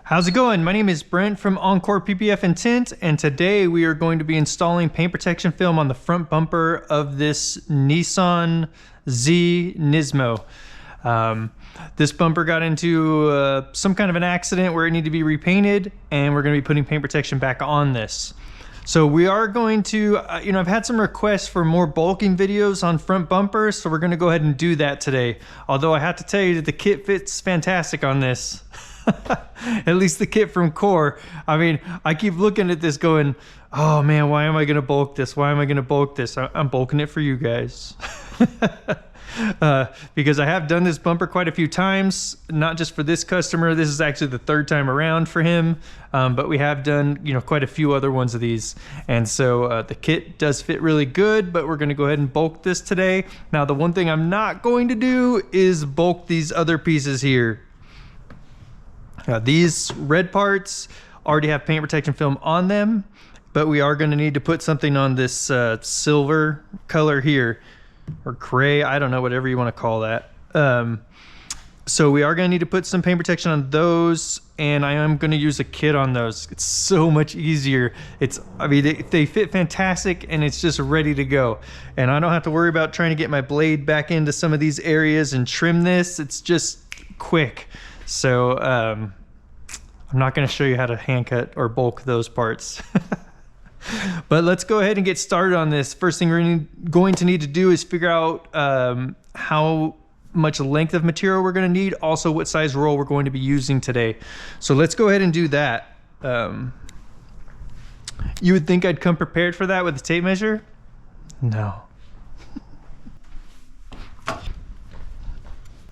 How's it going? My name is Brent from Encore PPF and Tint, and today we are going to be installing paint protection film on the front bumper of this Nissan Z Nismo. This bumper got into some kind of an accident where it needed to be repainted, and we're going to be putting paint protection back on this. So we are going to, I've had some requests for more bulking videos on front bumpers, so we're going to go ahead and do that today. Although I have to tell you that the kit fits fantastic on this. At least the kit from Core. I mean, I keep looking at this going, oh man, why am I going to bulk this? Why am I going to bulk this? I'm bulking it for you guys. Because I have done this bumper quite a few times, not just for this customer. This is actually the third time around for him, but we have done quite a few other ones of these, and so the kit does fit really good. But we're going to go ahead and bulk this today. Now, the one thing I'm not going to do is bulk these other pieces here. These red parts already have paint protection film on them, but we are going to need to put something on this silver color here, or gray, I don't know, whatever you want to call that. So we are going to need to put some paint protection on those, and I am going to use a kit on those. It's so much easier. They fit fantastic, and it's just ready to go. And I don't have to worry about trying to get my blade back into some of these areas and trim this. It's just quick. So I'm not going to show you how to hand cut or bulk those parts. But let's go ahead and get started on this. First thing we're going to need to do is figure out how much length of material we're going to need, also what size roll we're going to be using today. So let's go ahead and do that. You would think I'd come prepared for that with the tape measure? No.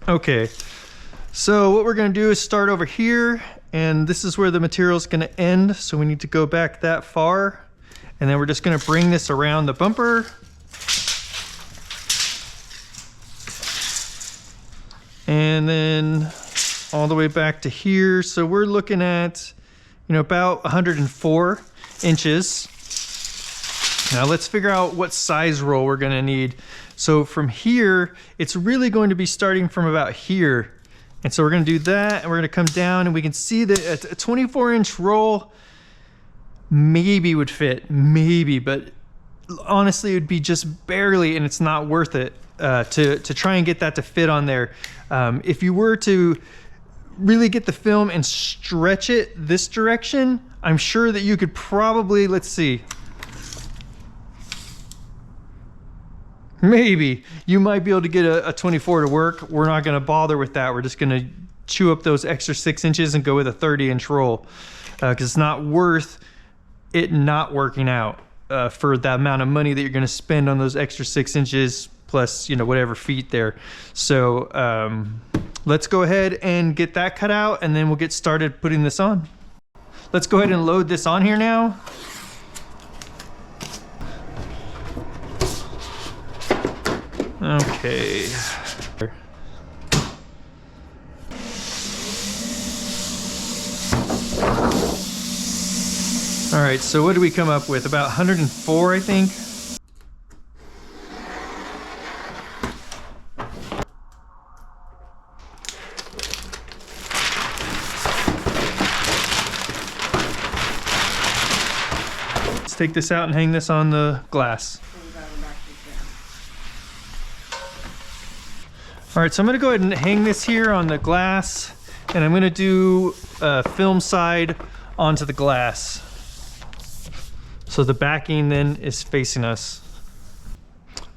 Okay. So what we're going to do is start over here, and this is where the material is going to end. So we need to go back that far, and then we're just going to bring this around the bumper. And then all the way back to here. So we're looking at, about 104 inches. Now let's figure out what size roll we're going to need. So from here, it's really going to be starting from about here. And so we're going to do that, and we're going to come down, and we can see that a 24-inch roll maybe would fit, maybe, but honestly it would be just barely, and it's not worth it to try and get that to fit on there. If you were to really get the film and stretch it this direction, I'm sure that you could probably, let's see, maybe you might be able to get a 24 to work. We're not going to bother with that. We're just going to chew up those extra 6 inches and go with a 30-inch roll, because it's not worth it not working out for the amount of money that you're going to spend on those extra 6 inches plus whatever feet there. So let's go ahead and get that cut out, and then we'll get started putting this on. Let's go ahead and load this on here now. Okay. All right, so what do we come up with? About 104, I think. Let's take this out and hang this on the glass. All right, so I'm gonna go ahead and hang this here on the glass, and I'm gonna do film side onto the glass. So the backing then is facing us.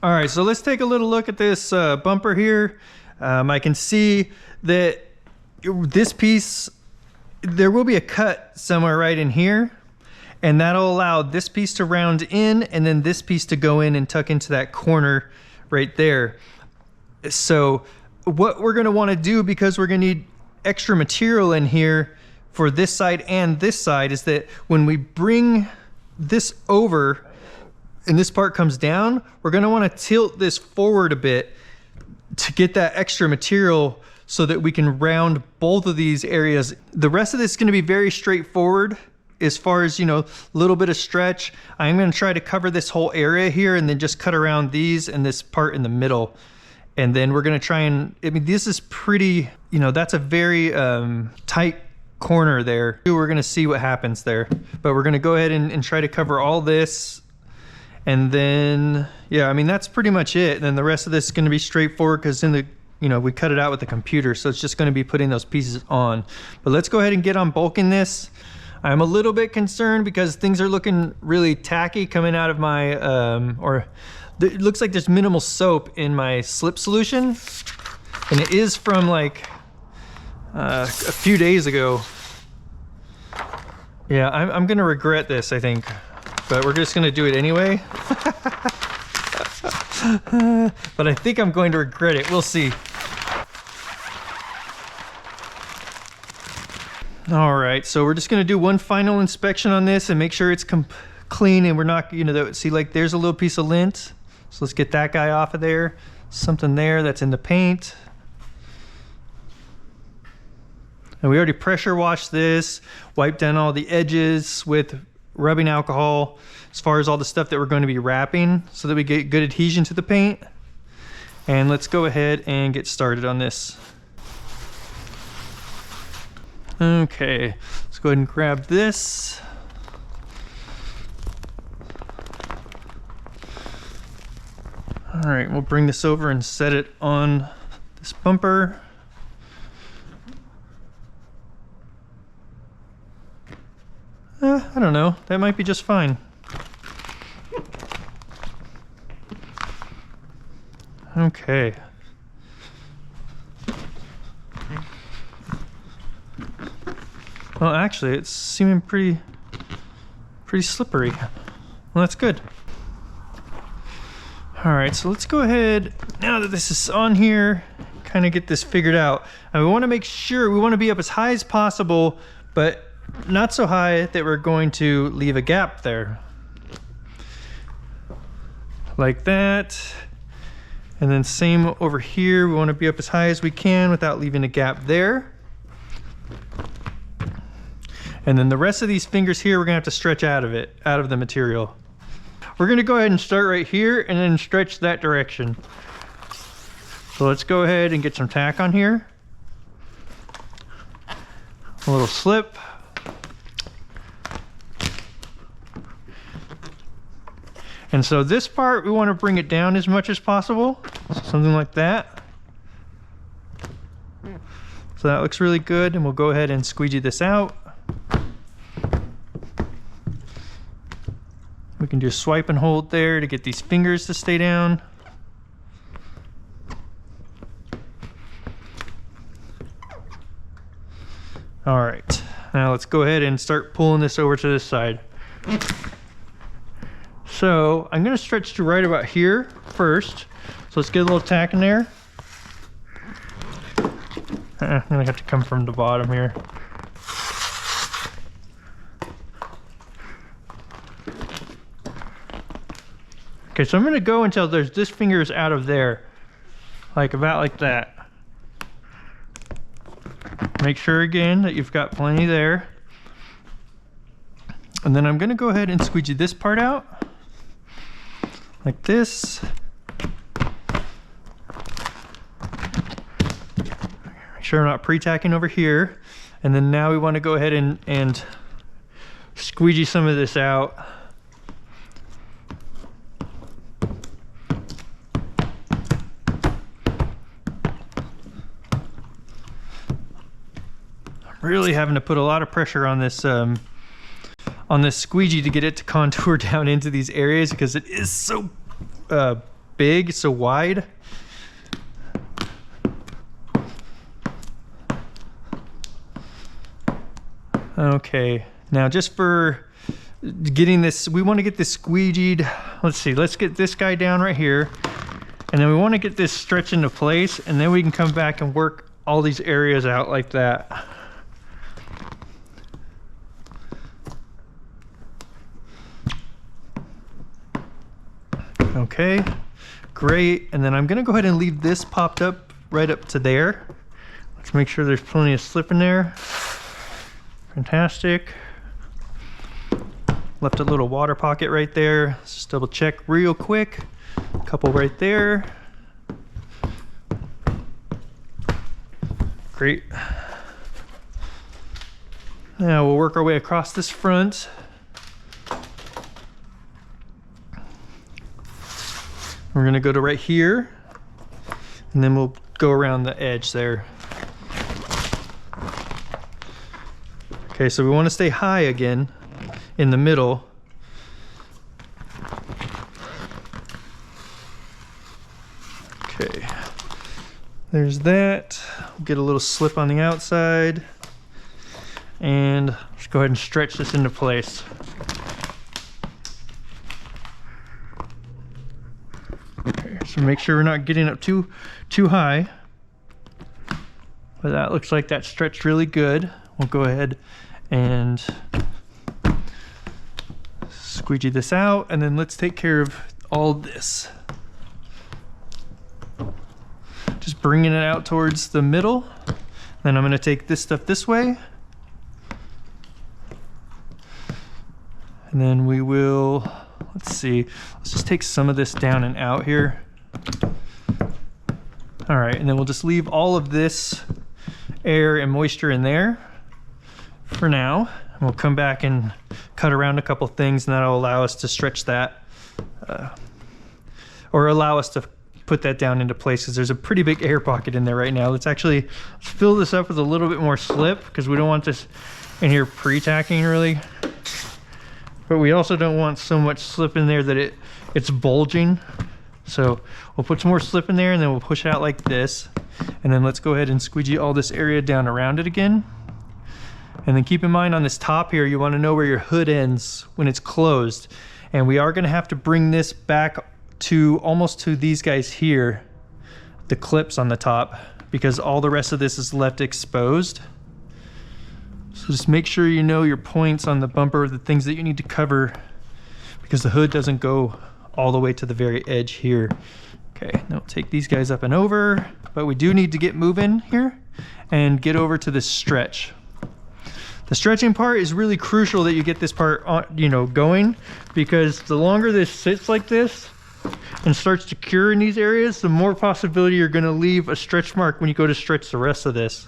All right, so let's take a little look at this bumper here. I can see that this piece, there will be a cut somewhere right in here, and that'll allow this piece to round in, and then this piece to go in and tuck into that corner right there. So what we're going to want to do, because we're going to need extra material in here for this side and this side, is that when we bring this over and this part comes down, we're going to want to tilt this forward a bit to get that extra material so that we can round both of these areas. The rest of this is going to be very straightforward as far as, a little bit of stretch. I'm going to try to cover this whole area here and then just cut around these and this part in the middle. And then we're going to try and, this is pretty, that's a very tight corner there. We're gonna see what happens there. But we're gonna go ahead and try to cover all this. And then, yeah, I mean, that's pretty much it. And then the rest of this is gonna be straightforward because in the, you know, we cut it out with the computer. So it's just gonna be putting those pieces on. But let's go ahead and get on bulking this. I'm a little bit concerned because things are looking really tacky coming out of my, it looks like there's minimal soap in my slip solution. And it is from like a few days ago. Yeah, I'm gonna regret this, I think. But we're just gonna do it anyway. But I think I'm going to regret it. We'll see. All right, so we're just gonna do one final inspection on this and make sure it's clean and we're not, you know, see, like there's a little piece of lint. So let's get that guy off of there. Something there that's in the paint. And we already pressure washed this, wiped down all the edges with rubbing alcohol as far as all the stuff that we're going to be wrapping so that we get good adhesion to the paint. And let's go ahead and get started on this. Okay, let's go ahead and grab this. All right, we'll bring this over and set it on this bumper. I don't know, that might be just fine. Okay. Well, actually, it's seeming pretty slippery. Well, that's good. All right, so let's go ahead, now that this is on here, kind of get this figured out. And we want to make sure, we want to be up as high as possible, but not so high that we're going to leave a gap there. Like that. And then same over here, we want to be up as high as we can without leaving a gap there. And then the rest of these fingers here, we're gonna have to stretch out of it, out of the material. We're gonna go ahead and start right here and then stretch that direction. So let's go ahead and get some tack on here. A little slip. And so this part, we want to bring it down as much as possible. Something like that. So that looks really good, and we'll go ahead and squeegee this out. We can do a swipe and hold there to get these fingers to stay down. All right, now let's go ahead and start pulling this over to this side. So I'm gonna stretch to right about here first. So let's get a little tack in there. I'm gonna have to come from the bottom here. Okay, so I'm gonna go until there's this finger is out of there. Like about like that. Make sure again that you've got plenty there. And then I'm gonna go ahead and squeegee this part out. Like this. Make sure I'm not pre-tacking over here. And then now we want to go ahead and squeegee some of this out. I'm really having to put a lot of pressure on this squeegee to get it to contour down into these areas because it is so big, so wide. Okay, now just for getting this, we want to get this squeegeed. Let's see, let's get this guy down right here. And then we want to get this stretched into place, and then we can come back and work all these areas out like that. Okay, great. And then I'm gonna go ahead and leave this popped up right up to there. Let's make sure there's plenty of slip in there. Fantastic. Left a little water pocket right there. Let's just double check real quick. A couple right there. Great. Now we'll work our way across this front. We're gonna go to right here, and then we'll go around the edge there. Okay, so we want to stay high again in the middle. Okay, there's that. We'll get a little slip on the outside, and let's go ahead and stretch this into place. Okay, so make sure we're not getting up too high, but that looks like that stretched really good. We'll go ahead and squeegee this out, and then let's take care of all this. Just bringing it out towards the middle. Then I'm going to take this stuff this way. And then we will, let's see, let's just take some of this down and out here. All right, and then we'll just leave all of this air and moisture in there for now. And we'll come back and cut around a couple things, and that'll allow us to stretch that, or allow us to put that down into place, because there's a pretty big air pocket in there right now. Let's fill this up with a little bit more slip, because we don't want this in here pre-tacking really. But we also don't want so much slip in there that it's bulging. So we'll put some more slip in there, and then we'll push it out like this. And then let's go ahead and squeegee all this area down around it again. And then keep in mind on this top here, you want to know where your hood ends when it's closed. And we are going to have to bring this back to almost to these guys here, the clips on the top, because all the rest of this is left exposed. So just make sure you know your points on the bumper, the things that you need to cover, because the hood doesn't go all the way to the very edge here. Okay, now we'll take these guys up and over, but we do need to get moving here and get over to this stretch. The stretching part is really crucial that you get this part on, going, because the longer this sits like this and starts to cure in these areas, the more possibility you're going to leave a stretch mark when you go to stretch the rest of this.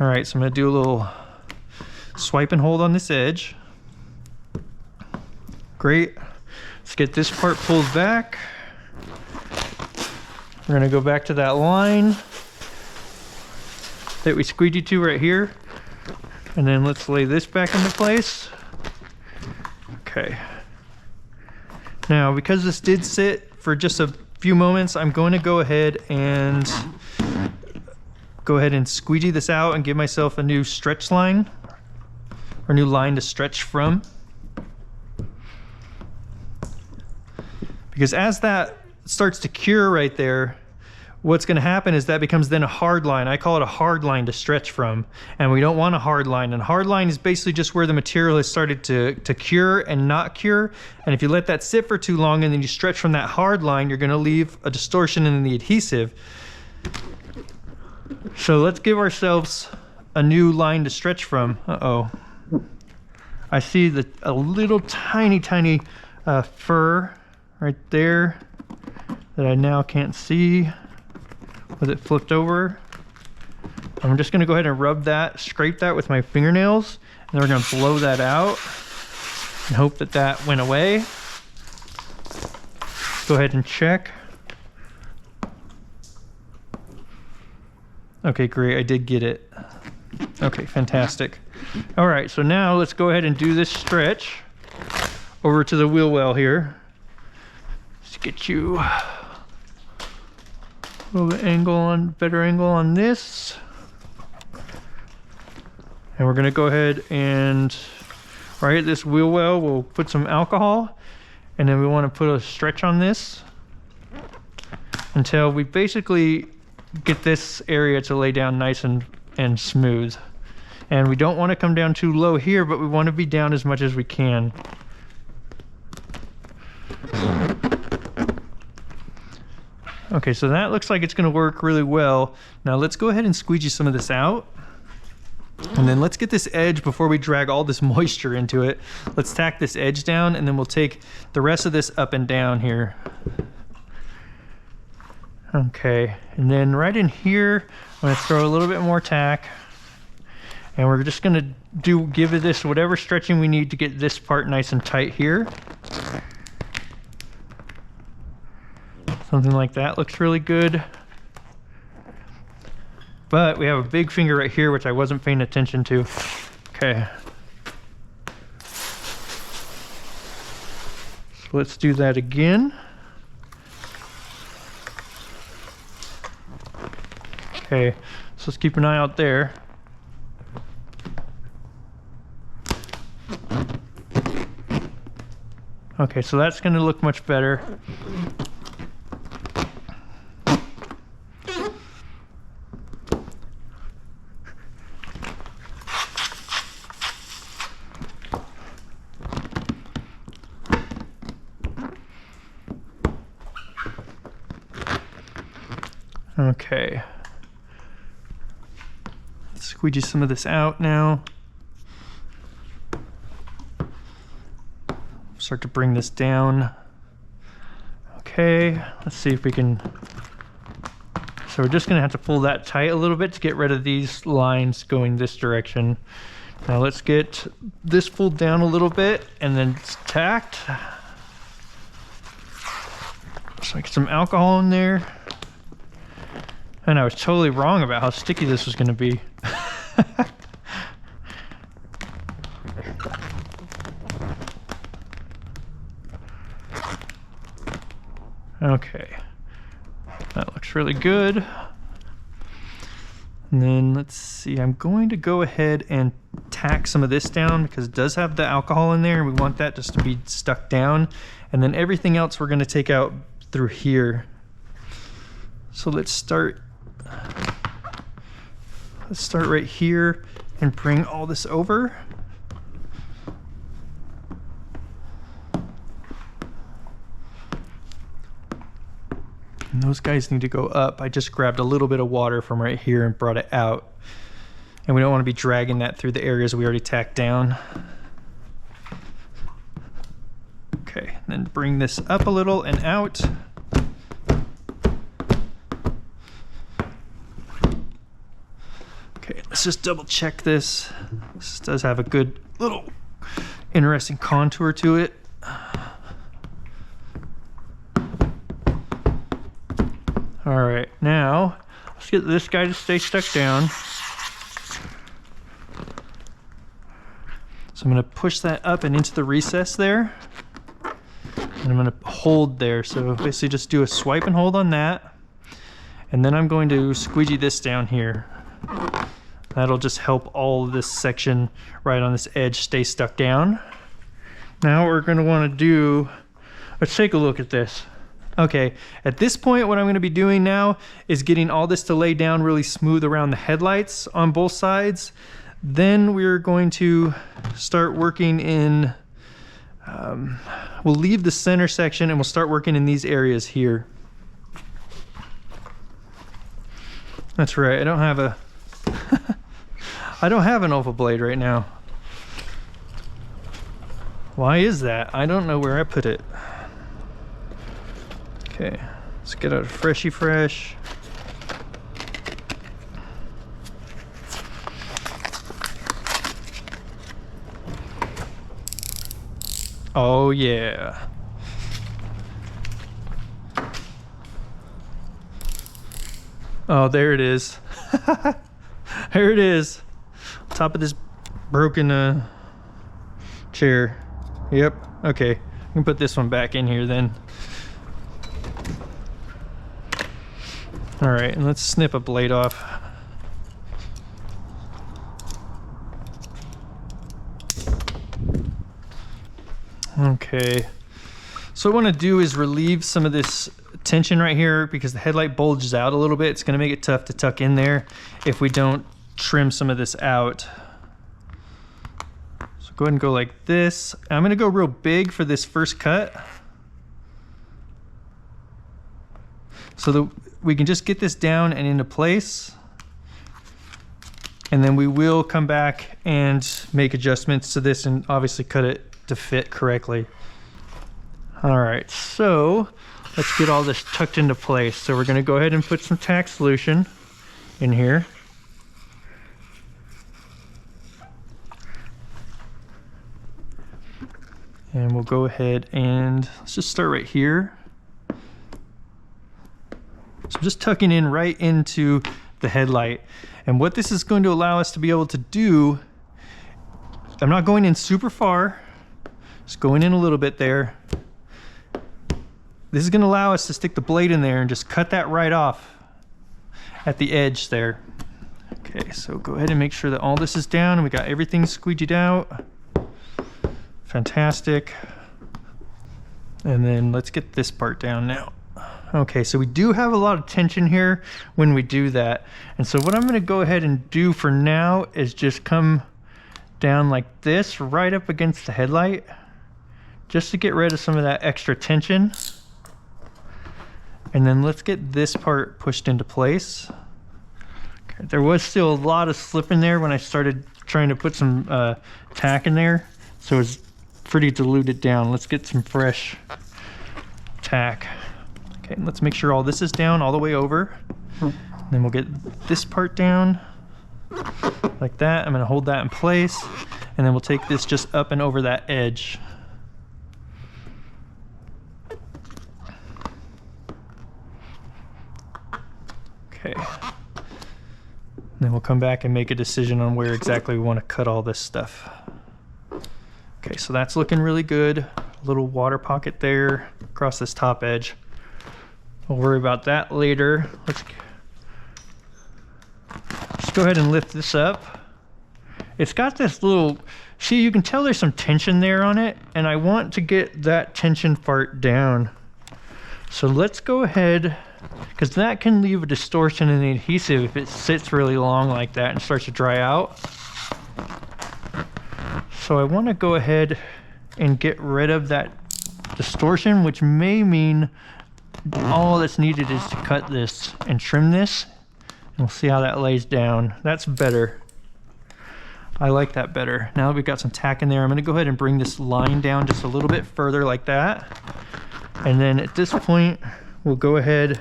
All right, so I'm going to do a little swipe and hold on this edge. Great. Let's get this part pulled back. We're going to go back to that line that we squeegeed to right here. And then let's lay this back into place. Okay. Now, because this did sit for just a few moments, I'm going to go ahead and squeegee this out and give myself a new stretch line, or new line to stretch from. Because as that starts to cure right there, what's going to happen is that becomes then a hard line. I call it a hard line to stretch from, and we don't want a hard line. And hard line is basically just where the material has started to cure and not cure. And if you let that sit for too long and then you stretch from that hard line, you're going to leave a distortion in the adhesive. So let's give ourselves a new line to stretch from. Uh-oh. I see a little tiny fur right there that I now can't see with it flipped over. I'm just going to go ahead and rub that, scrape that with my fingernails, and then we're going to blow that out and hope that that went away. Go ahead and check. Okay, great, I did get it. Okay, fantastic. All right, so now let's go ahead and do this stretch over to the wheel well here. Let's get you a little bit better angle on this. And we're gonna go ahead and, right at this wheel well, we'll put some alcohol, and then we wanna put a stretch on this until we basically get this area to lay down nice and smooth. And we don't wanna come down too low here, but we wanna be down as much as we can. Okay, so that looks like it's gonna work really well. Now let's go ahead and squeegee some of this out. And then let's get this edge before we drag all this moisture into it. Let's tack this edge down, and then we'll take the rest of this up and down here. Okay, and then right in here, I'm gonna throw a little bit more tack. And we're just gonna give it this whatever stretching we need to get this part nice and tight here. Something like that looks really good. But we have a big finger right here, which I wasn't paying attention to. Okay. So let's do that again. Okay, so let's keep an eye out there. Okay, so that's gonna look much better. Okay. Let's squeegee some of this out now. Start to bring this down. Okay, let's see if we can. So we're just gonna have to pull that tight a little bit to get rid of these lines going this direction. Now let's get this pulled down a little bit and then it's tacked. So I get some alcohol in there. And I was totally wrong about how sticky this was gonna be. Okay, that looks really good. And then let's see, I'm going to go ahead and tack some of this down because it does have the alcohol in there and we want that just to be stuck down. And then everything else we're going to take out through here. So let's start right here and bring all this over. And those guys need to go up. I just grabbed a little bit of water from right here and brought it out. And we don't want to be dragging that through the areas we already tacked down. Okay, and then bring this up a little and out. Okay, let's just double check this. This does have a good little interesting contour to it. All right, now let's get this guy to stay stuck down. So I'm gonna push that up and into the recess there. And I'm gonna hold there. So basically just do a swipe and hold on that. And then I'm going to squeegee this down here. That'll just help all of this section right on this edge stay stuck down. Now what we're gonna wanna do, let's take a look at this. Okay, at this point, what I'm gonna be doing now is getting all this to lay down really smooth around the headlights on both sides. Then we're going to start working in, we'll leave the center section and we'll start working in these areas here. That's right, I don't have a, I don't have an oval blade right now. Why is that? I don't know where I put it. Okay, let's get out a Freshy Fresh. Oh yeah. Oh, there it is. There it is. Top of this broken chair. Yep, okay. I can put this one back in here then. All right, and let's snip a blade off. Okay, so what I want to do is relieve some of this tension right here because the headlight bulges out a little bit. It's going to make it tough to tuck in there if we don't trim some of this out. So go ahead and go like this. I'm going to go real big for this first cut. So that we can just get this down and into place. And then we will come back and make adjustments to this and obviously cut it to fit correctly. All right, so let's get all this tucked into place. So we're gonna go ahead and put some tack solution in here. And we'll go ahead and let's just start right here. So I'm just tucking in right into the headlight. And what this is going to allow us to be able to do, I'm not going in super far, just going in a little bit there. This is going to allow us to stick the blade in there and just cut that right off at the edge there. Okay, so go ahead and make sure that all this is down and we got everything squeegeed out. Fantastic. And then let's get this part down now. Okay, so we do have a lot of tension here when we do that. And so what I'm going to go ahead and do for now is just come down like this right up against the headlight just to get rid of some of that extra tension. And then let's get this part pushed into place. Okay, there was still a lot of slip in there when I started trying to put some tack in there, so it's pretty diluted down. Let's get some fresh tack. Okay, let's make sure all this is down all the way over. Then we'll get this part down like that. I'm going to hold that in place, and then we'll take this just up and over that edge. Okay. Then we'll come back and make a decision on where exactly we want to cut all this stuff. Okay, so that's looking really good. A little water pocket there across this top edge. We'll worry about that later. Let's just go ahead and lift this up. It's got this little, see, you can tell there's some tension there on it, and I want to get that tension part down. So let's go ahead, because that can leave a distortion in the adhesive if it sits really long like that and starts to dry out. So I want to go ahead and get rid of that distortion, which may mean all that's needed is to cut this and trim this, and we'll see how that lays down. That's better. I like that better. Now that we've got some tack in there, I'm going to go ahead and bring this line down just a little bit further like that. And then at this point, we'll go ahead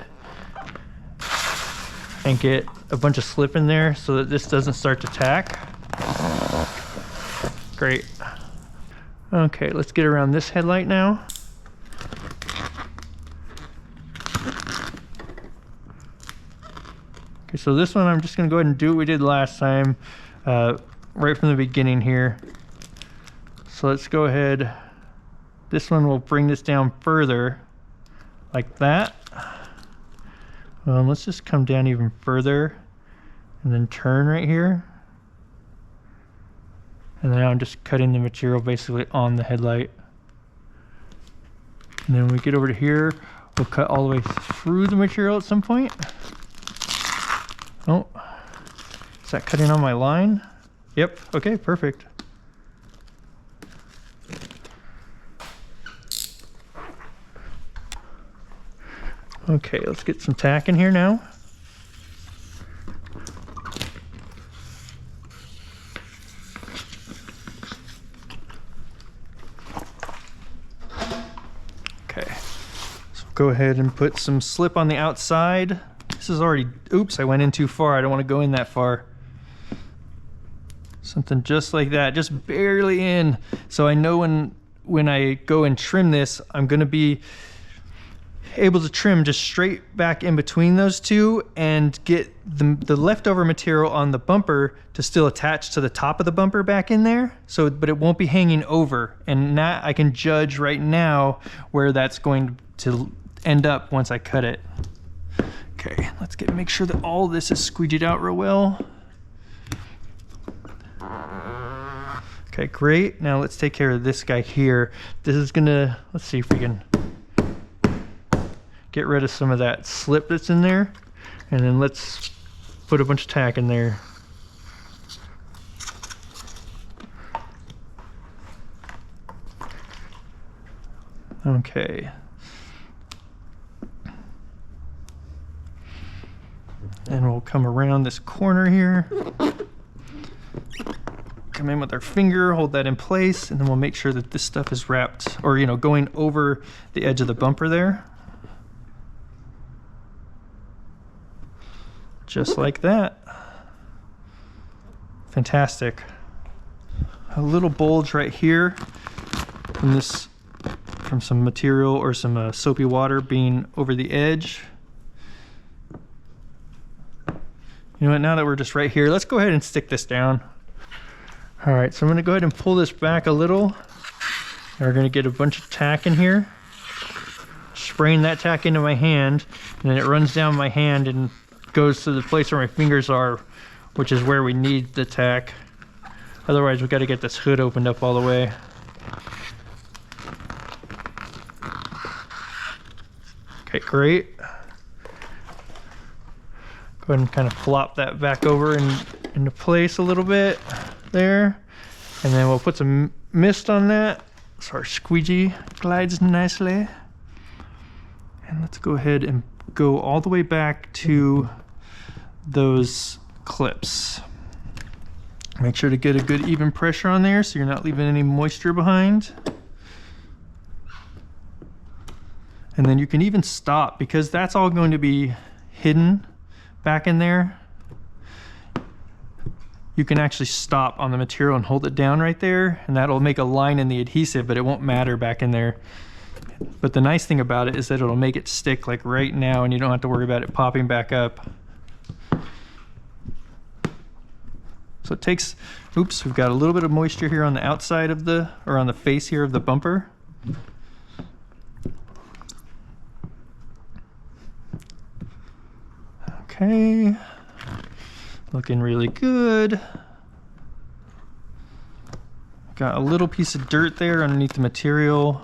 and get a bunch of slip in there so that this doesn't start to tack. Great. Okay, let's get around this headlight now. Okay, so this one I'm just going to go ahead and do what we did last time, right from the beginning here. So let's go ahead. This one will bring this down further, like that. Let's just come down even further and then turn right here. And then I'm just cutting the material basically on the headlight. And then when we get over to here, we'll cut all the way through the material at some point. Oh, is that cutting on my line? Yep, okay, perfect. Okay, let's get some tack in here now. Okay, so go ahead and put some slip on the outside. This is already, oops, I went in too far. I don't want to go in that far. Something just like that, just barely in. So I know when I go and trim this, I'm going to be able to trim just straight back in between those two and get the leftover material on the bumper to still attach to the top of the bumper back in there. So, but it won't be hanging over, and that I can judge right now where that's going to end up once I cut it. Okay, let's make sure that all this is squeegeed out real well. Okay, great. Now let's take care of this guy here. This is gonna, let's see if we can get rid of some of that slip that's in there, and then let's put a bunch of tack in there. Okay. And we'll come around this corner here. Come in with our finger, hold that in place, and then we'll make sure that this stuff is wrapped, or going over the edge of the bumper there. Just like that. Fantastic. A little bulge right here. from some material or some soapy water being over the edge. You know what, now that we're just right here, let's go ahead and stick this down. All right, so I'm gonna go ahead and pull this back a little. And we're gonna get a bunch of tack in here. Spraying that tack into my hand, and then it runs down my hand and goes to the place where my fingers are, which is where we need the tack. Otherwise, we've got to get this hood opened up all the way. Okay, great. Go ahead and kind of flop that back over into place a little bit there. And then we'll put some mist on that so our squeegee glides nicely. And let's go ahead and go all the way back to those clips. Make sure to get a good even pressure on there so you're not leaving any moisture behind. And then you can even stop, because that's all going to be hidden back in there. You can actually stop on the material and hold it down right there, and that'll make a line in the adhesive, but it won't matter back in there. But the nice thing about it is that it'll make it stick like right now, and you don't have to worry about it popping back up. So it takes, oops, we've got a little bit of moisture here on the outside of the, or on the face here of the bumper. Okay, looking really good. Got a little piece of dirt there underneath the material.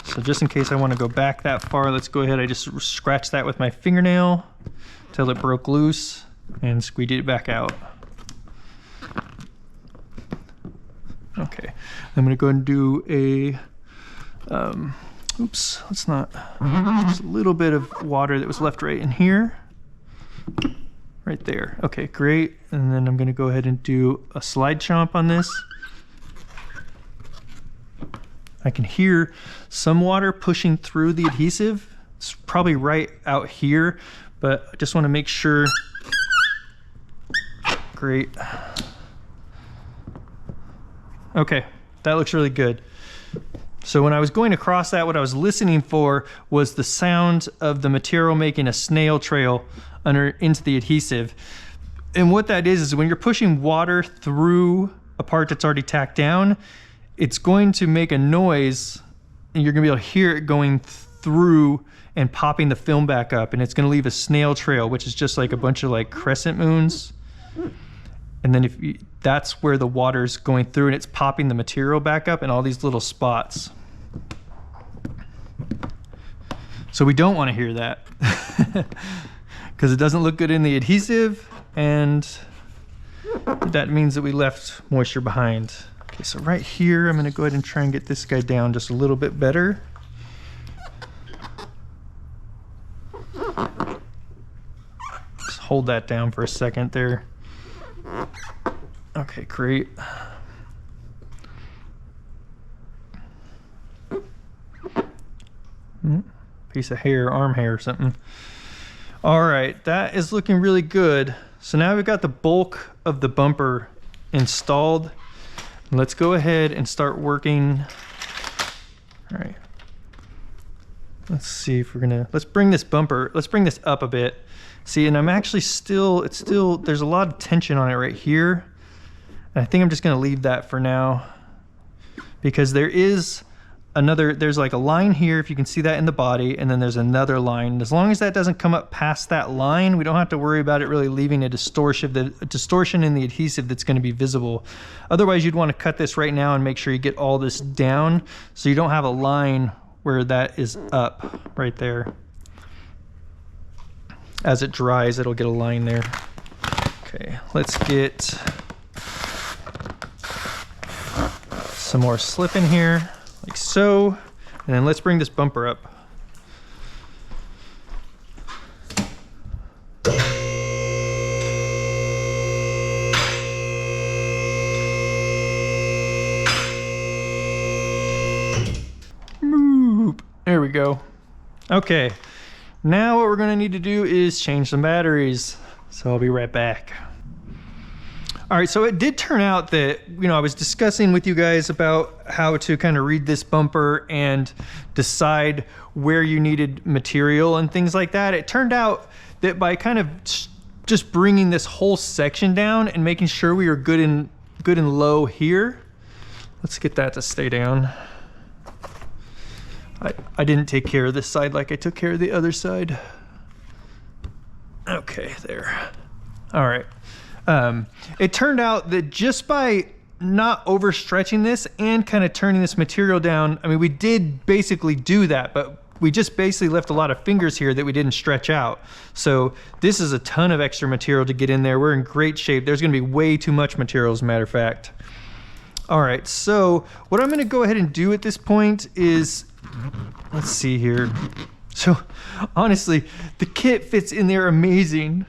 So just in case I want to go back that far, let's go ahead. I just scratched that with my fingernail till it broke loose and squeeged it back out. Okay, I'm gonna go ahead and do a, oops, let's not, just a little bit of water that was left right in here. Right there. Okay, great. And then I'm gonna go ahead and do a slide chomp on this. I can hear some water pushing through the adhesive. It's probably right out here, but I just want to make sure. Great. Okay, that looks really good. So when I was going across that, what I was listening for was the sound of the material making a snail trail into the adhesive. And what that is when you're pushing water through a part that's already tacked down, it's going to make a noise, and you're gonna be able to hear it going through and popping the film back up, and it's gonna leave a snail trail, which is just like a bunch of like crescent moons. And then that's where the water's going through, and it's popping the material back up in all these little spots. So we don't want to hear that because it doesn't look good in the adhesive, and that means that we left moisture behind. Okay, so right here, I'm gonna go ahead and try and get this guy down just a little bit better. Just hold that down for a second there. Okay, great. Piece of hair, arm hair or something. All right, that is looking really good. So now we've got the bulk of the bumper installed. Let's go ahead and start working. All right. Let's see if we're gonna, let's bring this up a bit. See, and I'm actually there's a lot of tension on it right here. And I think I'm just gonna leave that for now because there's like a line here, if you can see that in the body, and then there's another line. As long as that doesn't come up past that line, we don't have to worry about it really leaving a distortion in the adhesive that's gonna be visible. Otherwise, you'd wanna cut this right now and make sure you get all this down so you don't have a line where that is up right there. As it dries, it'll get a line there. Okay, let's get some more slip in here. Like so, and then let's bring this bumper up. There we go. Okay, now what we're gonna need to do is change some batteries. So I'll be right back. All right, so it did turn out that, I was discussing with you guys about how to kind of read this bumper and decide where you needed material and things like that. It turned out that by kind of just bringing this whole section down and making sure we were good and low here. Let's get that to stay down. I didn't take care of this side like I took care of the other side. Okay, there. All right. It turned out that just by not overstretching this and kind of turning this material down, I mean, we did basically do that, but we just basically left a lot of fingers here that we didn't stretch out. So this is a ton of extra material to get in there. We're in great shape. There's gonna be way too much material, as a matter of fact. All right, so what I'm gonna go ahead and do at this point is, let's see here. So honestly, the kit fits in there amazing.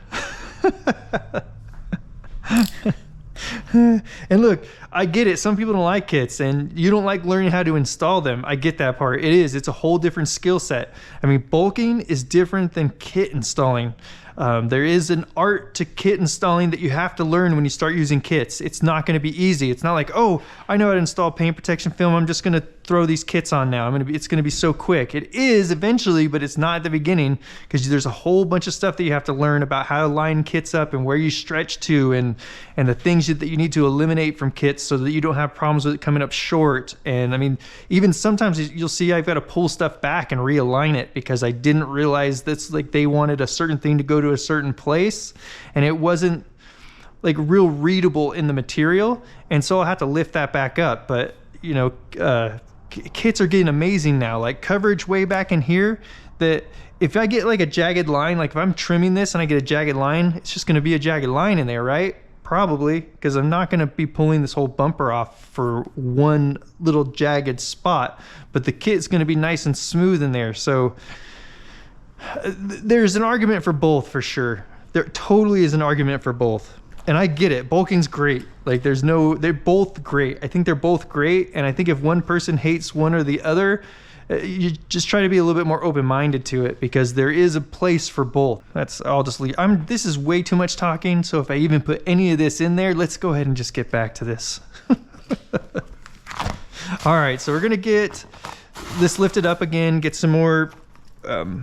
And look, I get it. Some people don't like kits and you don't like learning how to install them. I get that part. It's a whole different skill set. I mean, bulking is different than kit installing. There is an art to kit installing that you have to learn when you start using kits. It's not going to be easy. It's not like, oh, I know how to install paint protection film. I'm just going to throw these kits on now. It's going to be so quick. It is eventually, but it's not at the beginning because there's a whole bunch of stuff that you have to learn about how to line kits up and where you stretch to and the things that you need to eliminate from kits so that you don't have problems with it coming up short. And I mean, even sometimes you'll see I've got to pull stuff back and realign it because I didn't realize that's like they wanted a certain thing to go to a certain place and it wasn't like real readable in the material, and so I'll have to lift that back up. But kits are getting amazing now, like coverage way back in here, that if I get like a jagged line, like if I'm trimming this and I get a jagged line, it's just going to be a jagged line in there, right? Probably, because I'm not going to be pulling this whole bumper off for one little jagged spot, but the kit's going to be nice and smooth in there. So there's an argument for both, for sure. There totally is an argument for both. And I get it. Bulking's great. Like they're both great. I think they're both great. And I think if one person hates one or the other, you just try to be a little bit more open-minded to it because there is a place for both. I'll just leave. This is way too much talking. So if I even put any of this in there, let's go ahead and just get back to this. All right. So we're going to get this lifted up again, get some more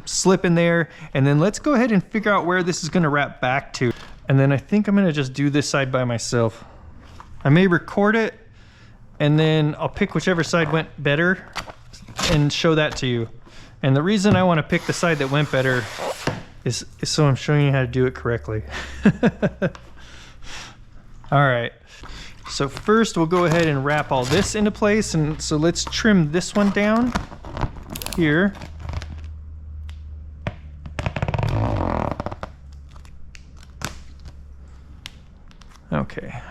slip in there. And then let's go ahead and figure out where this is going to wrap back to. And then I think I'm gonna just do this side by myself. I may record it and then I'll pick whichever side went better and show that to you. And the reason I wanna pick the side that went better is so I'm showing you how to do it correctly. All right, so first we'll go ahead and wrap all this into place. And so let's trim this one down here. Okay.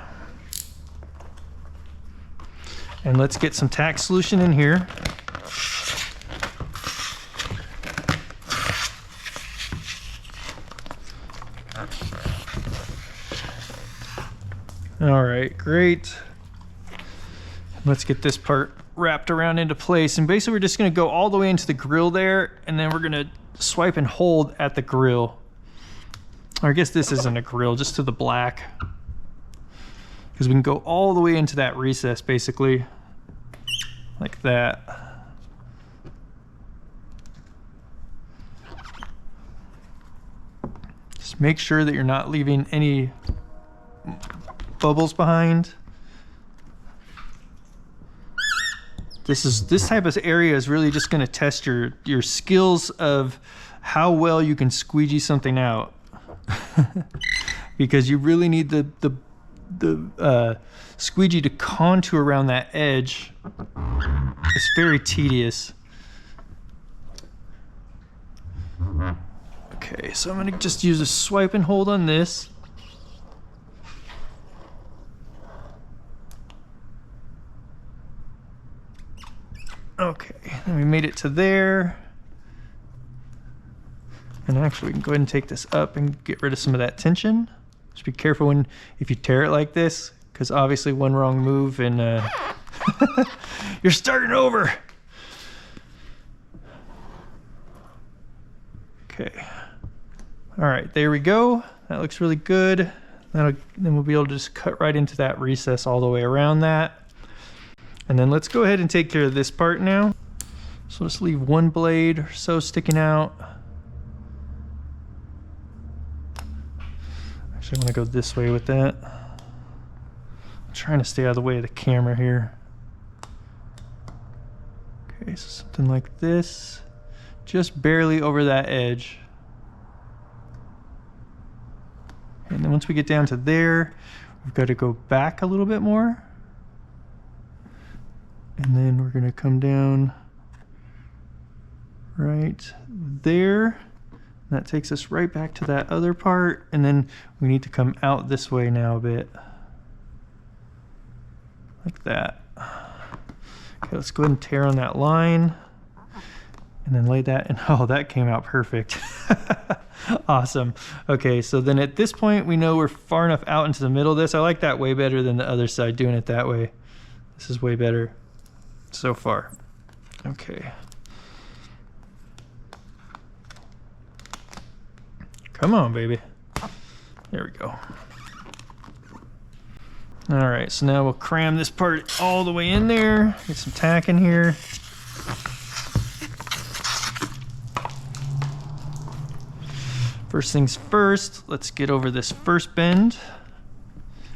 And let's get some tack solution in here. All right, great. Let's get this part wrapped around into place. And basically we're just gonna go all the way into the grill there, and then we're gonna swipe and hold at the grill. Or I guess this isn't a grill, just to the black. Because we can go all the way into that recess, basically, like that. Just make sure that you're not leaving any bubbles behind. This type of area is really just going to test your skills of how well you can squeegee something out, because you really need the squeegee to contour around that edge. It's very tedious. Okay, so I'm gonna just use a swipe and hold on this. Okay, and we made it to there. And actually we can go ahead and take this up and get rid of some of that tension. Just be careful if you tear it like this, because obviously one wrong move and you're starting over. Okay. All right, there we go. That looks really good. Then we'll be able to just cut right into that recess all the way around that. And then let's go ahead and take care of this part now. So just leave one blade or so sticking out. Actually, I'm gonna go this way with that. I'm trying to stay out of the way of the camera here. Okay, so something like this, just barely over that edge. And then once we get down to there, we've got to go back a little bit more. And then we're gonna come down right there. That takes us right back to that other part, and then we need to come out this way now a bit. Like that. Okay, let's go ahead and tear on that line, and then lay that, and oh, that came out perfect. Awesome. Okay, so then at this point, we know we're far enough out into the middle of this. I like that way better than the other side, doing it that way. This is way better so far. Okay. Come on, baby. There we go. All right, so now we'll cram this part all the way in there. Get some tack in here. First things first, let's get over this first bend.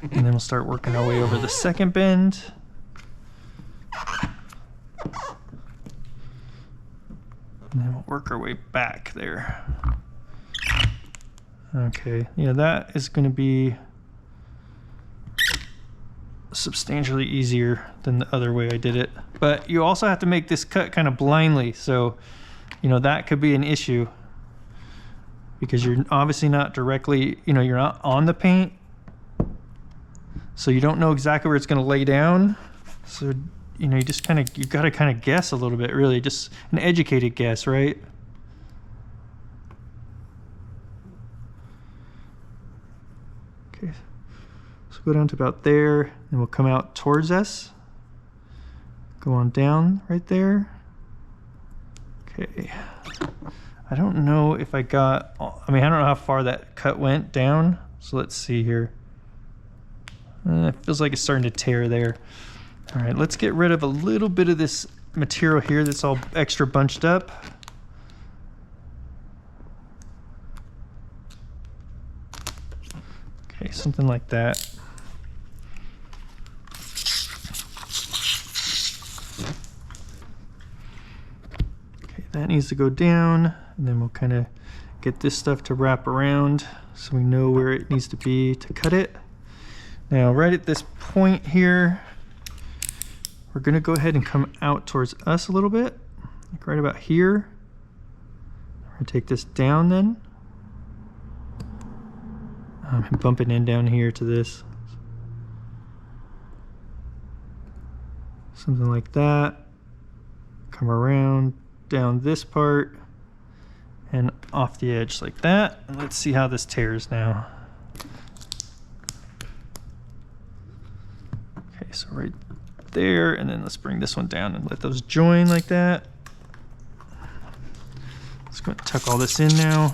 And then we'll start working our way over the second bend. And then we'll work our way back there. Okay, yeah, that is going to be substantially easier than the other way I did it. But you also have to make this cut kind of blindly, so you know that could be an issue because you're obviously not directly, you know, you're not on the paint, so you don't know exactly where it's going to lay down. So you know, you've got to kind of guess a little bit, really, just an educated guess, right? Okay, so go down to about there, and we'll come out towards us. Go on down right there. Okay. I don't know if I got, I don't know how far that cut went down. So let's see here. It feels like it's starting to tear there. All right, let's get rid of a little bit of this material here that's all extra bunched up. Okay, something like that. Okay, that needs to go down, and then we'll kind of get this stuff to wrap around so we know where it needs to be to cut it. Now, right at this point here, we're gonna go ahead and come out towards us a little bit, like right about here. We're gonna take this down then. I'm bumping in down here to this. Something like that. Come around down this part and off the edge like that. And let's see how this tears now. Okay, so right there, and then let's bring this one down and let those join like that. Let's go and tuck all this in now.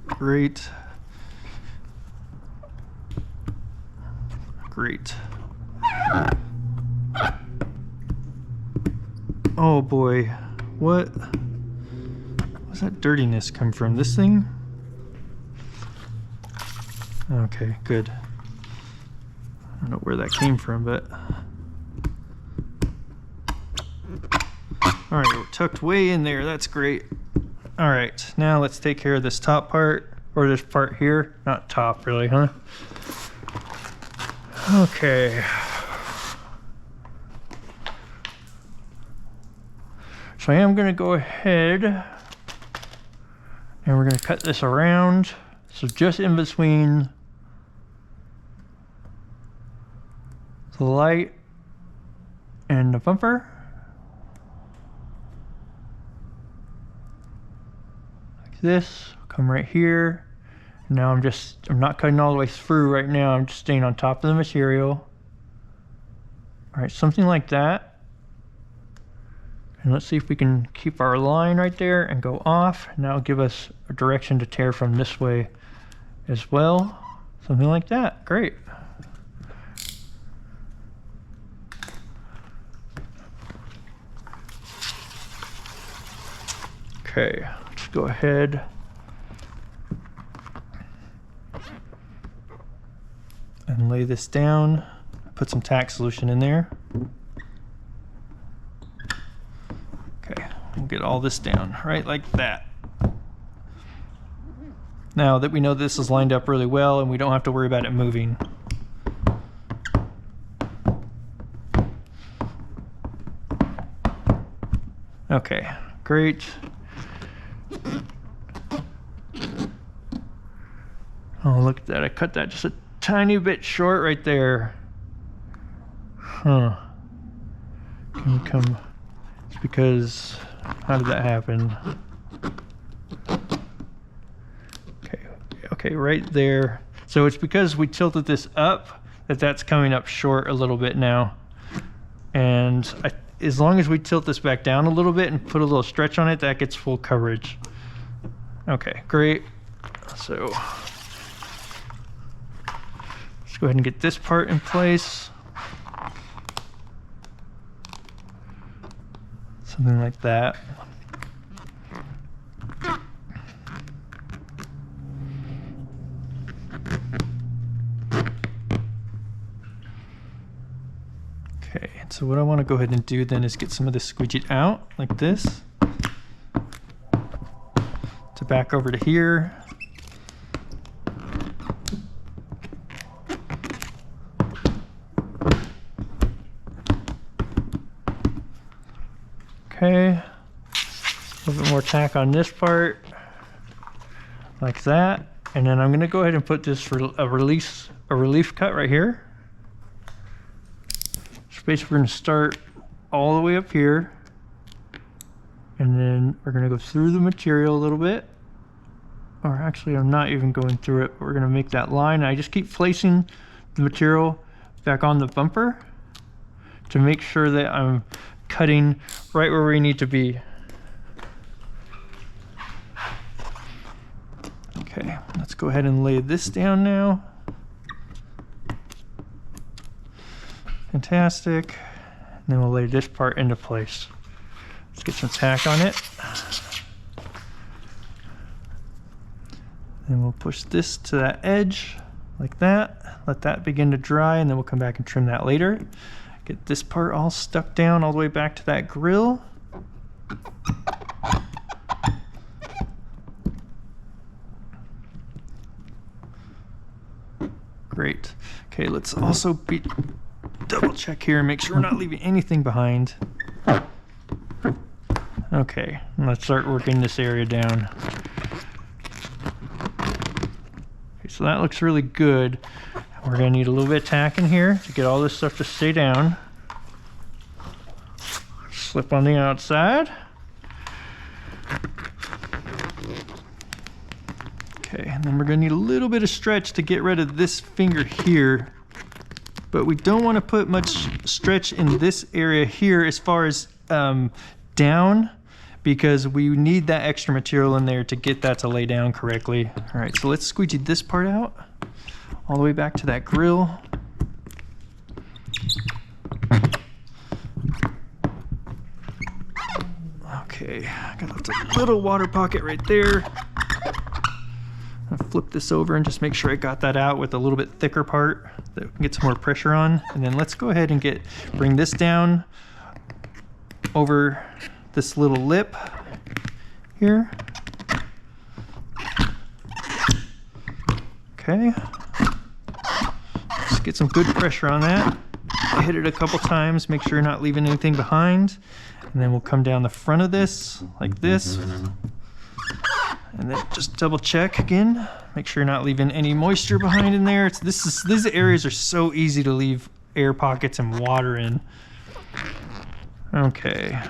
Great. Great. Oh boy, where's that dirtiness come from? This thing? Okay, good. I don't know where that came from, but all right, we're tucked way in there. That's great. All right, now let's take care of this top part, or this part here. Not top, really, huh? Okay. So I am going to go ahead and we're going to cut this around. So just in between the light and the bumper. Like this. Come right here. Now I'm not cutting all the way through right now. I'm just staying on top of the material. All right, something like that. And let's see if we can keep our line right there and go off. And that'll give us a direction to tear from this way as well. Something like that. Great. Okay, let's go ahead and lay this down. Put some tack solution in there. Okay, we'll get all this down right like that. Now that we know this is lined up really well and we don't have to worry about it moving. Okay, great. Oh, look at that. I cut that just a tiny bit short right there. Huh. Can you come? It's because, how did that happen? Okay, right there. So it's because we tilted this up that's coming up short a little bit now. And as long as we tilt this back down a little bit and put a little stretch on it, that gets full coverage. Okay, great. So let's go ahead and get this part in place. Something like that. Okay, so what I want to go ahead and do then is get some of this squeegeed out like this to back over to here. Okay, a little bit more tack on this part, like that, and then I'm going to go ahead and put this for a relief cut right here. So basically, we're going to start all the way up here, and then we're going to go through the material a little bit. Or actually, I'm not even going through it. But we're going to make that line. I just keep placing the material back on the bumper to make sure that I'm cutting right where we need to be. Okay, let's go ahead and lay this down now. Fantastic. And then we'll lay this part into place. Let's get some tack on it. Then we'll push this to that edge like that. Let that begin to dry, and then we'll come back and trim that later. Get this part all stuck down all the way back to that grill. Great. Okay, let's also double check here and make sure we're not leaving anything behind. Okay, let's start working this area down. Okay, so that looks really good. We're going to need a little bit of tack in here to get all this stuff to stay down. Slip on the outside. Okay, and then we're going to need a little bit of stretch to get rid of this finger here. But we don't want to put much stretch in this area here as far as down, because we need that extra material in there to get that to lay down correctly. All right, so let's squeegee this part out all the way back to that grill. Okay, I got a little water pocket right there. I'll flip this over and just make sure I got that out with a little bit thicker part that we can get some more pressure on. And then let's go ahead and bring this down over this little lip here. Okay. Let's get some good pressure on that. Hit it a couple times, make sure you're not leaving anything behind. And then we'll come down the front of this like this. And then just double check again. Make sure you're not leaving any moisture behind in there. These areas are so easy to leave air pockets and water in. Okay.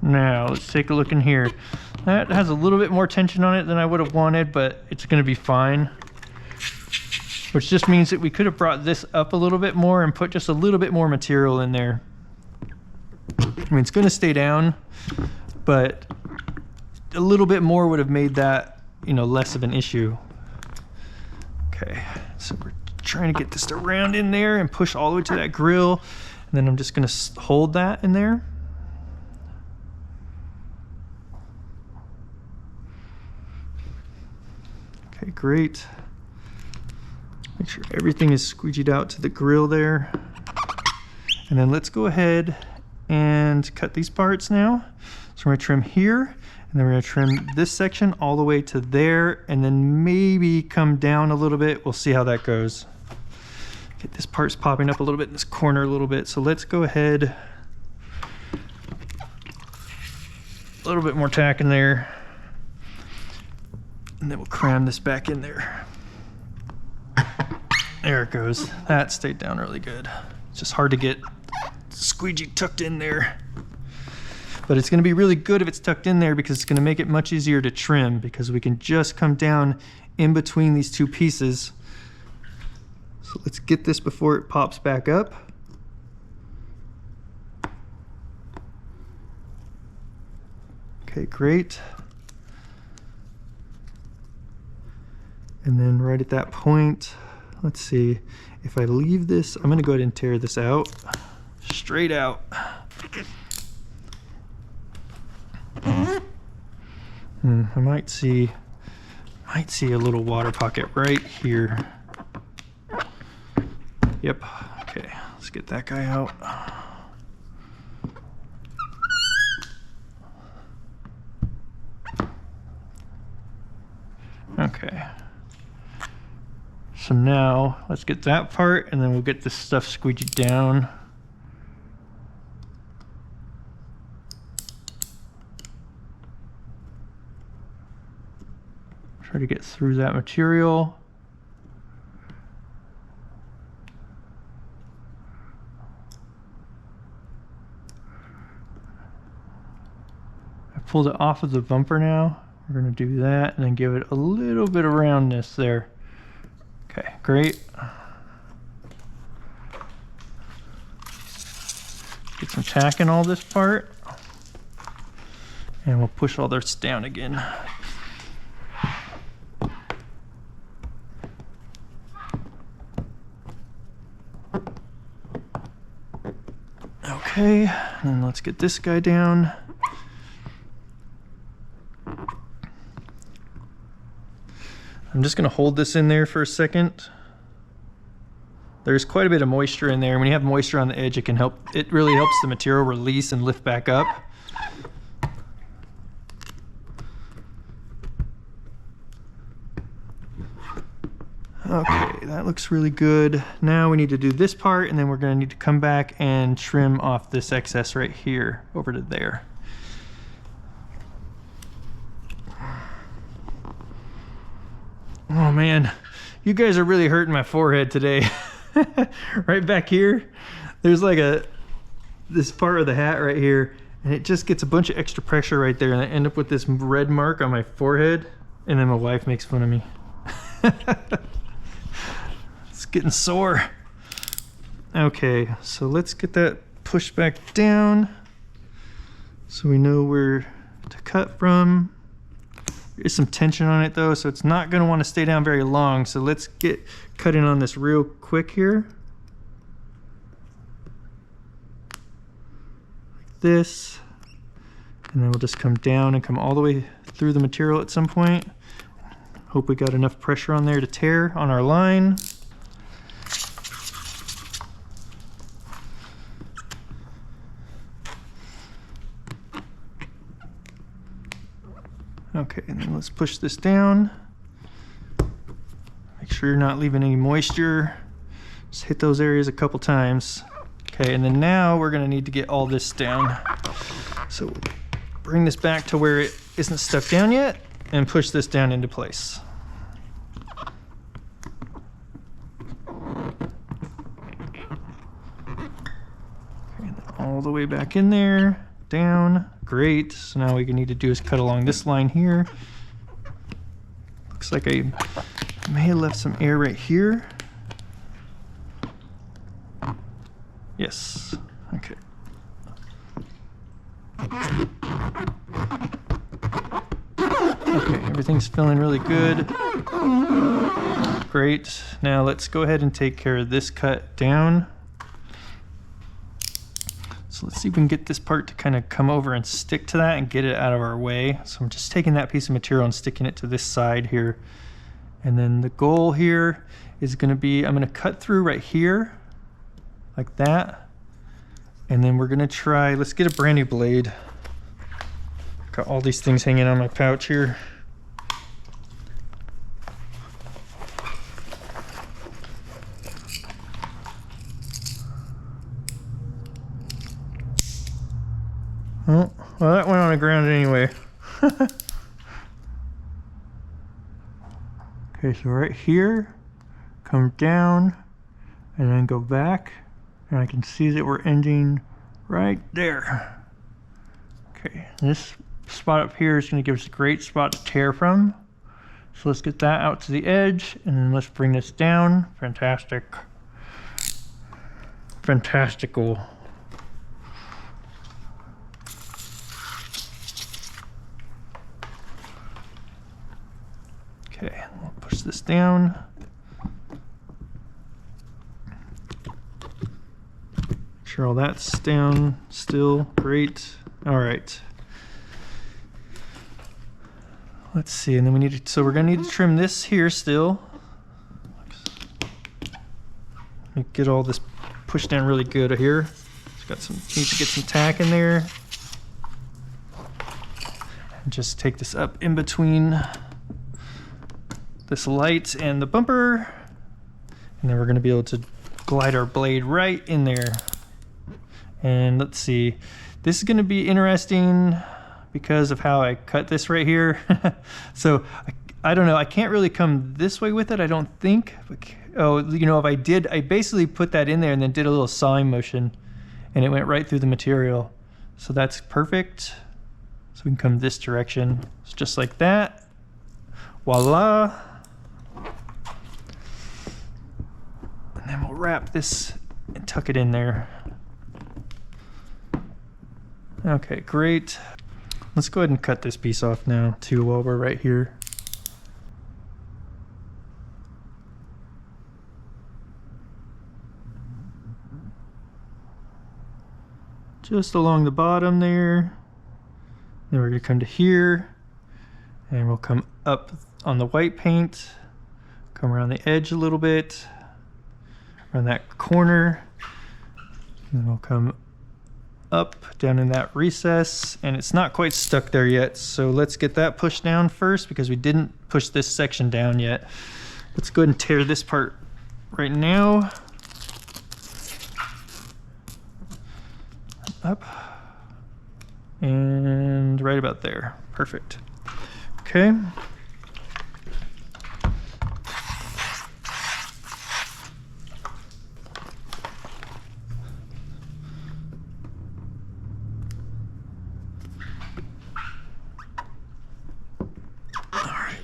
Now let's take a look in here. That has a little bit more tension on it than I would have wanted, but it's going to be fine. Which just means that we could have brought this up a little bit more and put just a little bit more material in there. I mean, it's going to stay down, but a little bit more would have made that, you know, less of an issue. Okay, so we're trying to get this around in there and push all the way to that grill, and then I'm just going to hold that in there. Okay, great. Make sure everything is squeegeed out to the grill there. And then let's go ahead and cut these parts now. So we're gonna trim here, and then we're gonna trim this section all the way to there, and then maybe come down a little bit. We'll see how that goes. Okay, this part's popping up a little bit in this corner a little bit, so let's go ahead. A little bit more tack in there. And then we'll cram this back in there. There it goes. That stayed down really good. It's just hard to get squeegee tucked in there. But it's gonna be really good if it's tucked in there, because it's gonna make it much easier to trim, because we can just come down in between these two pieces. So let's get this before it pops back up. Okay, great. And then right at that point, let's see, if I leave this, I'm gonna go ahead and tear this out, straight out. I might see a little water pocket right here. Yep, okay, let's get that guy out. Okay. So now let's get that part, and then we'll get this stuff squeegeed down. Try to get through that material. I pulled it off of the bumper now. We're going to do that and then give it a little bit of roundness there. Okay, great. Get some tack in all this part, and we'll push all this down again. Okay, and then let's get this guy down. I'm just going to hold this in there for a second. There's quite a bit of moisture in there. When you have moisture on the edge, it can help. It really helps the material release and lift back up. Okay, that looks really good. Now we need to do this part, and then we're going to need to come back and trim off this excess right here over to there. Oh man, you guys are really hurting my forehead today. Right back here, there's like this part of the hat right here, and it just gets a bunch of extra pressure right there, and I end up with this red mark on my forehead, and then my wife makes fun of me. It's getting sore. Okay, so let's get that pushed back down so we know where to cut from. There's some tension on it though, so it's not going to want to stay down very long. So let's get cutting on this real quick here. Like this. And then we'll just come down and come all the way through the material at some point. Hope we got enough pressure on there to tear on our line. Okay, and then let's push this down. Make sure you're not leaving any moisture. Just hit those areas a couple times. Okay, and then now we're gonna need to get all this down. So bring this back to where it isn't stuck down yet and push this down into place. Okay, and then all the way back in there, down. Great. So now what we need to do is cut along this line here. Looks like I may have left some air right here. Yes. Okay. Okay, everything's feeling really good. Great. Now let's go ahead and take care of this cut down. So let's see if we can get this part to kind of come over and stick to that and get it out of our way. So I'm just taking that piece of material and sticking it to this side here. And then the goal here is going to be, I'm going to cut through right here like that. And then we're going to try, let's get a brand new blade. Got all these things hanging on my pouch here. Oh, well, that went on the ground anyway. Okay, so right here, come down, and then go back, and I can see that we're ending right there. Okay, this spot up here is going to give us a great spot to tear from. So let's get that out to the edge, and then let's bring this down. Fantastic. Fantastical. Okay, we'll push this down. Make sure all that's down still. Great. All right. Let's see, and then we need to, so we're gonna need to trim this here still. Let me get all this pushed down really good here. It's got some, need to get some tack in there. And just take this up in between this light and the bumper. And then we're gonna be able to glide our blade right in there. And let's see, this is gonna be interesting because of how I cut this right here. So I don't know, I can't really come this way with it, I don't think. Oh, you know, if I did, I basically put that in there and then did a little sawing motion and it went right through the material. So that's perfect. So we can come this direction. It's just like that. Voila. And then we'll wrap this and tuck it in there. Okay, great. Let's go ahead and cut this piece off now too while we're right here. Just along the bottom there. Then we're gonna come to here and we'll come up on the white paint, come around the edge a little bit, around that corner, and then we'll come up down in that recess, and it's not quite stuck there yet, so let's get that pushed down first because we didn't push this section down yet. Let's go ahead and tear this part right now. Up and right about there. Perfect. Okay.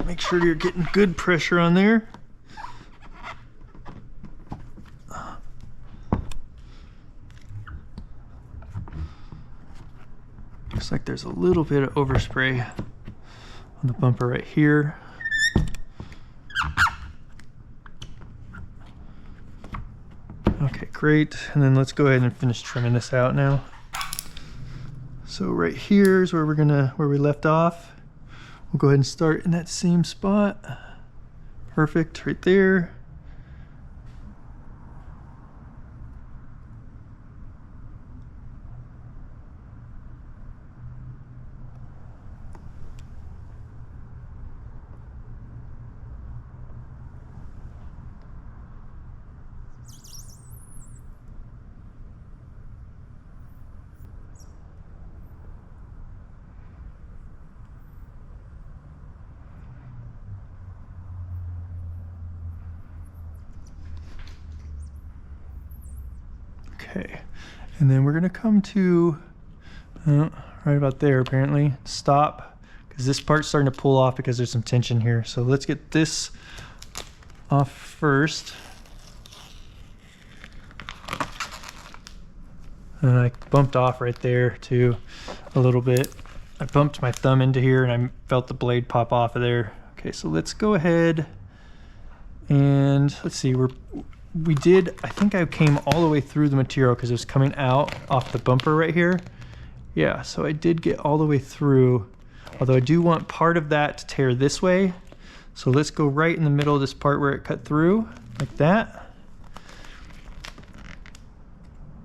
Make sure you're getting good pressure on there. Looks like there's a little bit of overspray on the bumper right here. Okay, great. And then let's go ahead and finish trimming this out now. So right here is where we left off. We'll go ahead and start in that same spot. Perfect, right there. Okay, and then we're gonna come to right about there apparently. Stop, because this part's starting to pull off because there's some tension here. So let's get this off first. And I bumped off right there too. a little bit. I bumped my thumb into here and I felt the blade pop off of there. Okay, so let's go ahead and let's see, we did, I think I came all the way through the material because it was coming out off the bumper right here. Yeah, so I did get all the way through, although I do want part of that to tear this way. So let's go right in the middle of this part where it cut through, like that.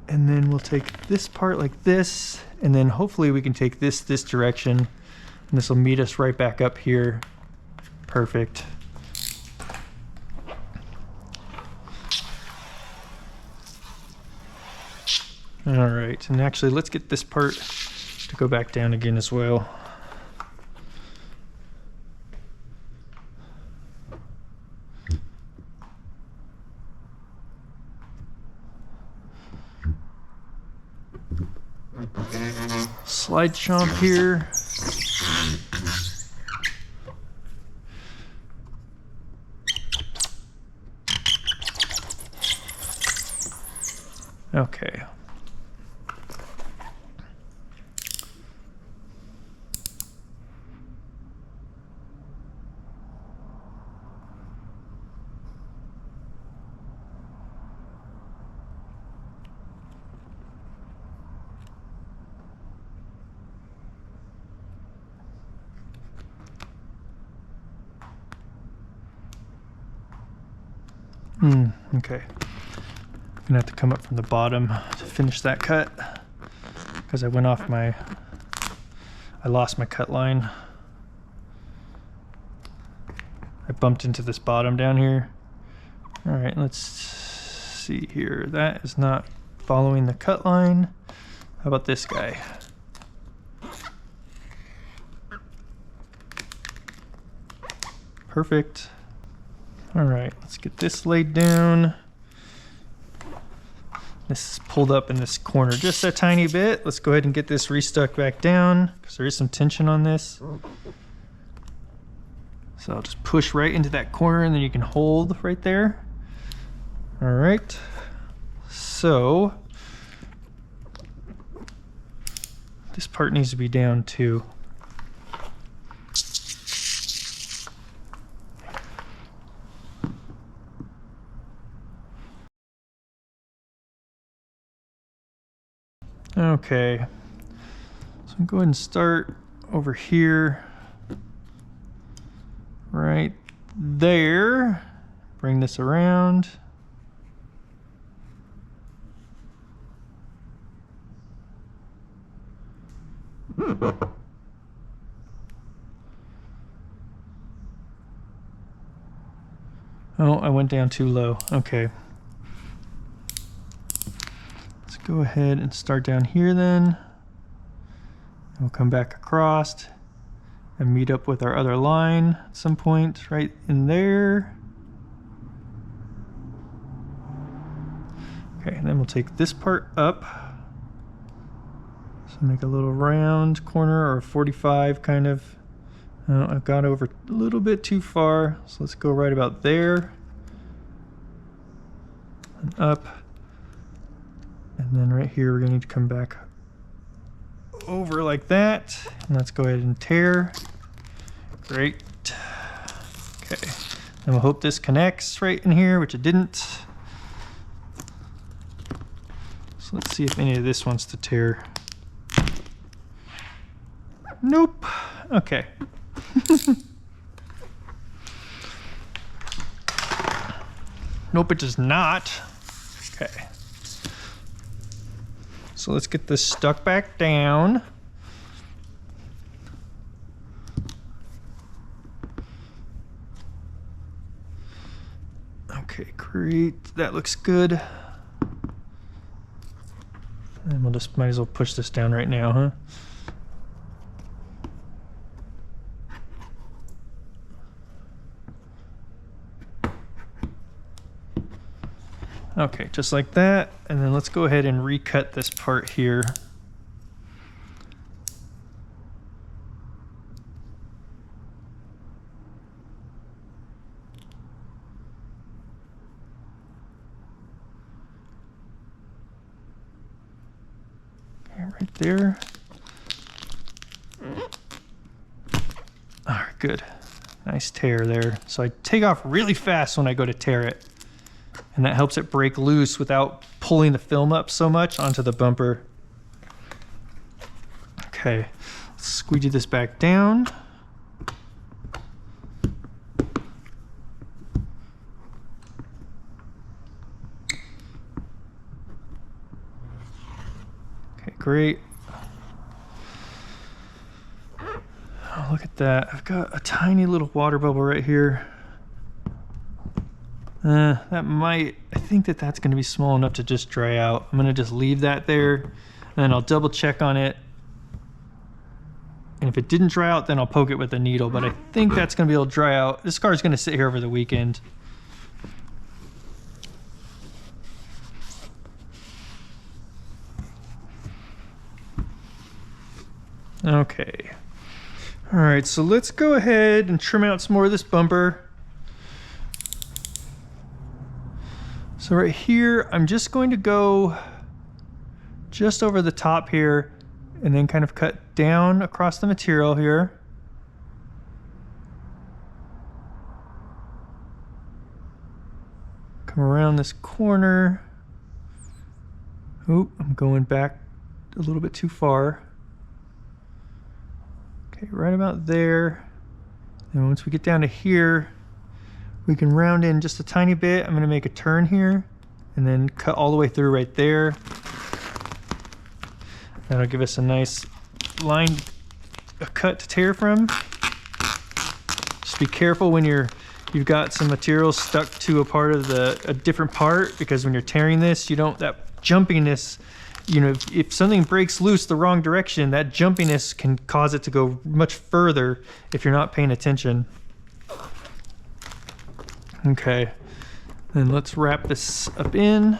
And then we'll take this part like this, and then hopefully we can take this direction, and this will meet us right back up here. Perfect. All right, and actually let's get this part to go back down again as well. Slide chomp here. Okay. Okay. I'm gonna have to come up from the bottom to finish that cut because I lost my cut line. I bumped into this bottom down here. All right, let's see here. That is not following the cut line. How about this guy? Perfect. All right, let's get this laid down. This is pulled up in this corner just a tiny bit. Let's go ahead and get this restuck back down because there is some tension on this. So I'll just push right into that corner and then you can hold right there. All right, so this part needs to be down too. Okay, so I'm going to start over here, right there, bring this around. Oh, I went down too low. Okay. Go ahead and start down here then. And we'll come back across and meet up with our other line at some point right in there. Okay, and then we'll take this part up. So make a little round corner or 45 kind of. I've got over a little bit too far, so let's go right about there. And up. And then right here, we're gonna need to come back over like that. And let's go ahead and tear. Great. Okay. And we'll hope this connects right in here, which it didn't. So let's see if any of this wants to tear. Nope. Okay. Nope, it does not. Okay. So let's get this stuck back down. Okay, great. That looks good. And we'll just might as well push this down right now, huh? Okay, just like that, and then let's go ahead and recut this part here. Okay, right there. good. Nice tear there. So I take off really fast when I go to tear it. And that helps it break loose without pulling the film up so much onto the bumper. Okay, let's squeegee this back down. Okay, great. Oh, look at that. I've got a tiny little water bubble right here. That might, I think that's going to be small enough to just dry out. I'm going to just leave that there, and then I'll double check on it. And if it didn't dry out, then I'll poke it with a needle, but I think that's going to be able to dry out. This car is going to sit here over the weekend. Okay. All right, so let's go ahead and trim out some more of this bumper. So right here, I'm just going to go just over the top here and then kind of cut down across the material here. Come around this corner. Oh, I'm going back a little bit too far. Okay, right about there. And once we get down to here, we can round in just a tiny bit. I'm going to make a turn here and then cut all the way through right there. That'll give us a nice line, a cut to tear from. Just be careful when you've got some material stuck to a part of a different part, because when you're tearing this, you don't, that jumpiness, you know, if something breaks loose the wrong direction, that jumpiness can cause it to go much further if you're not paying attention. Okay, then let's wrap this up in.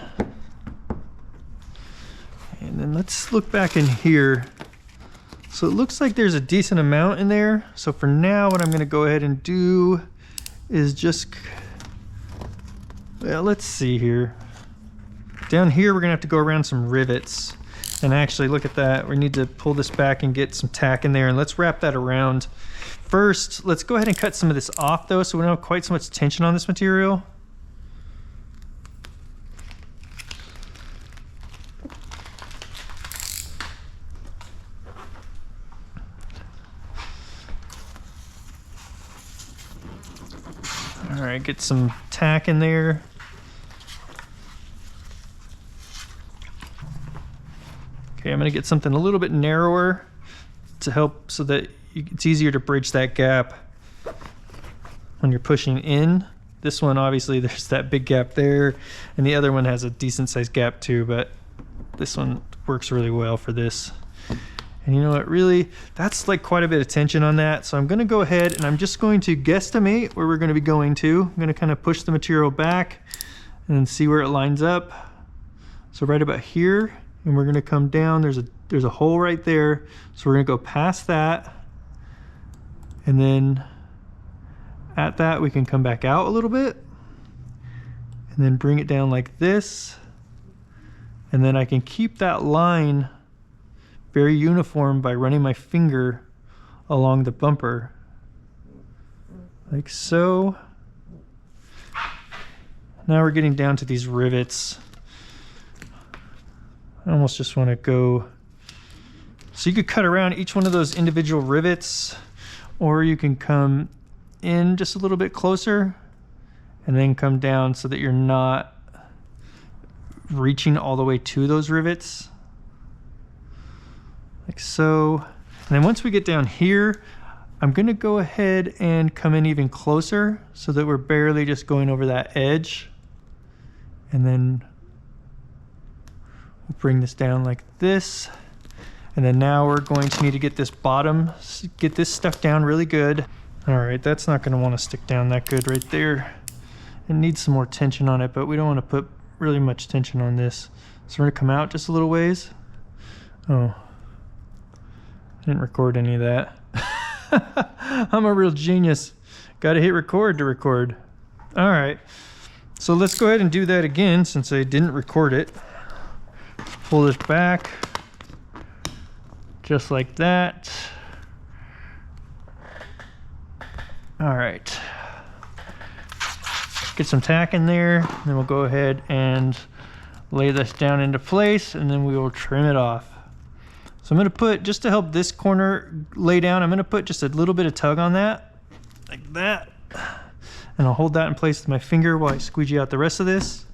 And then let's look back in here. So it looks like there's a decent amount in there. So for now, what I'm gonna go ahead and do is just, well, let's see here. Down here, we're gonna have to go around some rivets. And actually, look at that. We need to pull this back and get some tack in there, and let's wrap that around. First, let's go ahead and cut some of this off though, so we don't have quite so much tension on this material. All right, get some tack in there. Okay, I'm gonna get something a little bit narrower to help so that it's easier to bridge that gap when you're pushing in. This one, obviously, there's that big gap there, and the other one has a decent sized gap too, but this one works really well for this. And you know what, really, that's like quite a bit of tension on that. So I'm gonna go ahead and I'm just going to guesstimate where we're gonna be going to. I'm gonna kind of push the material back and see where it lines up. So right about here, and we're gonna come down, there's a hole right there. So we're gonna go past that. And then at that, we can come back out a little bit and then bring it down like this. And then I can keep that line very uniform by running my finger along the bumper, like so. Now we're getting down to these rivets. I almost just want to go, so you could cut around each one of those individual rivets, or you can come in just a little bit closer and then come down so that you're not reaching all the way to those rivets, like so. And then once we get down here, I'm going to go ahead and come in even closer so that we're barely just going over that edge. And then we'll bring this down like this. And then now we're going to need to get this bottom, get this stuck down really good. All right, that's not gonna wanna stick down that good right there. It needs some more tension on it, but we don't wanna put really much tension on this. So we're gonna come out just a little ways. Oh, I didn't record any of that. I'm a real genius. Gotta hit record to record. All right, so let's go ahead and do that again since I didn't record it. Pull this back. Just like that. All right. Get some tack in there, then we'll go ahead and lay this down into place, and then we will trim it off. So I'm going to put, just to help this corner lay down, I'm going to put just a little bit of tug on that, like that. And I'll hold that in place with my finger while I squeegee out the rest of this.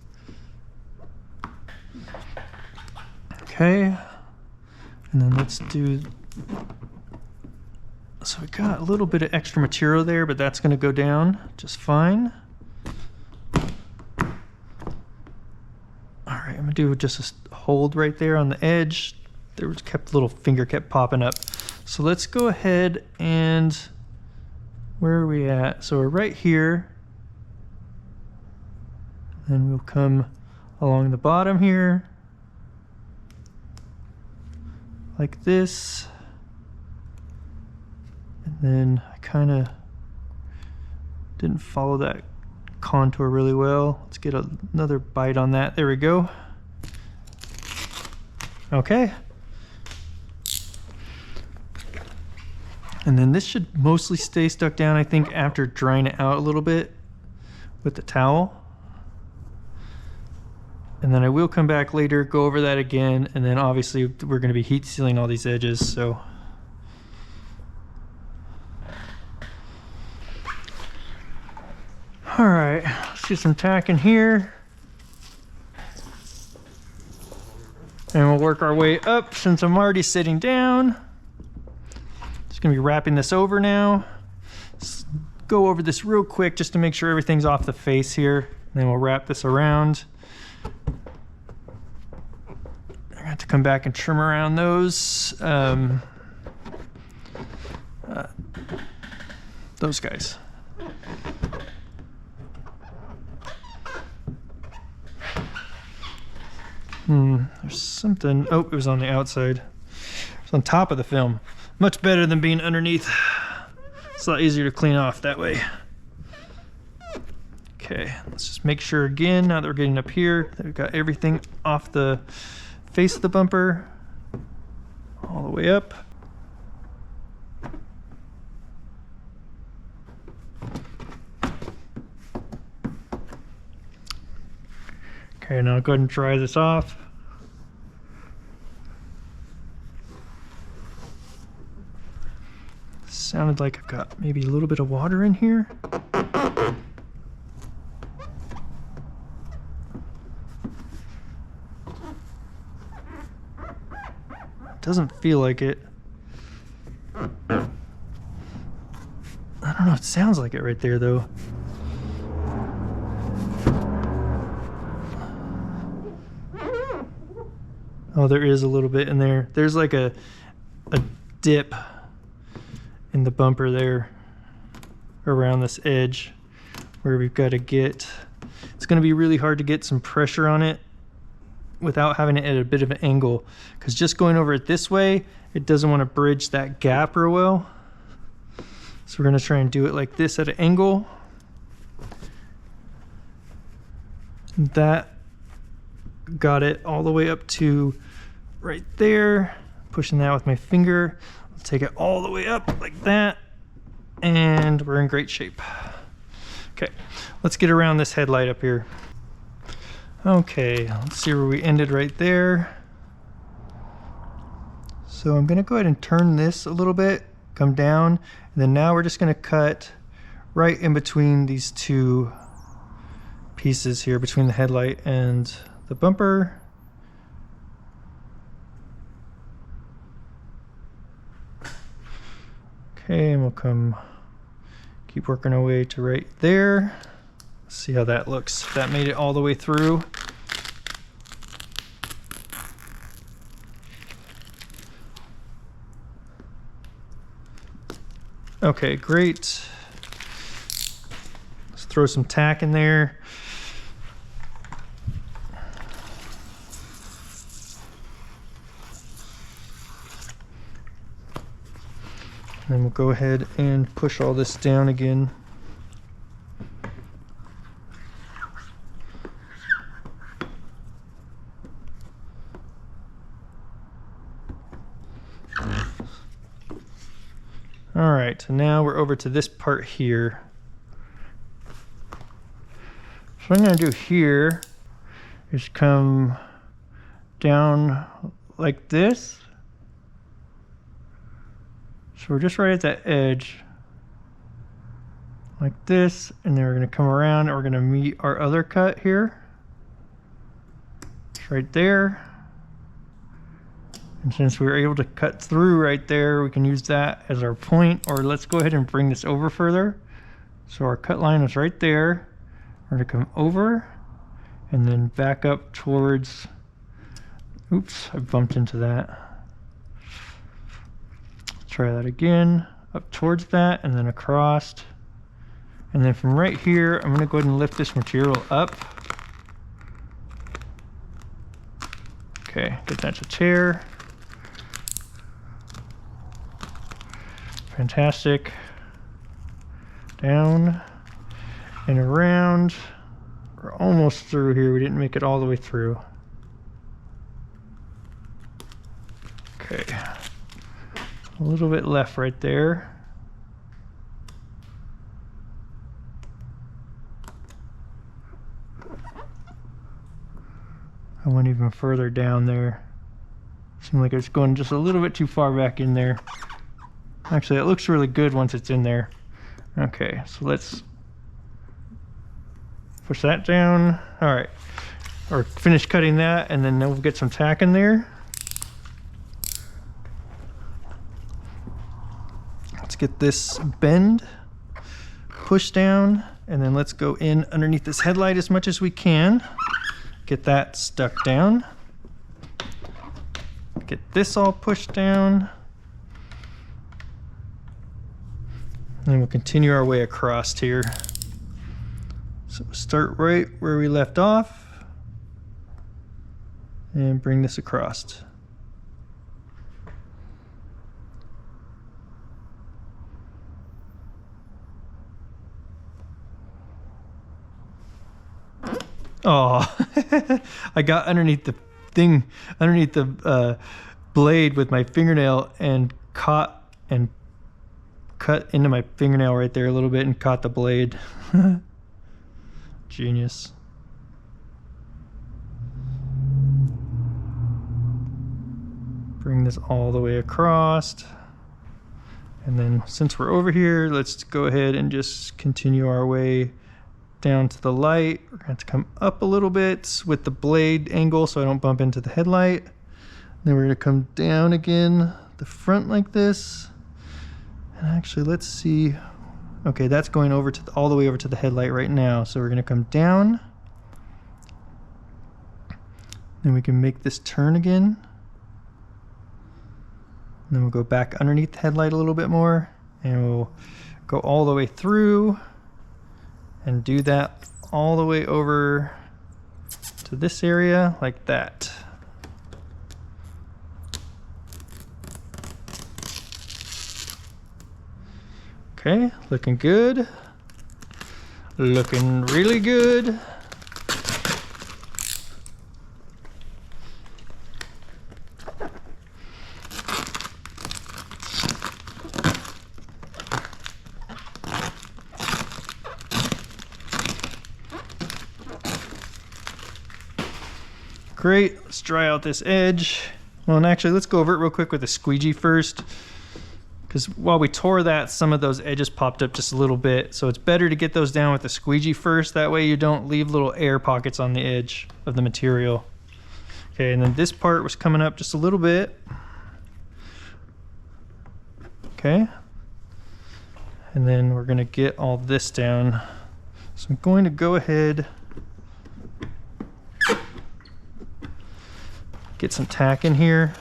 Okay. And then let's do, so we got a little bit of extra material there, but that's going to go down just fine. All right, I'm gonna do just a hold right there on the edge. There was little finger kept popping up. So let's go ahead and, where are we at? So we're right here. Then we'll come along the bottom here, like this. And then I kind of didn't follow that contour really well. Let's get another bite on that. There we go. Okay. And then this should mostly stay stuck down, I think, after drying it out a little bit with the towel. And then I will come back later, go over that again, and then obviously we're going to be heat sealing all these edges, so. All right, let's get some tack in here. And we'll work our way up since I'm already sitting down. Just gonna be wrapping this over now. Let's go over this real quick just to make sure everything's off the face here. And then we'll wrap this around. I got to come back and trim around those guys. There's something, oh, it was on the outside. It's on top of the film. Much better than being underneath. It's a lot easier to clean off that way. Okay, let's just make sure again, now that we're getting up here, that we've got everything off the face of the bumper, all the way up. Okay, now I'll go ahead and dry this off. Sounded like I've got maybe a little bit of water in here. Doesn't feel like it. I don't know, it sounds like it right there though. Oh, there is a little bit in there. There's like a dip in the bumper there around this edge where we've got to get, it's going to be really hard to get some pressure on it without having it at a bit of an angle, because just going over it this way, it doesn't want to bridge that gap real well. So we're going to try and do it like this at an angle. That got it all the way up to right there, pushing that with my finger. I'll take it all the way up like that, and we're in great shape. Okay, let's get around this headlight up here. Okay, let's see where we ended right there. So I'm gonna go ahead and turn this a little bit, come down, and then now we're just gonna cut right in between these two pieces here, between the headlight and the bumper. Okay, and we'll keep working our way to right there. See how that looks. That made it all the way through. Okay, great. Let's throw some tack in there. Then we'll go ahead and push all this down again. All right, so now we're over to this part here. So what I'm gonna do here is come down like this. So we're just right at that edge, like this, and then we're gonna come around and we're gonna meet our other cut here. It's right there. And since we were able to cut through right there, we can use that as our point, or let's go ahead and bring this over further. So our cut line is right there. We're gonna come over and then back up towards, oops, I bumped into that. Try that again, up towards that and then across. And then from right here, I'm gonna go ahead and lift this material up. Okay, get that to chair. Fantastic. Down and around. We're almost through here. We didn't make it all the way through. Okay. A little bit left right there. I went even further down there. Seemed like it's going just a little bit too far back in there. Actually, it looks really good once it's in there. Okay, so let's push that down. All right, or finish cutting that, and then we'll get some tack in there. Let's get this bend pushed down, and then let's go in underneath this headlight as much as we can. Get that stuck down. Get this all pushed down. And then we'll continue our way across here. So we'll start right where we left off and bring this across. Oh, I got underneath the thing, underneath the blade with my fingernail and caught and cut into my fingernail right there a little bit and caught the blade. Genius. Bring this all the way across. And then since we're over here, let's go ahead and just continue our way down to the light. We're going to have to come up a little bit with the blade angle so I don't bump into the headlight. Then we're going to come down again the front like this. And actually, let's see. Okay, that's going over to all the way over to the headlight right now. So we're going to come down. Then we can make this turn again. And then we'll go back underneath the headlight a little bit more. And we'll go all the way through and do that all the way over to this area like that. Okay, looking good. Looking really good. Great, let's dry out this edge. Well, and actually, let's go over it real quick with a squeegee first. Because while we tore that, some of those edges popped up just a little bit. So it's better to get those down with the squeegee first. That way you don't leave little air pockets on the edge of the material. Okay, and then this part was coming up just a little bit. Okay. And then we're gonna get all this down. So I'm going to go ahead, get some tack in here.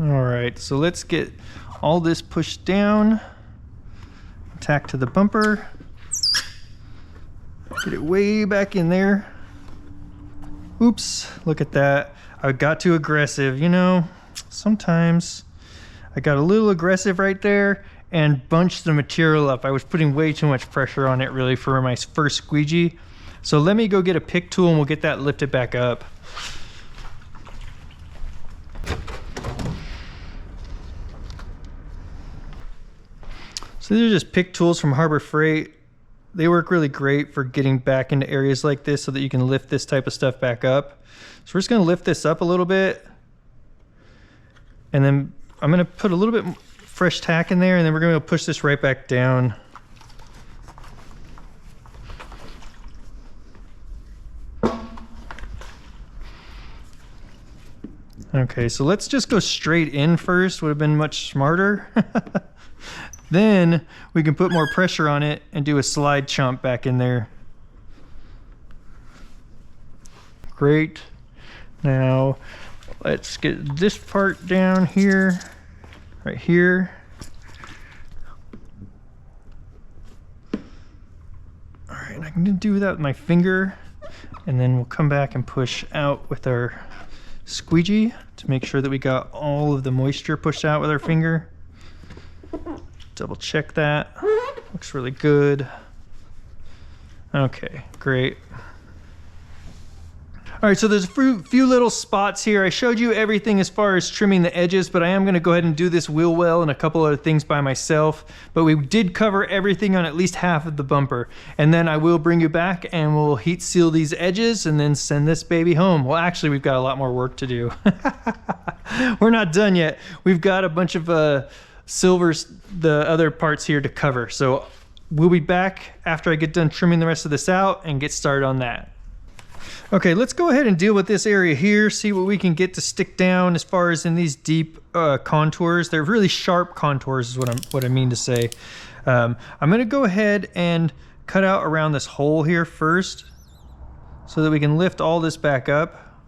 All right, so let's get all this pushed down, tack to the bumper, get it way back in there. Oops, look at that. I got too aggressive. You know, sometimes I got a little aggressive right there and bunched the material up. I was putting way too much pressure on it really for my first squeegee. So let me go get a pick tool and we'll get that lifted back up. So these are just pick tools from Harbor Freight. They work really great for getting back into areas like this so that you can lift this type of stuff back up. So we're just gonna lift this up a little bit. And then I'm gonna put a little bit fresh tack in there, and then we're gonna push this right back down. Okay, so let's just go straight in first. Would have been much smarter. Then we can put more pressure on it and do a slide chomp back in there. Great. Now let's get this part down here, right here. All right, I can do that with my finger, and then we'll come back and push out with our squeegee to make sure that we got all of the moisture pushed out with our finger. Double check that. Looks really good. Okay, great. All right, so there's a few little spots here. I showed you everything as far as trimming the edges, but I am gonna go ahead and do this wheel well and a couple other things by myself. But we did cover everything on at least half of the bumper. And then I will bring you back and we'll heat seal these edges and then send this baby home. Well, actually, we've got a lot more work to do. We're not done yet. We've got a bunch of silvers, the other parts here to cover. So we'll be back after I get done trimming the rest of this out and get started on that. Okay, let's go ahead and deal with this area here, see what we can get to stick down as far as in these deep contours. They're really sharp contours is what I mean to say. I'm gonna go ahead and cut out around this hole here first so that we can lift all this back up.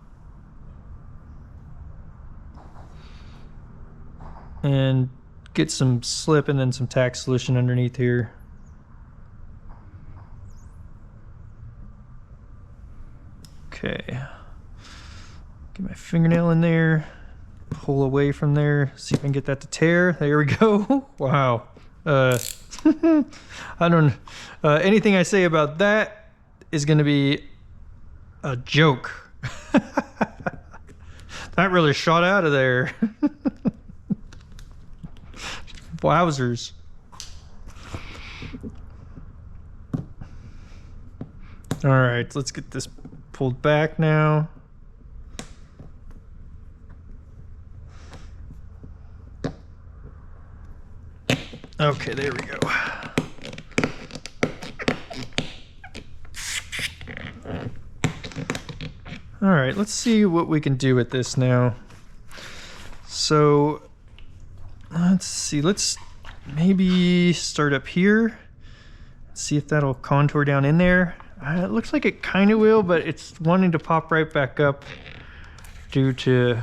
And get some slip and then some tack solution underneath here. Okay, get my fingernail in there, pull away from there, see if I can get that to tear. There we go. Wow. I don't, anything I say about that is gonna be a joke. That really shot out of there. Wowzers. All right, let's get this pulled back now. Okay, there we go. All right, let's see what we can do with this now. So let's see, let's maybe start up here. See if that'll contour down in there. It looks like it kind of will, but it's wanting to pop right back up due to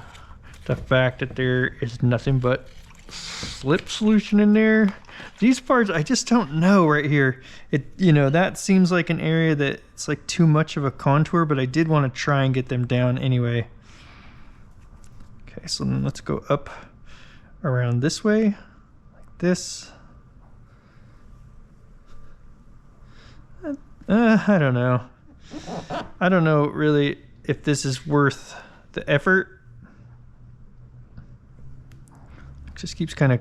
the fact that there is nothing but slip solution in there. These parts, I just don't know right here. You know, that seems like an area that it's like too much of a contour, but I did want to try and get them down anyway. Okay, so then let's go up around this way, like this. I don't know. I don't know really if this is worth the effort. It just keeps kind of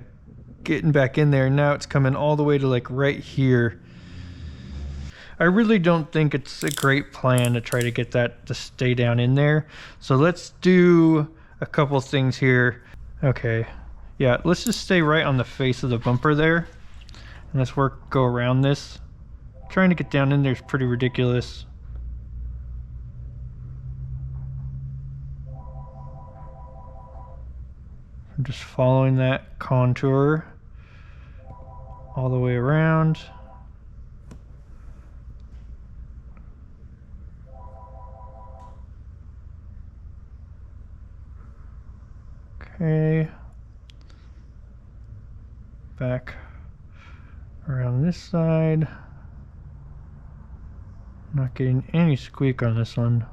getting back in there. Now it's coming all the way to like right here. I really don't think it's a great plan to try to get that to stay down in there. So let's do a couple things here. Okay. Yeah, let's just stay right on the face of the bumper there. And let's go around this. Trying to get down in there is pretty ridiculous. I'm just following that contour all the way around. Okay. Back around this side. Not getting any squeak on this one.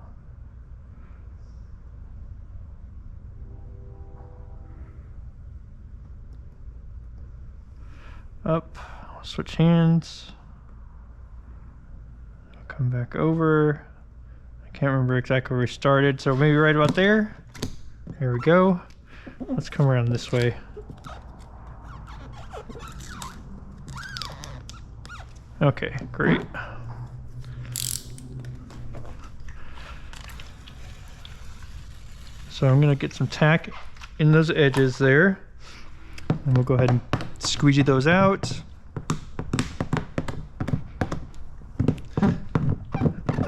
switch hands. Come back over. I can't remember exactly where we started, so maybe right about there. There we go. Let's come around this way. Okay, great. So I'm gonna get some tack in those edges there, and we'll go ahead and squeegee those out.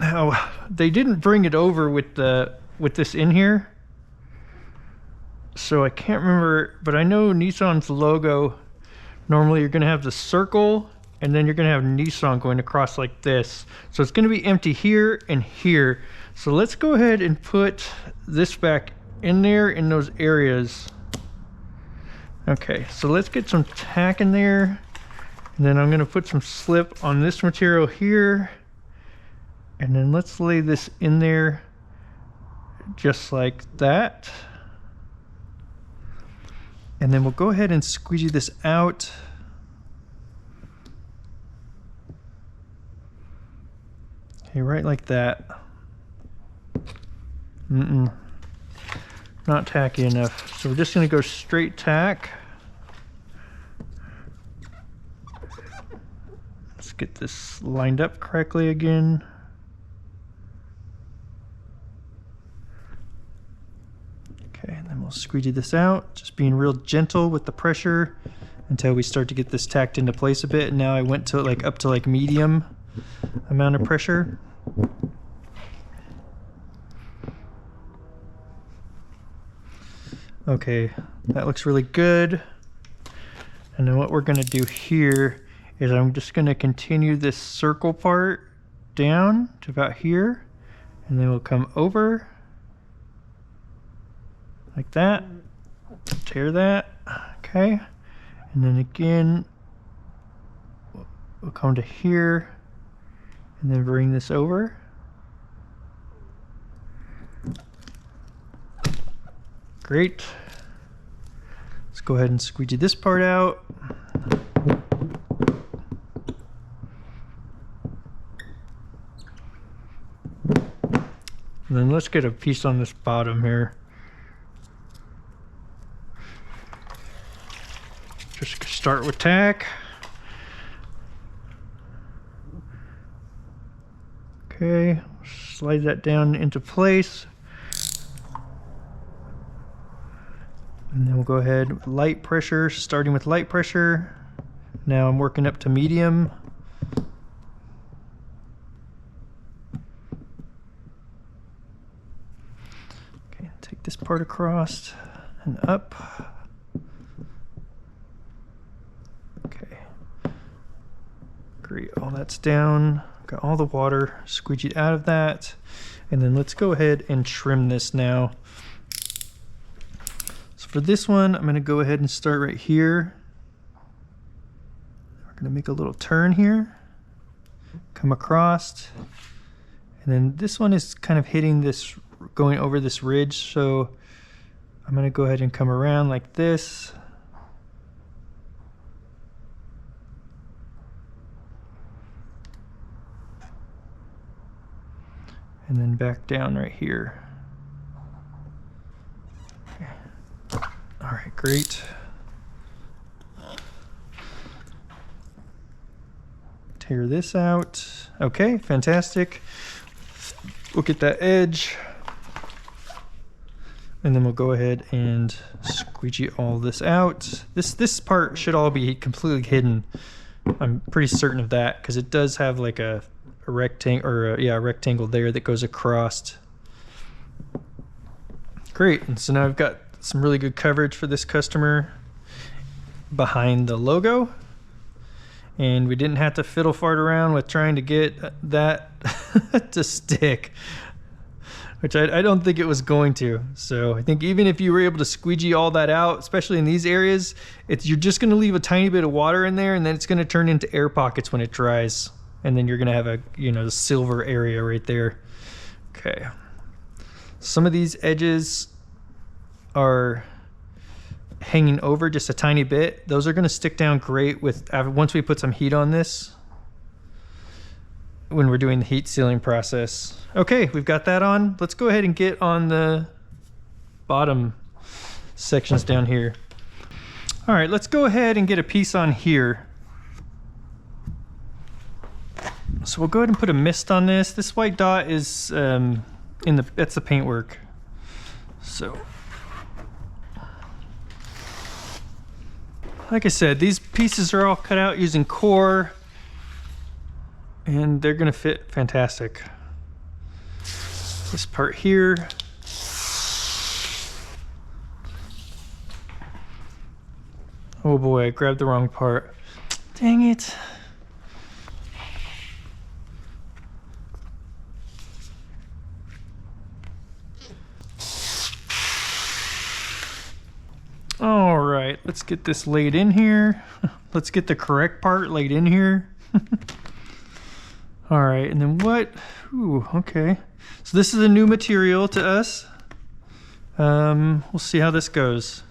Now, they didn't bring it over with this in here, so I can't remember, but I know Nissan's logo, normally you're gonna have the circle and then you're gonna have Nissan going across like this. So it's gonna be empty here and here. So let's go ahead and put this back in there in those areas. Okay, so let's get some tack in there, and then I'm gonna put some slip on this material here, and then let's lay this in there just like that. And then we'll go ahead and squeegee this out. Okay, right like that. Not tacky enough. So we're just gonna go straight tack. Let's get this lined up correctly again. Okay, and then we'll squeegee this out, just being real gentle with the pressure until we start to get this tacked into place a bit. And now I went to like up to like medium amount of pressure. Okay, that looks really good. And then what we're gonna do here is I'm just gonna continue this circle part down to about here, and then we'll come over like that, tear that, okay. And then again, we'll come to here and then bring this over. Great. Let's go ahead and squeegee this part out. And then let's get a piece on this bottom here. Just start with tack. Okay, slide that down into place. And then we'll go ahead with light pressure, starting with light pressure. Now I'm working up to medium. Okay, take this part across and up. Okay, great, all that's down. Got all the water squeegeed out of that. And then let's go ahead and trim this now. So for this one, I'm gonna go ahead and start right here. We're gonna make a little turn here, come across. And then this one is kind of hitting this, going over this ridge. So I'm gonna go ahead and come around like this. And then back down right here. Okay. All right, great. Tear this out. Okay, fantastic. We'll get that edge. And then we'll go ahead and squeegee all this out. This part should all be completely hidden. I'm pretty certain of that because it does have like a rectangle, or a rectangle there that goes across. Great, and so now I've got some really good coverage for this customer behind the logo, and we didn't have to fiddle fart around with trying to get that to stick, which I don't think it was going to. So I think even if you were able to squeegee all that out, especially in these areas, you're just going to leave a tiny bit of water in there, and then it's going to turn into air pockets when it dries. And then you're gonna have a, the silver area right there. Okay. Some of these edges are hanging over just a tiny bit. Those are going to stick down great with once we put some heat on this when we're doing the heat sealing process. Okay, we've got that on. Let's go ahead and get on the bottom sections down here. All right, let's go ahead and get a piece on here. So we'll go ahead and put a mist on this. This white dot is that's the paint work. So, like I said, these pieces are all cut out using Core, and they're gonna fit fantastic. This part here. Oh boy, I grabbed the wrong part. Dang it. All right, let's get this laid in here. Let's get the correct part laid in here. All right, and then what? Ooh, okay. So this is a new material to us. We'll see how this goes.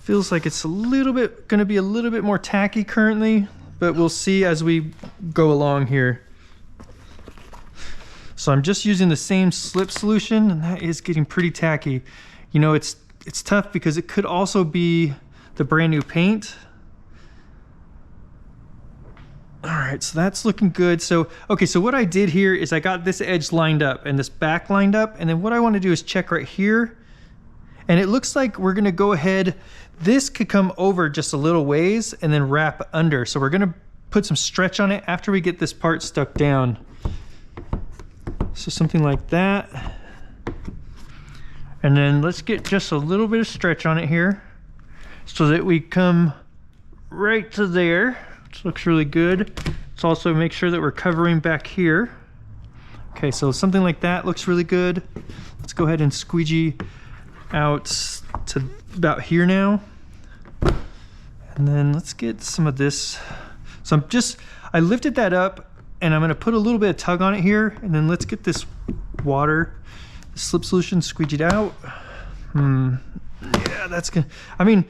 Feels like it's gonna be a little bit more tacky currently, but we'll see as we go along here. So I'm just using the same slip solution, and that is getting pretty tacky. You know, it's tough because it could also be the brand new paint. All right, so that's looking good. So, okay, so what I did here is I got this edge lined up and this back lined up, and then what I want to do is check right here. And it looks like we're gonna go ahead, this could come over just a little ways and then wrap under. So we're gonna put some stretch on it after we get this part stuck down. So something like that. And then let's get just a little bit of stretch on it here so that we come right to there, which looks really good. Let's also make sure that we're covering back here. Okay, so something like that looks really good. Let's go ahead and squeegee out to about here now. And then let's get some of this. So I lifted that up and I'm gonna put a little bit of tug on it here, and then let's get this water slip solution squeegeed out. Yeah, that's good. I mean,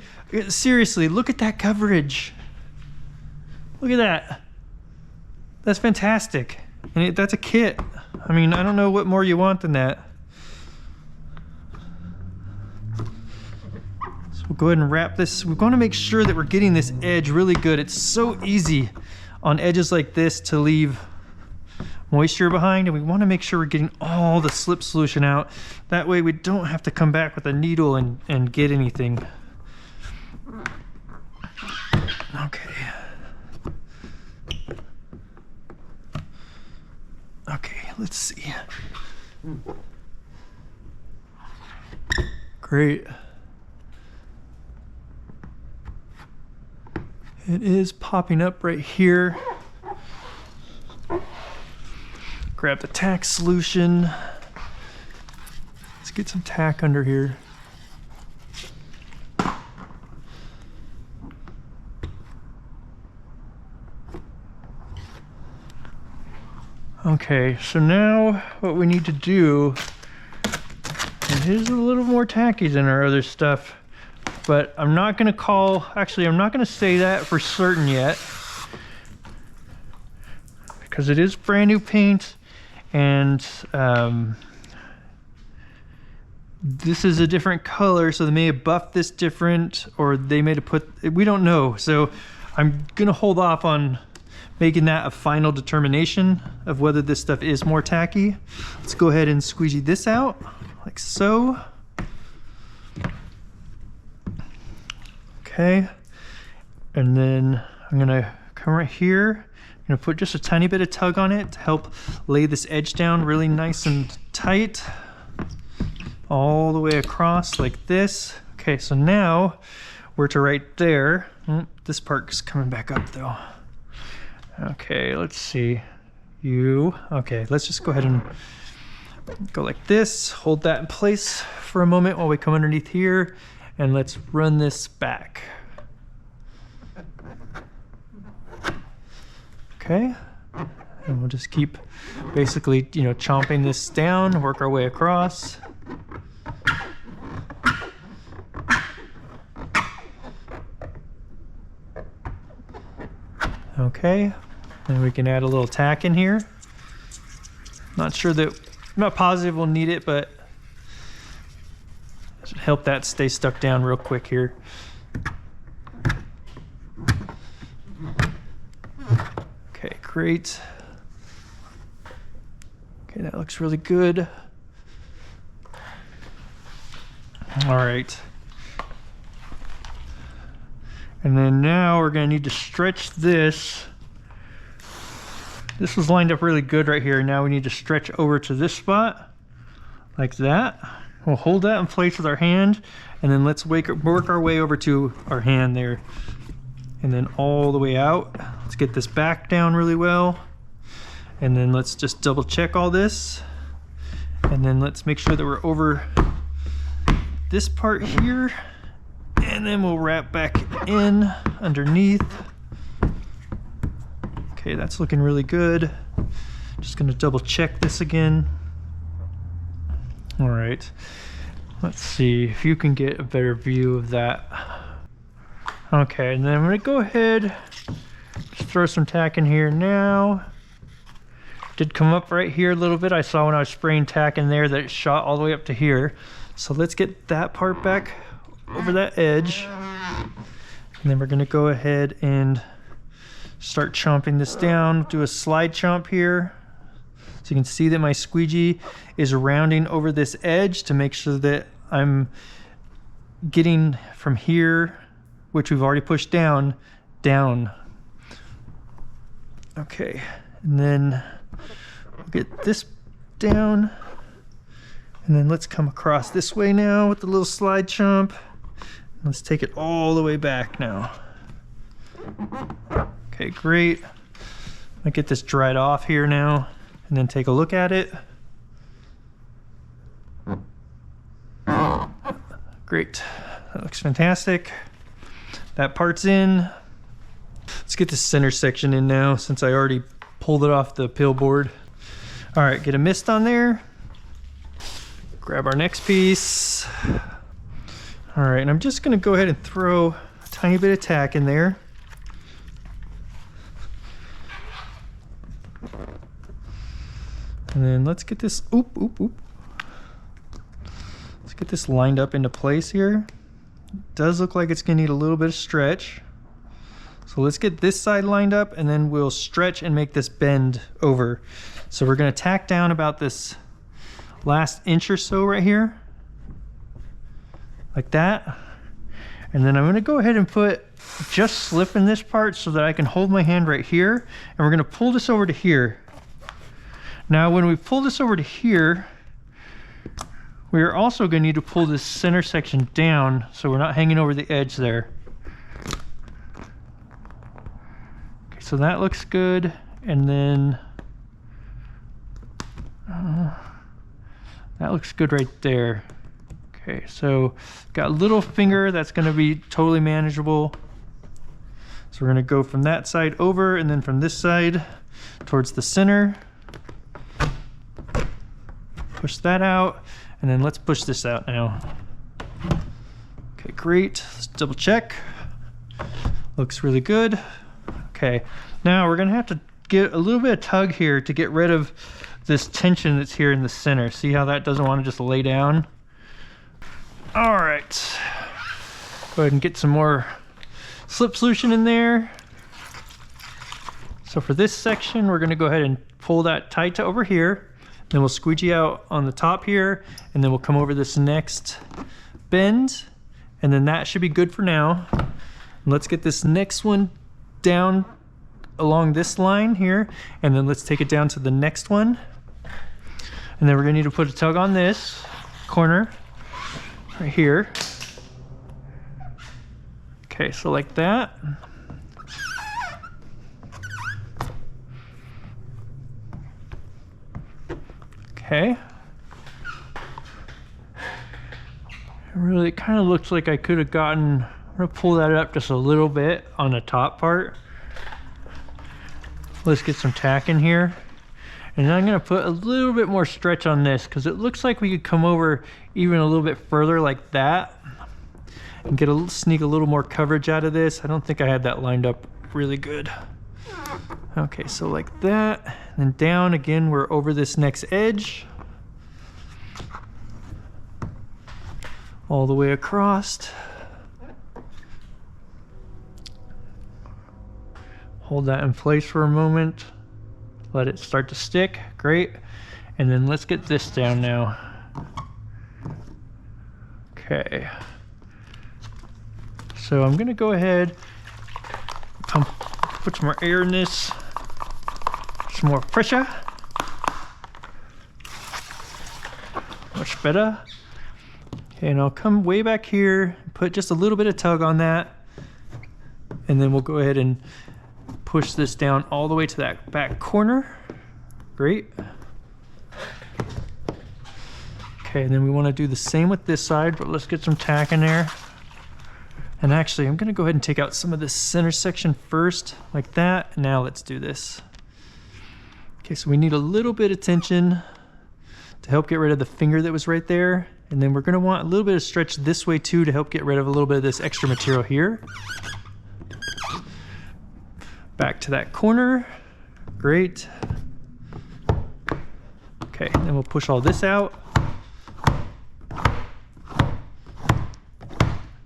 seriously, look at that coverage. Look at that. That's fantastic. And that's a kit. I mean, I don't know what more you want than that. So we'll go ahead and wrap this. We're going to make sure that we're getting this edge really good. It's so easy on edges like this to leave moisture behind, and we want to make sure we're getting all the slip solution out. That way we don't have to come back with a needle and get anything. Okay. Okay, let's see. Great. It is popping up right here. Grab the tack solution. Let's get some tack under here. Okay, so now what we need to do, and it is a little more tacky than our other stuff, but I'm not gonna I'm not gonna say that for certain yet, because it is brand new paint, and this is a different color, so they may have buffed this different, or they may have we don't know. So I'm gonna hold off on making that a final determination of whether this stuff is more tacky. Let's go ahead and squeegee this out, like so. Okay, and then I'm gonna come right here. I'm gonna put just a tiny bit of tug on it to help lay this edge down really nice and tight, all the way across like this. Okay, so now we're to right there. This part's coming back up though. Okay, let's see. Okay, let's just go ahead and go like this. Hold that in place for a moment while we come underneath here, and let's run this back. Okay, and we'll just keep basically, chomping this down, work our way across. Okay, and we can add a little tack in here. Not sure that, I'm not positive we'll need it, but it should help that stay stuck down real quick here. Okay, great. Okay, that looks really good. All right. And then now we're gonna need to stretch this. This was lined up really good right here. Now we need to stretch over to this spot, like that. We'll hold that in place with our hand, and then let's work our way over to our hand there. And then all the way out. Let's get this back down really well. And then let's just double check all this. And then let's make sure that we're over this part here. And then we'll wrap back in underneath. Okay, that's looking really good. Just gonna double check this again. All right, let's see if you can get a better view of that. Okay, and then I'm gonna go ahead, just throw some tack in here now. Did come up right here a little bit. I saw when I was spraying tack in there that it shot all the way up to here. So let's get that part back over that edge. And then we're gonna go ahead and start chomping this down. Do a slide chomp here. So you can see that my squeegee is rounding over this edge to make sure that I'm getting from here, which we've already pushed down, down. Okay, and then we'll get this down. And then let's come across this way now with the little slide chomp. Let's take it all the way back now. Okay, great. I'll get this dried off here now and then take a look at it. Great, that looks fantastic. That part's in. Let's get this center section in now since I already pulled it off the pill board. All right, get a mist on there. Grab our next piece. All right, and I'm just gonna go ahead and throw a tiny bit of tack in there. And then let's get this, let's get this lined up into place here. It does look like it's gonna need a little bit of stretch. So let's get this side lined up and then we'll stretch and make this bend over. So we're gonna tack down about this last inch or so right here, like that. And then I'm gonna go ahead and put just slip in this part so that I can hold my hand right here. And we're gonna pull this over to here. Now, when we pull this over to here, we are also gonna need to pull this center section down so we're not hanging over the edge there. Okay, so that looks good. And then, that looks good right there. Okay, so got a little finger that's gonna be totally manageable. So we're gonna go from that side over and then from this side towards the center. Push that out, and then let's push this out now. Okay, great, let's double check. Looks really good. Okay, now we're gonna have to get a little bit of tug here to get rid of this tension that's here in the center. See how that doesn't want to just lay down? All right, go ahead and get some more slip solution in there. So for this section, we're gonna go ahead and pull that tight to over here. Then we'll squeegee out on the top here, and then we'll come over this next bend, and then that should be good for now. Let's get this next one down along this line here, and then let's take it down to the next one. And then we're gonna need to put a tug on this corner right here. Okay, so like that. Okay. Really, it kind of looks like I could have gotten, I'm gonna pull that up just a little bit on the top part. Let's get some tack in here. And then I'm gonna put a little bit more stretch on this because it looks like we could come over even a little bit further like that and get sneak a little more coverage out of this. I don't think I had that lined up really good. Okay, so like that, and then down again, we're over this next edge. All the way across. Hold that in place for a moment. Let it start to stick, great. And then let's get this down now. Okay. So I'm gonna go ahead, put some more air in this, some more pressure. Much better. Okay, and I'll come way back here, put just a little bit of tug on that, and then we'll go ahead and push this down all the way to that back corner. Great. Okay, and then we want to do the same with this side, but let's get some tack in there. And actually, I'm gonna go ahead and take out some of this center section first, like that. Now let's do this. Okay, so we need a little bit of tension to help get rid of the finger that was right there. And then we're gonna want a little bit of stretch this way too to help get rid of a little bit of this extra material here. Back to that corner, great. Okay, then we'll push all this out.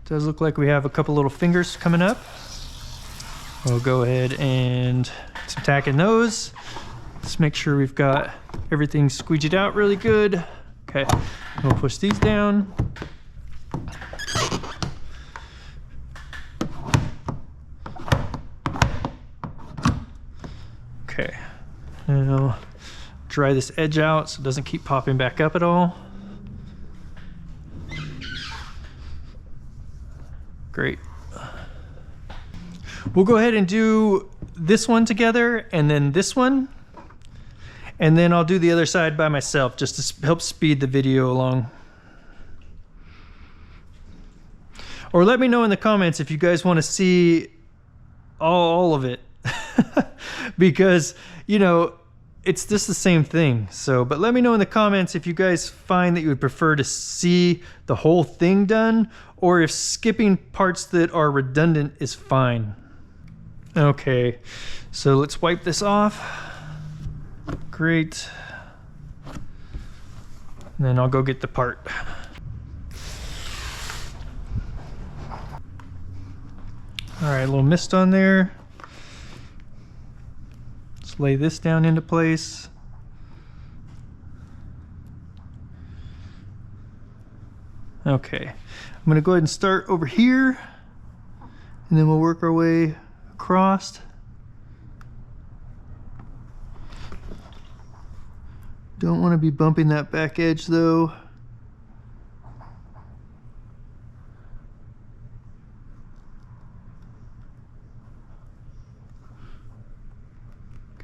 Does look like we have a couple little fingers coming up. We'll go ahead and some tack in those. Let's make sure we've got everything squeegeed out really good. Okay, we'll push these down. Okay, now dry this edge out so it doesn't keep popping back up at all. Great. We'll go ahead and do this one together and then this one. And then I'll do the other side by myself just to help speed the video along. Or let me know in the comments if you guys want to see all of it. Because, you know, it's just the same thing. So, but let me know in the comments if you guys find that you would prefer to see the whole thing done, or if skipping parts that are redundant is fine. Okay, so let's wipe this off. Great. And then I'll go get the part. All right, a little mist on there. Let's lay this down into place. Okay, I'm gonna go ahead and start over here, and then we'll work our way across. Don't want to be bumping that back edge though.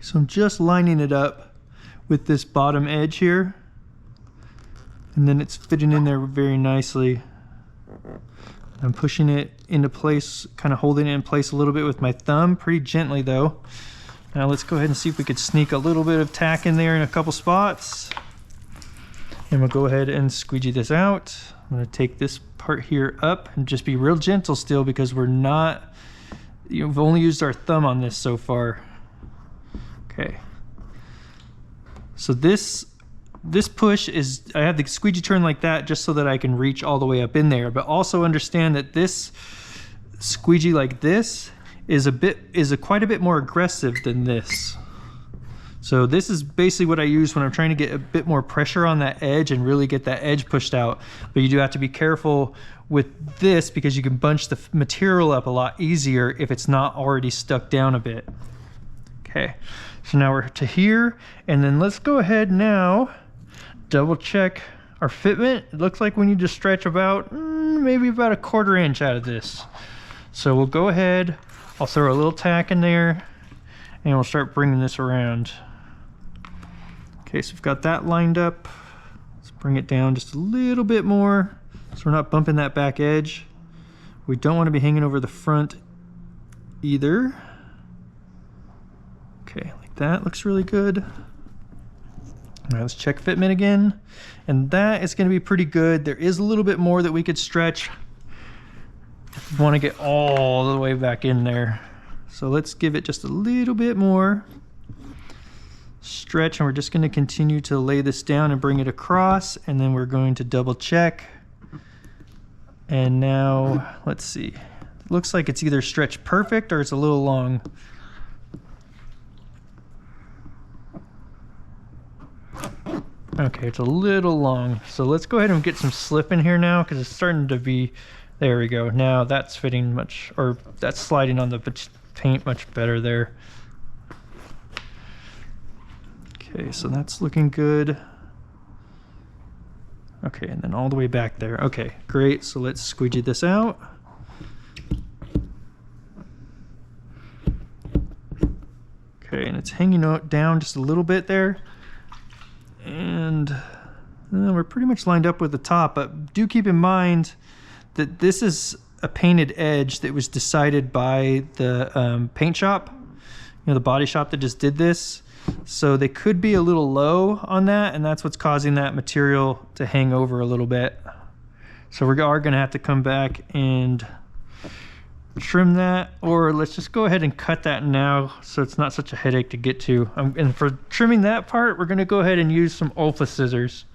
So I'm just lining it up with this bottom edge here, and then it's fitting in there very nicely. I'm pushing it into place, kind of holding it in place a little bit with my thumb, pretty gently though. Now let's go ahead and see if we could sneak a little bit of tack in there in a couple spots. And we'll go ahead and squeegee this out. I'm gonna take this part here up and just be real gentle still, because we're not, we've only used our thumb on this so far. Okay. So this push is, I have the squeegee turn like that just so that I can reach all the way up in there, but also understand that this squeegee like this is quite a bit more aggressive than this. So this is basically what I use when I'm trying to get a bit more pressure on that edge and really get that edge pushed out. But you do have to be careful with this, because you can bunch the material up a lot easier if it's not already stuck down a bit. Okay, so now we're to here, and then let's go ahead now, double check our fitment. It looks like we need to stretch about, maybe about 1/4 inch out of this. So we'll go ahead, I'll throw a little tack in there, and we'll start bringing this around. Okay, so we've got that lined up. Let's bring it down just a little bit more so we're not bumping that back edge. We don't want to be hanging over the front either. Okay, like that looks really good. All right, let's check fitment again. And that is going to be pretty good. There is a little bit more that we could stretch if we want to get all the way back in there. So let's give it just a little bit more stretch, and we're just going to continue to lay this down and bring it across, and then we're going to double check. And now let's see, it looks like it's either stretched perfect or it's a little long. Okay, it's a little long, so let's go ahead and get some slip in here now, because it's starting to be, there we go. Now that's fitting much, or that's sliding on the paint much better there. Okay, so that's looking good. Okay, and then all the way back there. Okay, great. So let's squeegee this out. Okay, and it's hanging out down just a little bit there. And we're pretty much lined up with the top, but do keep in mind that this is a painted edge that was decided by the paint shop, the body shop that just did this. So they could be a little low on that, and that's what's causing that material to hang over a little bit. So we are going to have to come back and trim that, or let's just go ahead and cut that now so it's not such a headache to get to. And for trimming that part, we're going to go ahead and use some Olfa scissors.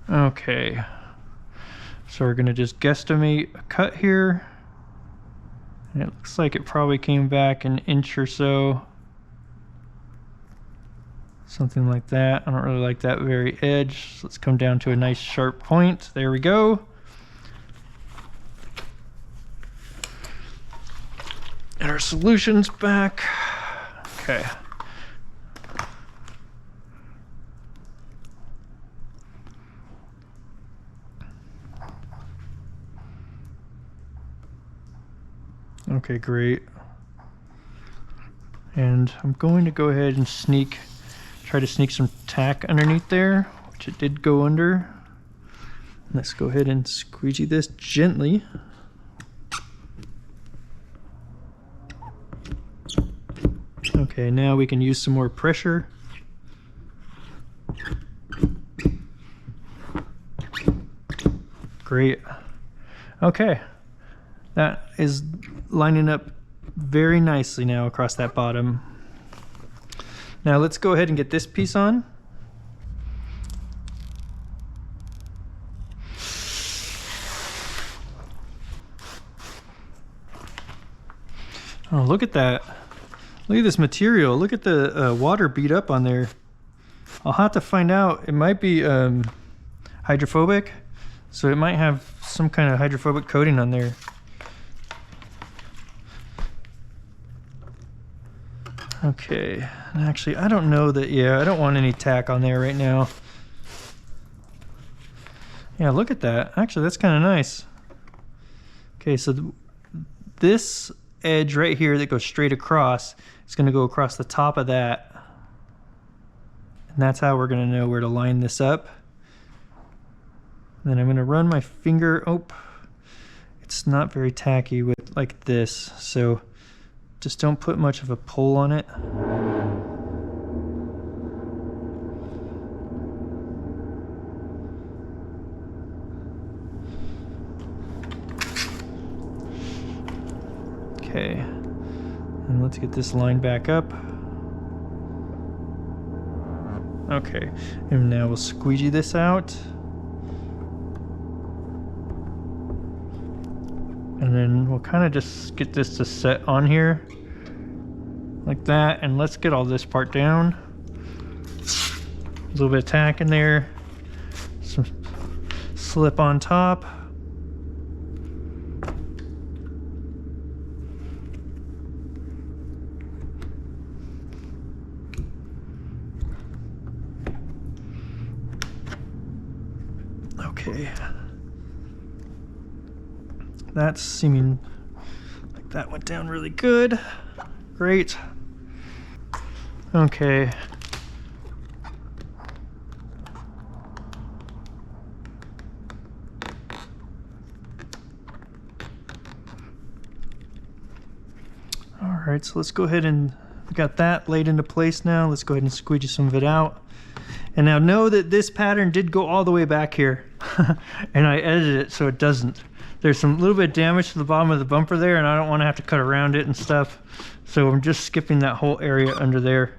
Okay, so we're going to just guesstimate a cut here, and it looks like it probably came back an inch or so. Something like that. I don't really like that very edge. So let's come down to a nice sharp point. There we go. And our solution's back. Okay. Okay, great. And I'm going to go ahead and try to sneak some tack underneath there, which it did go under. Let's go ahead and squeegee this gently. Okay, now we can use some more pressure. Great. Okay, that is lining up very nicely now across that bottom. Now let's go ahead and get this piece on. Oh, look at that. Look at this material. Look at the water beat up on there. I'll have to find out. It might be hydrophobic, so it might have some kind of hydrophobic coating on there. Okay, and actually I don't know that, yeah, I don't want any tack on there right now. Yeah, look at that. Actually, that's kind of nice. Okay, so this edge right here that goes straight across is going to go across the top of that. And that's how we're going to know where to line this up. Then I'm going to run my finger, oh, it's not very tacky with like this, so just don't put much of a pull on it. Okay, and let's get this line back up. Okay, and now we'll squeegee this out. And then we'll kind of just get this to set on here like that, and let's get all this part down. A little bit of tack in there, some slip on top. Okay. That's seeming like that went down really good. Great. Okay. All right, so let's go ahead and we got that laid into place now. Let's go ahead and squeegee some of it out. And now know that this pattern did go all the way back here and I edited it so it doesn't. there's some little bit of damage to the bottom of the bumper there, and I don't want to have to cut around it and stuff. So I'm just skipping that whole area under there.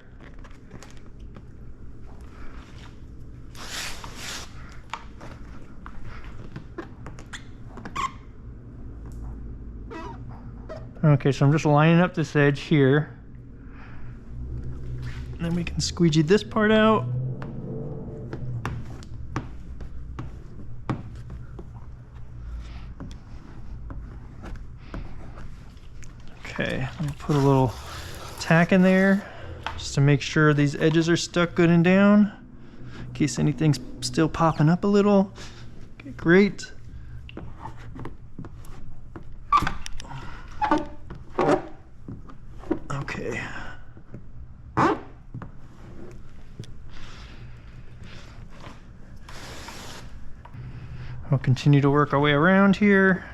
Okay, so I'm just lining up this edge here. And then we can squeegee this part out. Okay, I'm gonna put a little tack in there just to make sure these edges are stuck good and down in case anything's still popping up a little. Okay, great. Okay. We'll continue to work our way around here.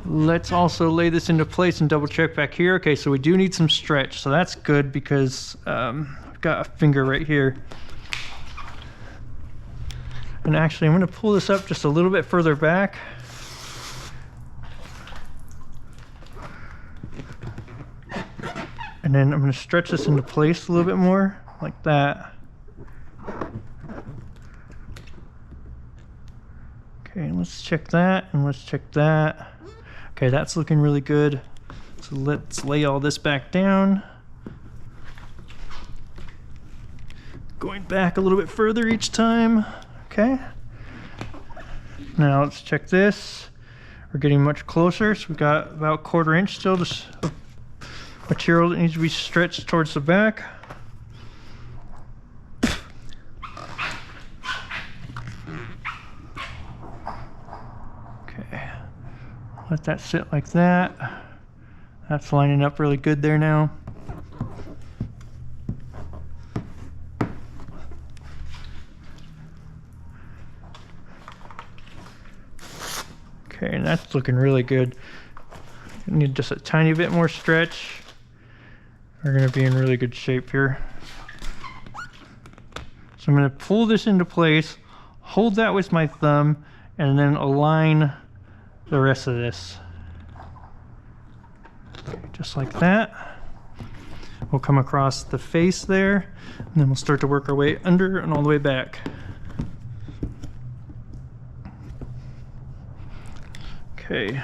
Let's also lay this into place and double check back here. Okay, so we do need some stretch, so that's good because I've got a finger right here. And actually, I'm gonna pull this up just a little bit further back. And then I'm gonna stretch this into place a little bit more, like that. Okay, let's check that, and let's check that. Okay, that's looking really good. So let's lay all this back down. Going back a little bit further each time. Okay. Now let's check this. We're getting much closer. So we've got about 1/4 inch still just material that needs to be stretched towards the back. Okay. Let that sit like that. That's lining up really good there now. Okay, and that's looking really good. Need just a tiny bit more stretch. We're gonna be in really good shape here. So I'm gonna pull this into place, hold that with my thumb, and then align the rest of this. Okay, just like that. We'll come across the face there, and then we'll start to work our way under and all the way back. Okay.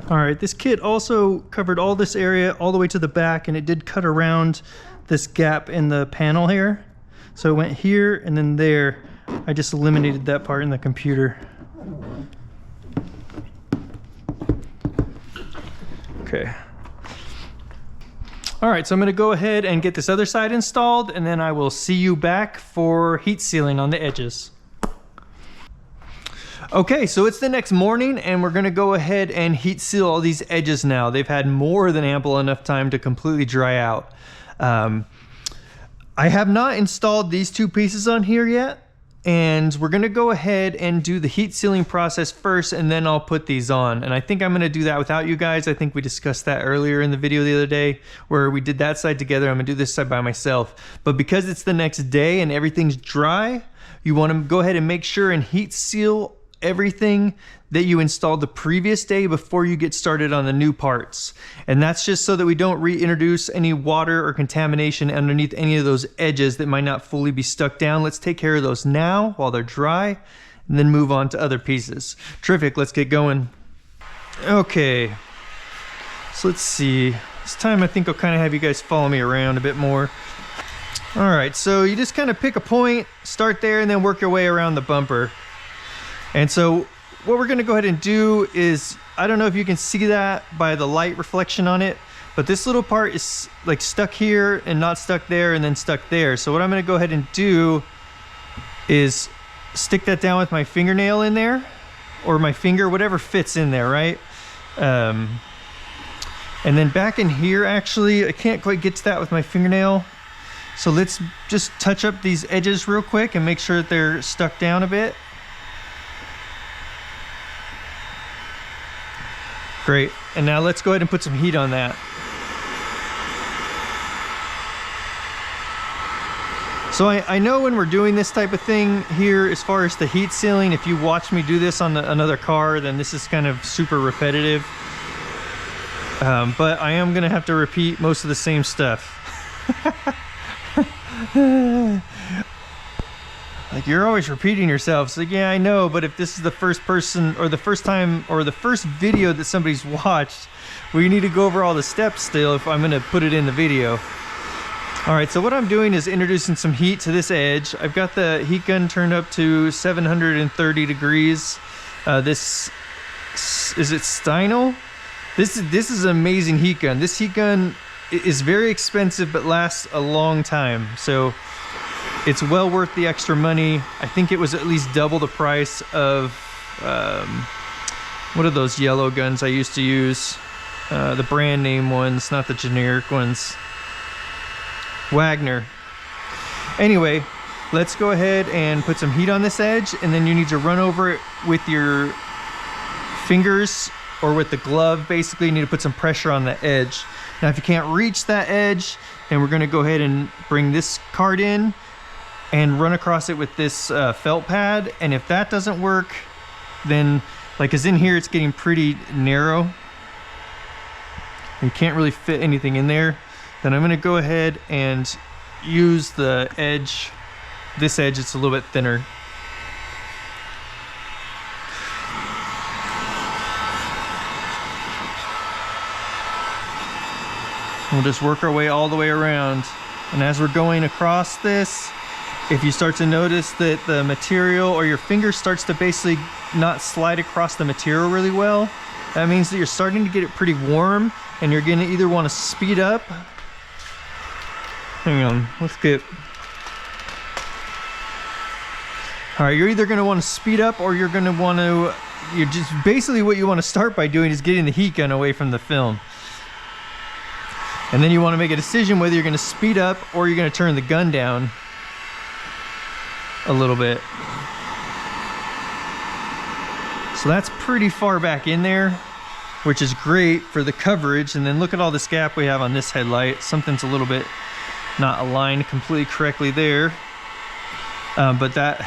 All right, this kit also covered all this area all the way to the back, and it did cut around this gap in the panel here. So it went here and then there. I just eliminated that part in the computer. Okay. All right, so I'm gonna go ahead and get this other side installed, and then I will see you back for heat sealing on the edges. Okay, so it's the next morning, and we're gonna go ahead and heat seal all these edges now. They've had more than ample enough time to completely dry out. I have not installed these two pieces on here yet, and we're gonna go ahead and do the heat sealing process first, and then I'll put these on. And I think I'm gonna do that without you guys. I think we discussed that earlier in the video the other day, where we did that side together. I'm gonna do this side by myself. But because it's the next day and everything's dry, you wanna go ahead and make sure and heat seal everything that you installed the previous day before you get started on the new parts. And that's just so that we don't reintroduce any water or contamination underneath any of those edges that might not fully be stuck down. Let's take care of those now while they're dry, and then move on to other pieces. Terrific, let's get going. Okay, so let's see. This time I think I'll kind of have you guys follow me around a bit more. All right, so you just kind of pick a point, start there, and then work your way around the bumper. And so what we're gonna go ahead and do is, I don't know if you can see that by the light reflection on it, but this little part is like stuck here and not stuck there and then stuck there. So what I'm gonna go ahead and do is stick that down with my fingernail in there, or my finger, whatever fits in there, right? And then back in here, actually, I can't quite get to that with my fingernail. So let's just touch up these edges real quick and make sure that they're stuck down a bit. Great, and now let's go ahead and put some heat on that. So I know when we're doing this type of thing here, as far as the heat sealing, if you watch me do this on another car, then this is kind of super repetitive. But I am gonna have to repeat most of the same stuff. Like, you're always repeating yourself. So yeah, I know, but if this is the first person or the first time or the first video that somebody's watched, we need to go over all the steps still if I'm gonna put it in the video. All right, so what I'm doing is introducing some heat to this edge. I've got the heat gun turned up to 730 degrees. This, is it Steinel? This is an amazing heat gun. This heat gun is very expensive but lasts a long time. So it's well worth the extra money. I think it was at least double the price of, what are those yellow guns I used to use? The brand name ones, not the generic ones. Wagner. Anyway, let's go ahead and put some heat on this edge, and then you need to run over it with your fingers or with the glove. Basically, you need to put some pressure on the edge. Now, if you can't reach that edge, then we're gonna go ahead and bring this card in and run across it with this felt pad. And if that doesn't work, then, like, as in here, it's getting pretty narrow. You can't really fit anything in there. Then I'm gonna go ahead and use the edge, this edge, it's a little bit thinner. We'll just work our way all the way around. And as we're going across this, if you start to notice that the material or your finger starts to basically not slide across the material really well, that means that you're starting to get it pretty warm, and you're gonna either wanna speed up. Hang on, let's get... All right, you're either gonna wanna speed up or you're gonna wanna, you're just, basically what you wanna start by doing is getting the heat gun away from the film. And then you wanna make a decision whether you're gonna speed up or you're gonna turn the gun down a little bit. So that's pretty far back in there, which is great for the coverage. And then look at all this gap we have on this headlight. Something's a little bit not aligned completely correctly there. But that,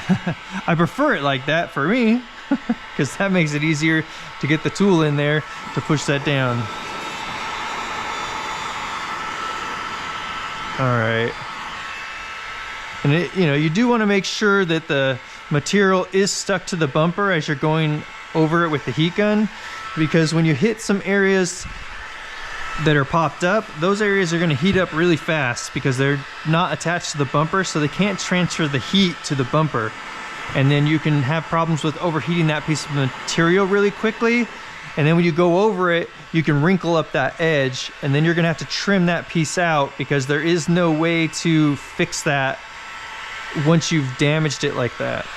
I prefer it like that for me, because that makes it easier to get the tool in there to push that down. All right. And it, you know, you do want to make sure that the material is stuck to the bumper as you're going over it with the heat gun, because when you hit some areas that are popped up, those areas are going to heat up really fast because they're not attached to the bumper, so they can't transfer the heat to the bumper. And then you can have problems with overheating that piece of material really quickly. And then when you go over it, you can wrinkle up that edge, and then you're going to have to trim that piece out because there is no way to fix that once you've damaged it like that.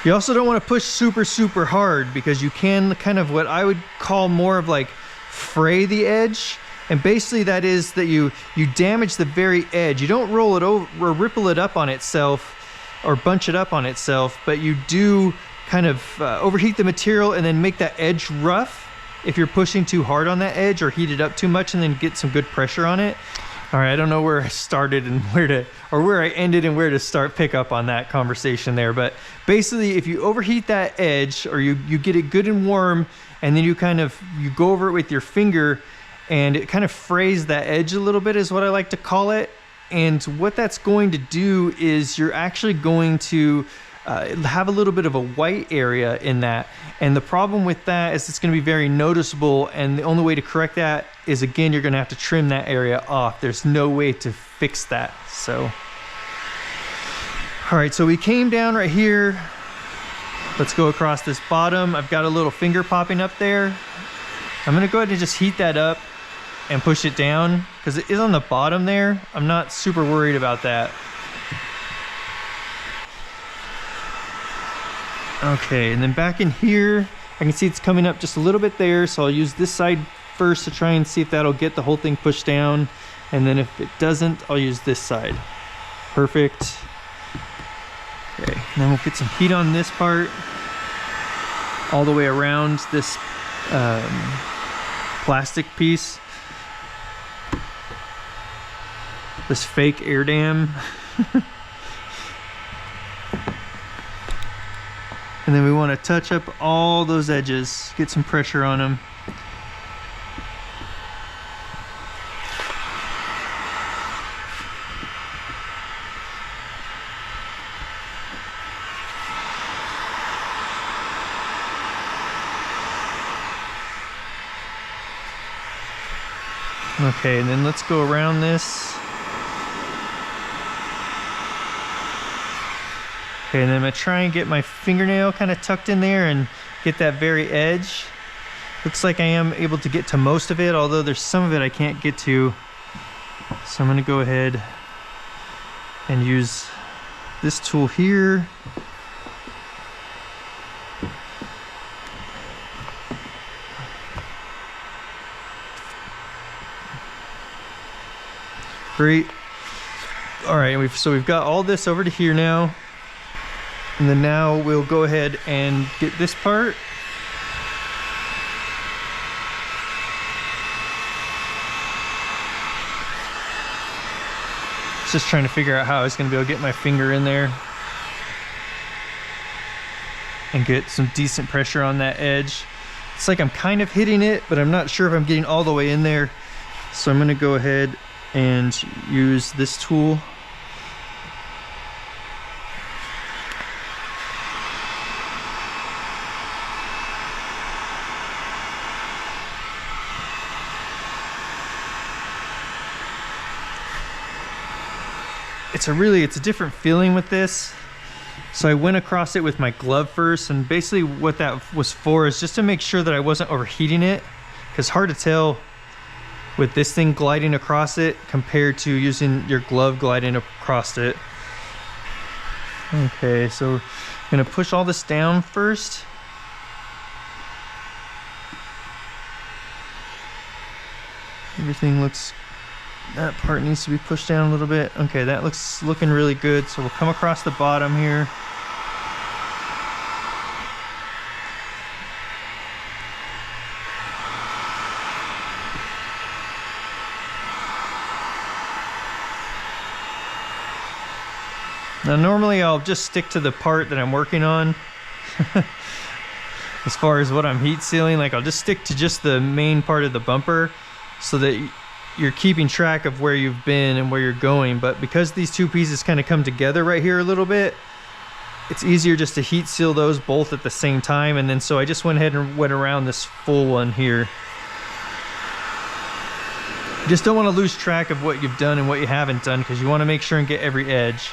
You also don't want to push super hard, because you can kind of, what I would call more of like, fray the edge. And basically that is that you damage the very edge. You don't roll it over or ripple it up on itself or bunch it up on itself, but you do kind of overheat the material and then make that edge rough if you're pushing too hard on that edge, or heat it up too much and then get some good pressure on it. All right, I don't know where I started and where I ended and where to start pick up on that conversation there. But basically, if you overheat that edge, or you get it good and warm, and then you go over it with your finger, and it kind of frays that edge a little bit, is what I like to call it. And what that's going to do is you're actually going to have a little bit of a white area in that. And the problem with that is it's going to be very noticeable, and the only way to correct that is, again, you're going to have to trim that area off. There's no way to fix that. So, all right, so we came down right here. Let's go across this bottom. I've got a little finger popping up there. I'm going to go ahead and just heat that up and push it down, because it is on the bottom there. I'm not super worried about that. Okay, and then back in here, I can see it's coming up just a little bit there, so I'll use this side first to try and see if that'll get the whole thing pushed down. And then if it doesn't, I'll use this side. Perfect. Okay, and then we'll get some heat on this part all the way around this plastic piece. this fake air dam. And then we want to touch up all those edges, get some pressure on them. Okay, and then let's go around this. Okay, and then I'm gonna try and get my fingernail kind of tucked in there and get that very edge. Looks like I am able to get to most of it, although there's some of it I can't get to. So I'm gonna go ahead and use this tool here. Great. All right, so we've got all this over to here now. And then now we'll go ahead and get this part. Just trying to figure out how I was going to be able to get my finger in there and get some decent pressure on that edge. It's like I'm kind of hitting it, but I'm not sure if I'm getting all the way in there. So I'm going to go ahead and use this tool. It's a different feeling with this. So I went across it with my glove first, and basically what that was for is just to make sure that I wasn't overheating it, because hard to tell with this thing gliding across it compared to using your glove gliding across it. Okay, so I'm gonna push all this down first. Everything looks, that part needs to be pushed down a little bit. Okay, that looking really good. So we'll come across the bottom here. Now normally I'll just stick to the part that I'm working on. As far as what I'm heat sealing, like I'll just stick to just the main part of the bumper so that you're keeping track of where you've been and where you're going. But because these two pieces kind of come together right here a little bit, it's easier just to heat seal those both at the same time. And then so I just went ahead and went around this full one here. You just don't want to lose track of what you've done and what you haven't done, because you want to make sure and get every edge.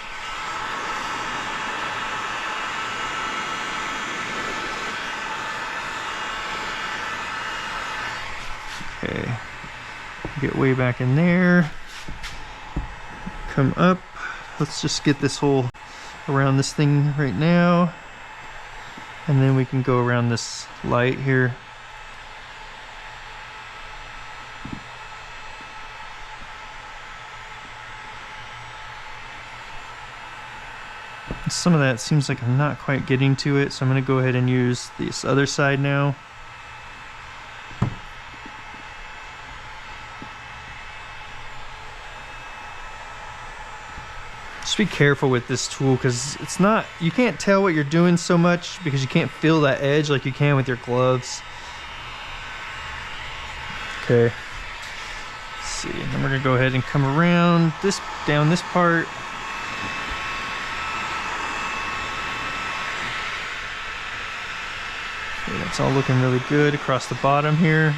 Okay, get way back in there, come up. Let's just get this whole around this thing right now, and then we can go around this light here. Some of that seems like I'm not quite getting to it, so I'm going to go ahead and use this other side now. Just be careful with this tool, because it's not, you can't tell what you're doing so much because you can't feel that edge like you can with your gloves. Okay, let's see, and then we're gonna go ahead and come around this, down this part. Okay, that's all looking really good across the bottom here.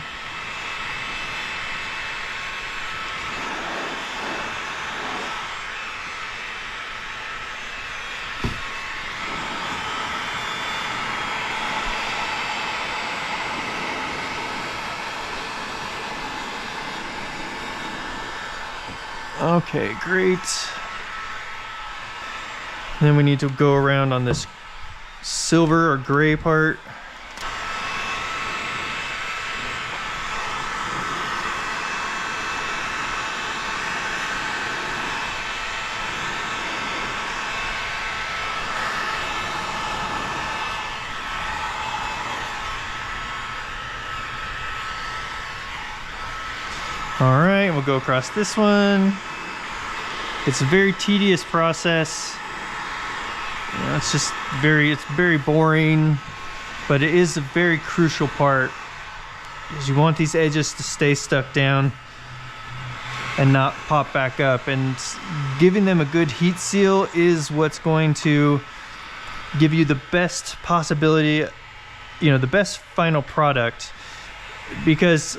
Okay, great. Then we need to go around on this silver or gray part. All right, we'll go across this one. It's a very tedious process. You know, it's very boring, but it is a very crucial part, because you want these edges to stay stuck down and not pop back up. And giving them a good heat seal is what's going to give you the best possibility, you know, the best final product. Because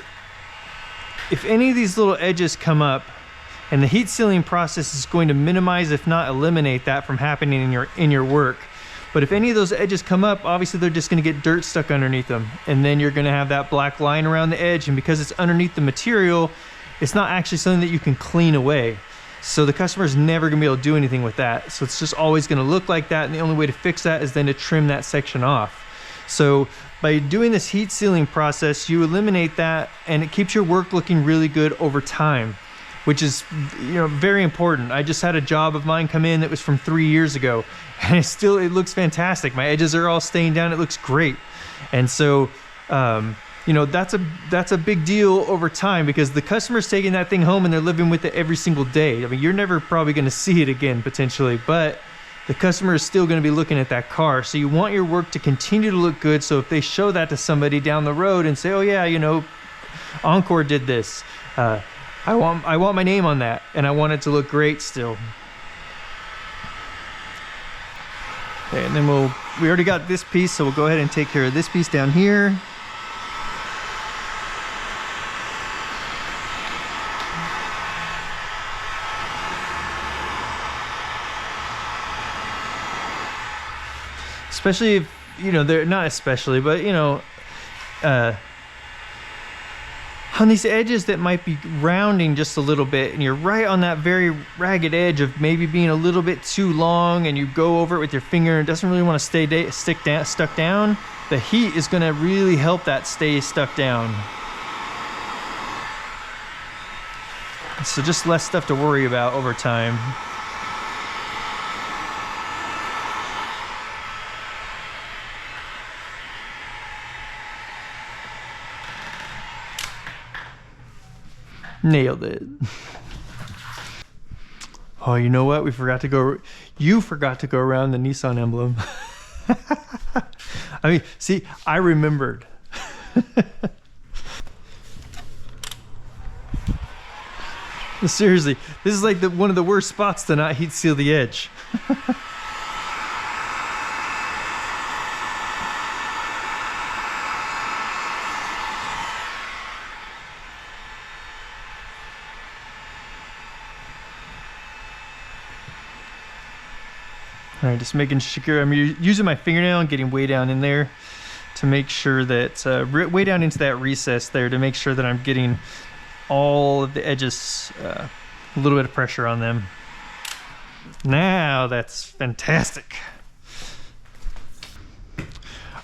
if any of these little edges come up, and the heat sealing process is going to minimize, if not eliminate, that from happening in your work. But if any of those edges come up, obviously they're just going to get dirt stuck underneath them, and then you're going to have that black line around the edge. And because it's underneath the material, it's not actually something that you can clean away. So the customer's never going to be able to do anything with that. So it's just always going to look like that, and the only way to fix that is then to trim that section off. So by doing this heat sealing process, you eliminate that, and it keeps your work looking really good over time, which is, you know, very important. I just had a job of mine come in that was from 3 years ago, and it looks fantastic. My edges are all staying down. It looks great. And so, you know, that's a big deal over time, because the customer's taking that thing home and they're living with it every single day. I mean, you're never probably going to see it again potentially, but the customer is still going to be looking at that car. So you want your work to continue to look good. So if they show that to somebody down the road and say, oh yeah, you know, Encore did this, I want my name on that, and I want it to look great still. Okay, and then we already got this piece, so we'll go ahead and take care of this piece down here. Especially if, you know, they're not especially, but, you know, on these edges that might be rounding just a little bit, and you're right on that very ragged edge of maybe being a little bit too long, and you go over it with your finger and it doesn't really want to stay stuck down, the heat is going to really help that stay stuck down. So just less stuff to worry about over time. Nailed it. Oh, you know what? You forgot to go around the Nissan emblem. I mean, see, I remembered. Seriously, this is like one of the worst spots to not heat seal the edge. All right, just making sure I'm using my fingernail and getting way down in there to make sure that, way down into that recess there, to make sure that I'm getting all of the edges, a little bit of pressure on them. Now that's fantastic.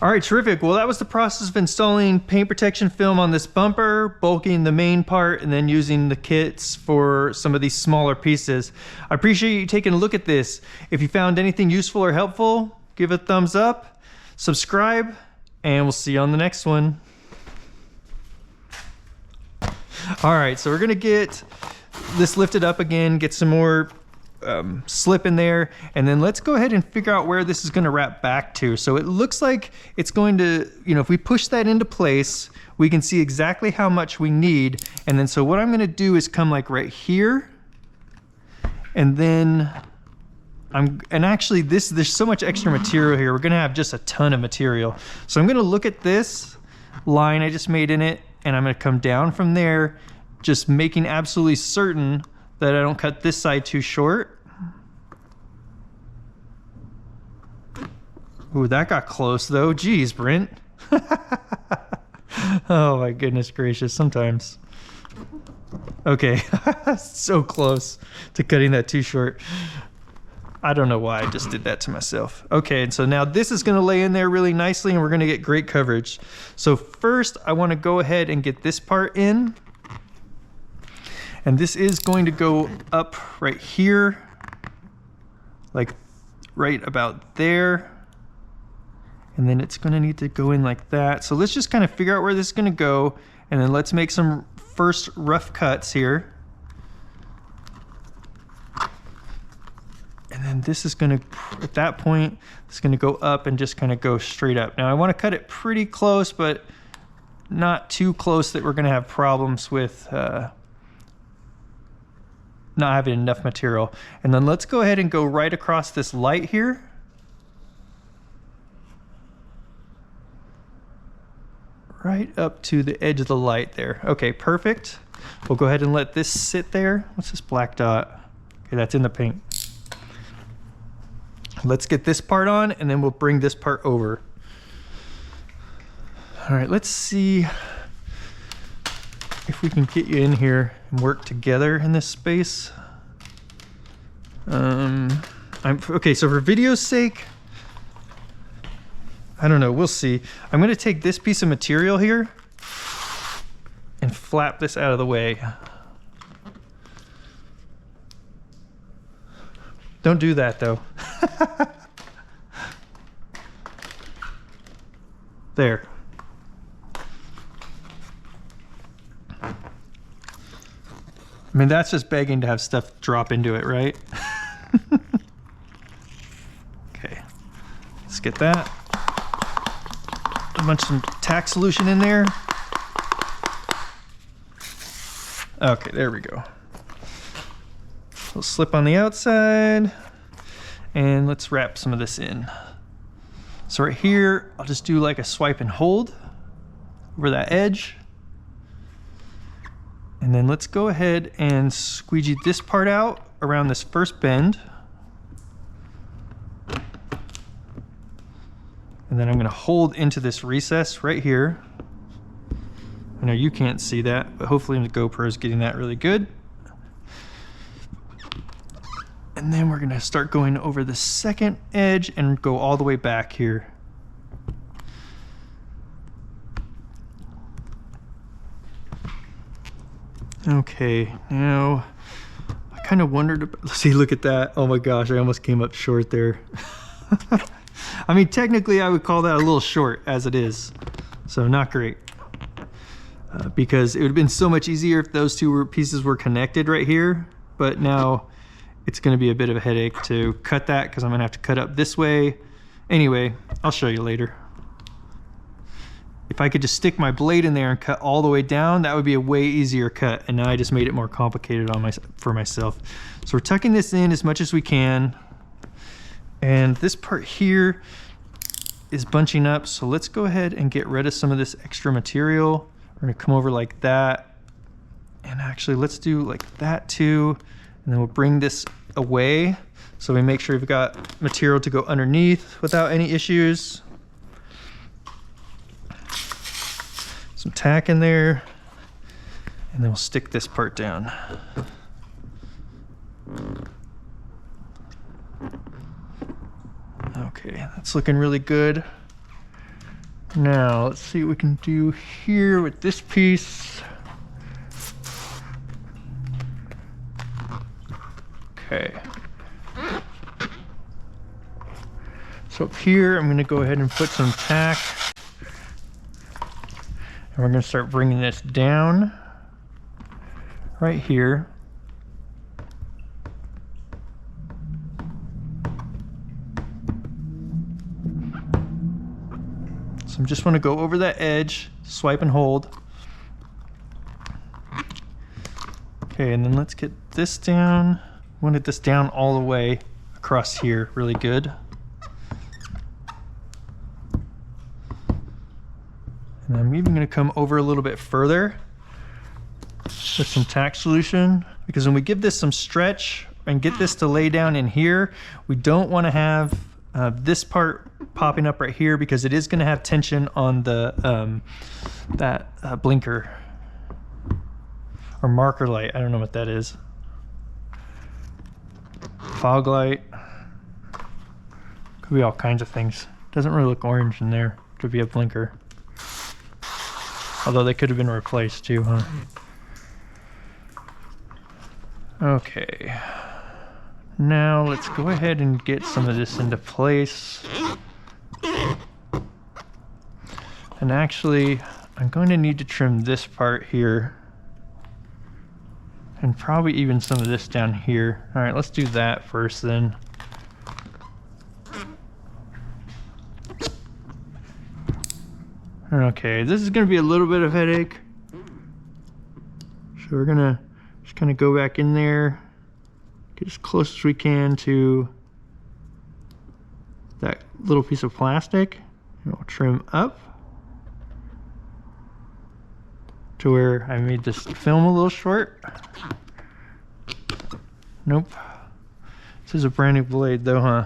All right, terrific. Well, that was the process of installing paint protection film on this bumper, bulking the main part, and then using the kits for some of these smaller pieces. I appreciate you taking a look at this. If you found anything useful or helpful, give it a thumbs up, subscribe, and we'll see you on the next one. All right, so we're gonna get this lifted up again, get some more slip in there, and then let's go ahead and figure out where this is going to wrap back to. So it looks like it's going to, you know, if we push that into place, we can see exactly how much we need. And then so what I'm going to do is come like right here, and then and actually there's so much extra material here, we're going to have just a ton of material. So I'm going to look at this line I just made in it, and I'm going to come down from there, just making absolutely certain that I don't cut this side too short. Ooh, that got close though. Geez, Brent. Oh my goodness gracious, sometimes. Okay, so close to cutting that too short. I don't know why I just did that to myself. Okay, and so now this is gonna lay in there really nicely, and we're gonna get great coverage. So first, I wanna go ahead and get this part in. And this is going to go up right here, like right about there. And then it's going to need to go in like that. So let's just kind of figure out where this is going to go, and then let's make some first rough cuts here. And this is gonna, at that point, it's gonna go up and just kind of go straight up. Now I wanna cut it pretty close, but not too close that we're gonna have problems with not having enough material. And then let's go ahead and go right across this light here. Right up to the edge of the light there. Okay, perfect. We'll go ahead and let this sit there. What's this black dot? Okay, that's in the paint. Let's get this part on and then we'll bring this part over. All right, let's see if we can get you in here and work together in this space. Okay, so for video's sake, I don't know, we'll see. I'm gonna take this piece of material here and flap this out of the way. Don't do that though. There. I mean, that's just begging to have stuff drop into it, right? Okay, let's get that. A bunch of some tack solution in there. Okay, there we go. We'll slip on the outside and let's wrap some of this in. So right here, I'll just do like a swipe and hold over that edge. And then let's go ahead and squeegee this part out around this first bend. And then I'm gonna hold into this recess right here. I know you can't see that, but hopefully the GoPro is getting that really good. And then we're gonna start going over the second edge and go all the way back here. Okay, now I kind of wondered about, see, look at that. Oh my gosh, I almost came up short there. I mean, technically I would call that a little short as it is. So not great. Because it would have been so much easier if those two pieces were connected right here. But now it's gonna be a bit of a headache to cut that because I'm gonna have to cut up this way. Anyway, I'll show you later. If I could just stick my blade in there and cut all the way down, that would be a way easier cut. And now I just made it more complicated for myself. So we're tucking this in as much as we can. And this part here is bunching up. So let's go ahead and get rid of some of this extra material. We're gonna come over like that. And actually let's do like that too. And then we'll bring this away. So we make sure we've got material to go underneath without any issues. Some tack in there, and then we'll stick this part down. Okay, that's looking really good. Now, let's see what we can do here with this piece. Okay. So up here, I'm gonna go ahead and put some tack. And we're going to start bringing this down right here. So I just want to go over that edge, swipe and hold. Okay, and then let's get this down. I want to get this down all the way across here, really good. And I'm even going to come over a little bit further with some tack solution, because when we give this some stretch and get this to lay down in here, we don't want to have this part popping up right here, because it is going to have tension on the blinker or marker light. I don't know what that is. Fog light. Could be all kinds of things. Doesn't really look orange in there. Could be a blinker. Although they could have been replaced too, huh? Okay. Now let's go ahead and get some of this into place. And actually, I'm going to need to trim this part here. And probably even some of this down here. All right, let's do that first then. Okay, this is gonna be a little bit of headache. So we're gonna just kind of go back in there, get as close as we can to that little piece of plastic, and we'll trim up to where I made this film a little short. Nope. This is a brand new blade though, huh?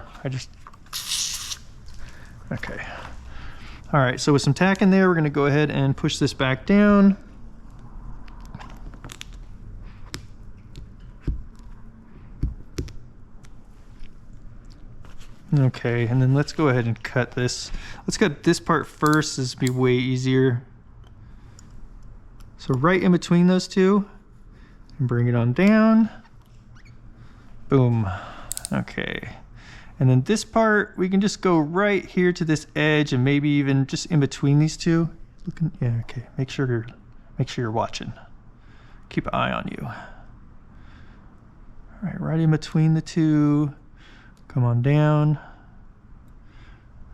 Okay. All right, so with some tack in there, we're gonna go ahead and push this back down. Okay, and then let's go ahead and cut this. Let's cut this part first. This will be way easier. So right in between those two, and bring it on down. Boom. Okay. And then this part, we can just go right here to this edge and maybe even just in between these two. Yeah, okay. Make sure you're watching. Keep an eye on you. All right in between the two. Come on down.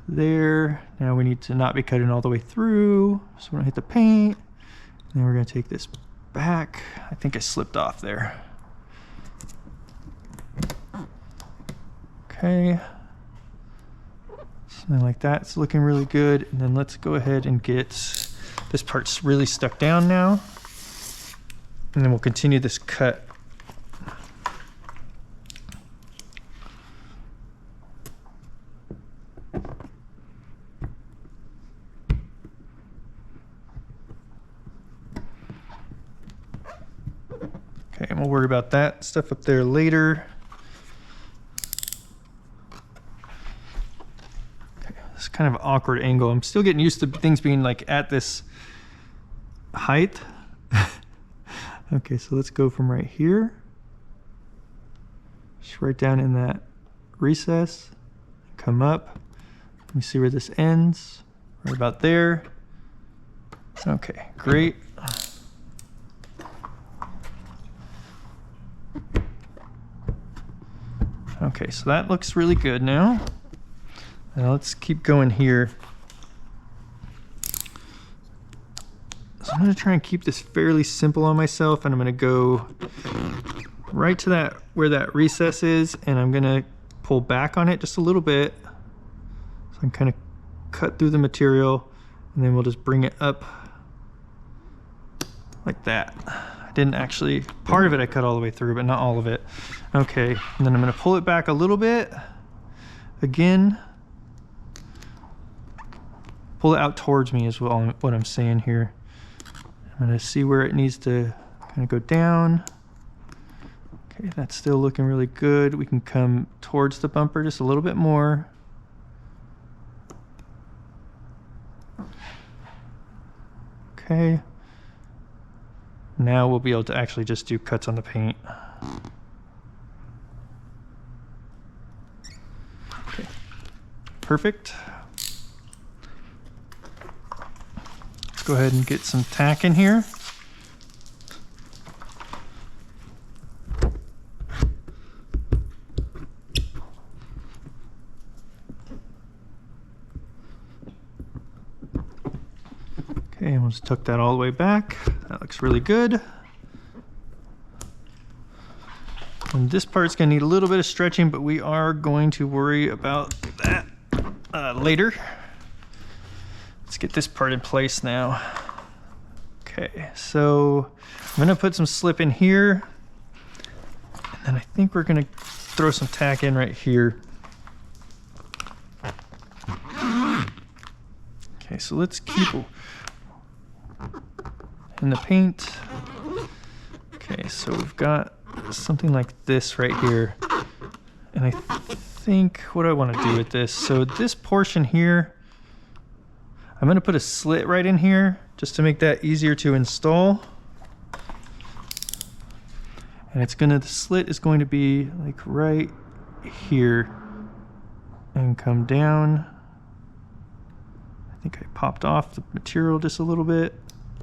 There. Now we need to not be cutting all the way through. So we're gonna hit the paint. And then we're gonna take this back. I think I slipped off there. Okay. Something like that. It's looking really good. And then let's go ahead and get this part's really stuck down now. And then we'll continue this cut. Okay, and we'll worry about that stuff up there later. Okay, it's kind of an awkward angle. I'm still getting used to things being like at this height. Okay, so let's go from right here. Just right down in that recess. Come up. Let me see where this ends. Right about there. Okay, great. Okay, so that looks really good now. Now let's keep going here. So I'm gonna try and keep this fairly simple on myself, and I'm gonna go right to that where that recess is, and I'm gonna pull back on it just a little bit. So I can kind of cut through the material, and then we'll just bring it up like that. I didn't actually, part of it I cut all the way through, but not all of it. Okay, and then I'm gonna pull it back a little bit. Again, pull it out towards me is what I'm saying here. I'm gonna see where it needs to kind of go down. Okay, that's still looking really good. We can come towards the bumper just a little bit more. Okay. Now we'll be able to actually just do cuts on the paint. Okay, perfect. Let's go ahead and get some tack in here. Okay, and we'll just tuck that all the way back. That looks really good. And this part's gonna need a little bit of stretching, but we are going to worry about that later. Let's get this part in place now. Okay, so I'm gonna put some slip in here, and then I think we're gonna throw some tack in right here. Okay, so let's keep in the paint. Okay, so we've got something like this right here. And I think what I want to do with this, so this portion here, I'm going to put a slit right in here just to make that easier to install. And the slit is going to be like right here and come down. I think I popped off the material just a little bit.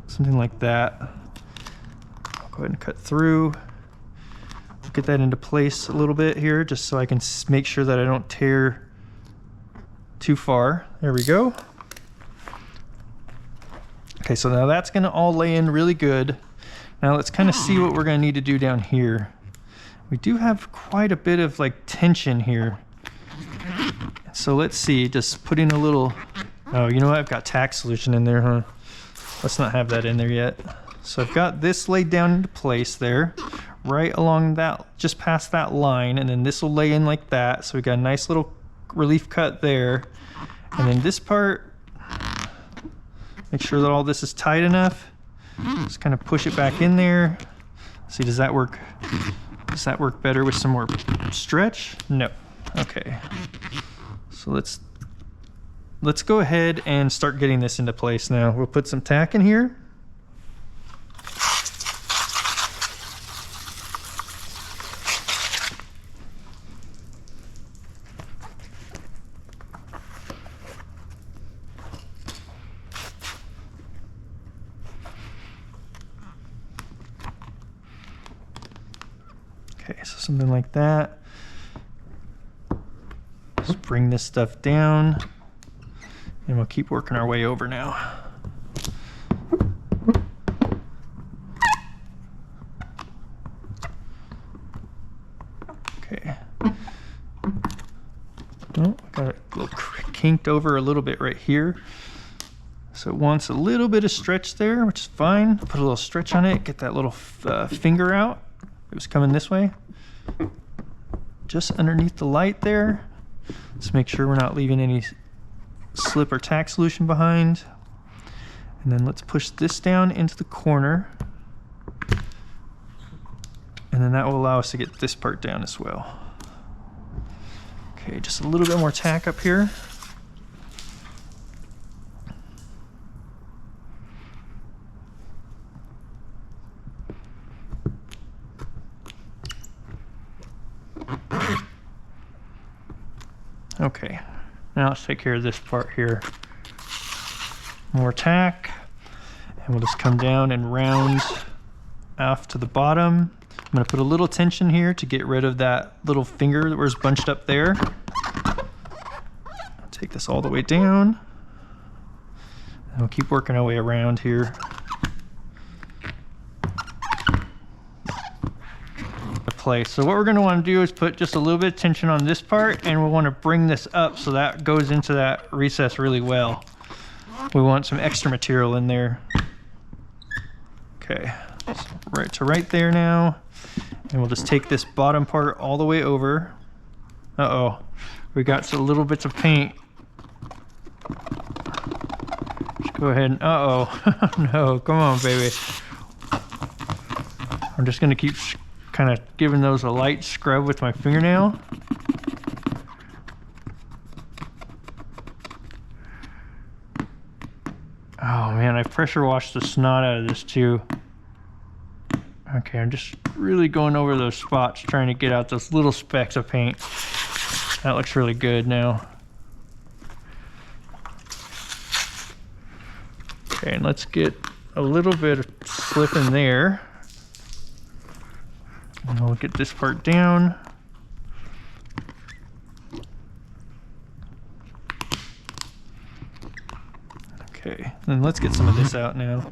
Something like that. I'll go ahead and cut through. Get that into place a little bit here just so I can make sure that I don't tear too far. There we go. Okay, so now that's gonna all lay in really good. Now let's kind of see what we're gonna need to do down here. We do have quite a bit of like tension here. So let's see, just putting a little, oh, you know what? I've got tack solution in there, huh? Let's not have that in there yet. So I've got this laid down into place there, right along that, just past that line, and then this will lay in like that. So we got a nice little relief cut there. And then this part, make sure that all this is tight enough. Just kind of push it back in there. See, does that work? Does that work better with some more stretch? No. Okay. So let's go ahead and start getting this into place now. We'll put some tack in here. Okay, so something like that. Just bring this stuff down, and we'll keep working our way over now. Okay. Oh, I got it a little kinked over a little bit right here. So it wants a little bit of stretch there, which is fine. Put a little stretch on it, get that little finger out. It was coming this way. Just underneath the light there. Let's make sure we're not leaving any slip or tack solution behind. And then let's push this down into the corner. And then that will allow us to get this part down as well. Okay, just a little bit more tack up here. Okay, now let's take care of this part here. More tack, and we'll just come down and round off to the bottom. I'm going to put a little tension here to get rid of that little finger that was bunched up there. Take this all the way down, and we'll keep working our way around here. Place. So what we're going to want to do is put just a little bit of tension on this part, and we'll want to bring this up so that goes into that recess really well. We want some extra material in there. Okay, so right there now, and we'll just take this bottom part all the way over. Uh-oh, we got some little bits of paint. Let's go ahead and, uh-oh, no, come on, baby. I'm just going to keep kind of giving those a light scrub with my fingernail. Oh man, I pressure washed the snot out of this too. Okay, I'm just really going over those spots, trying to get out those little specks of paint. That looks really good now. Okay, and let's get a little bit of slip in there. And we'll get this part down. Okay, then let's get some of this out now.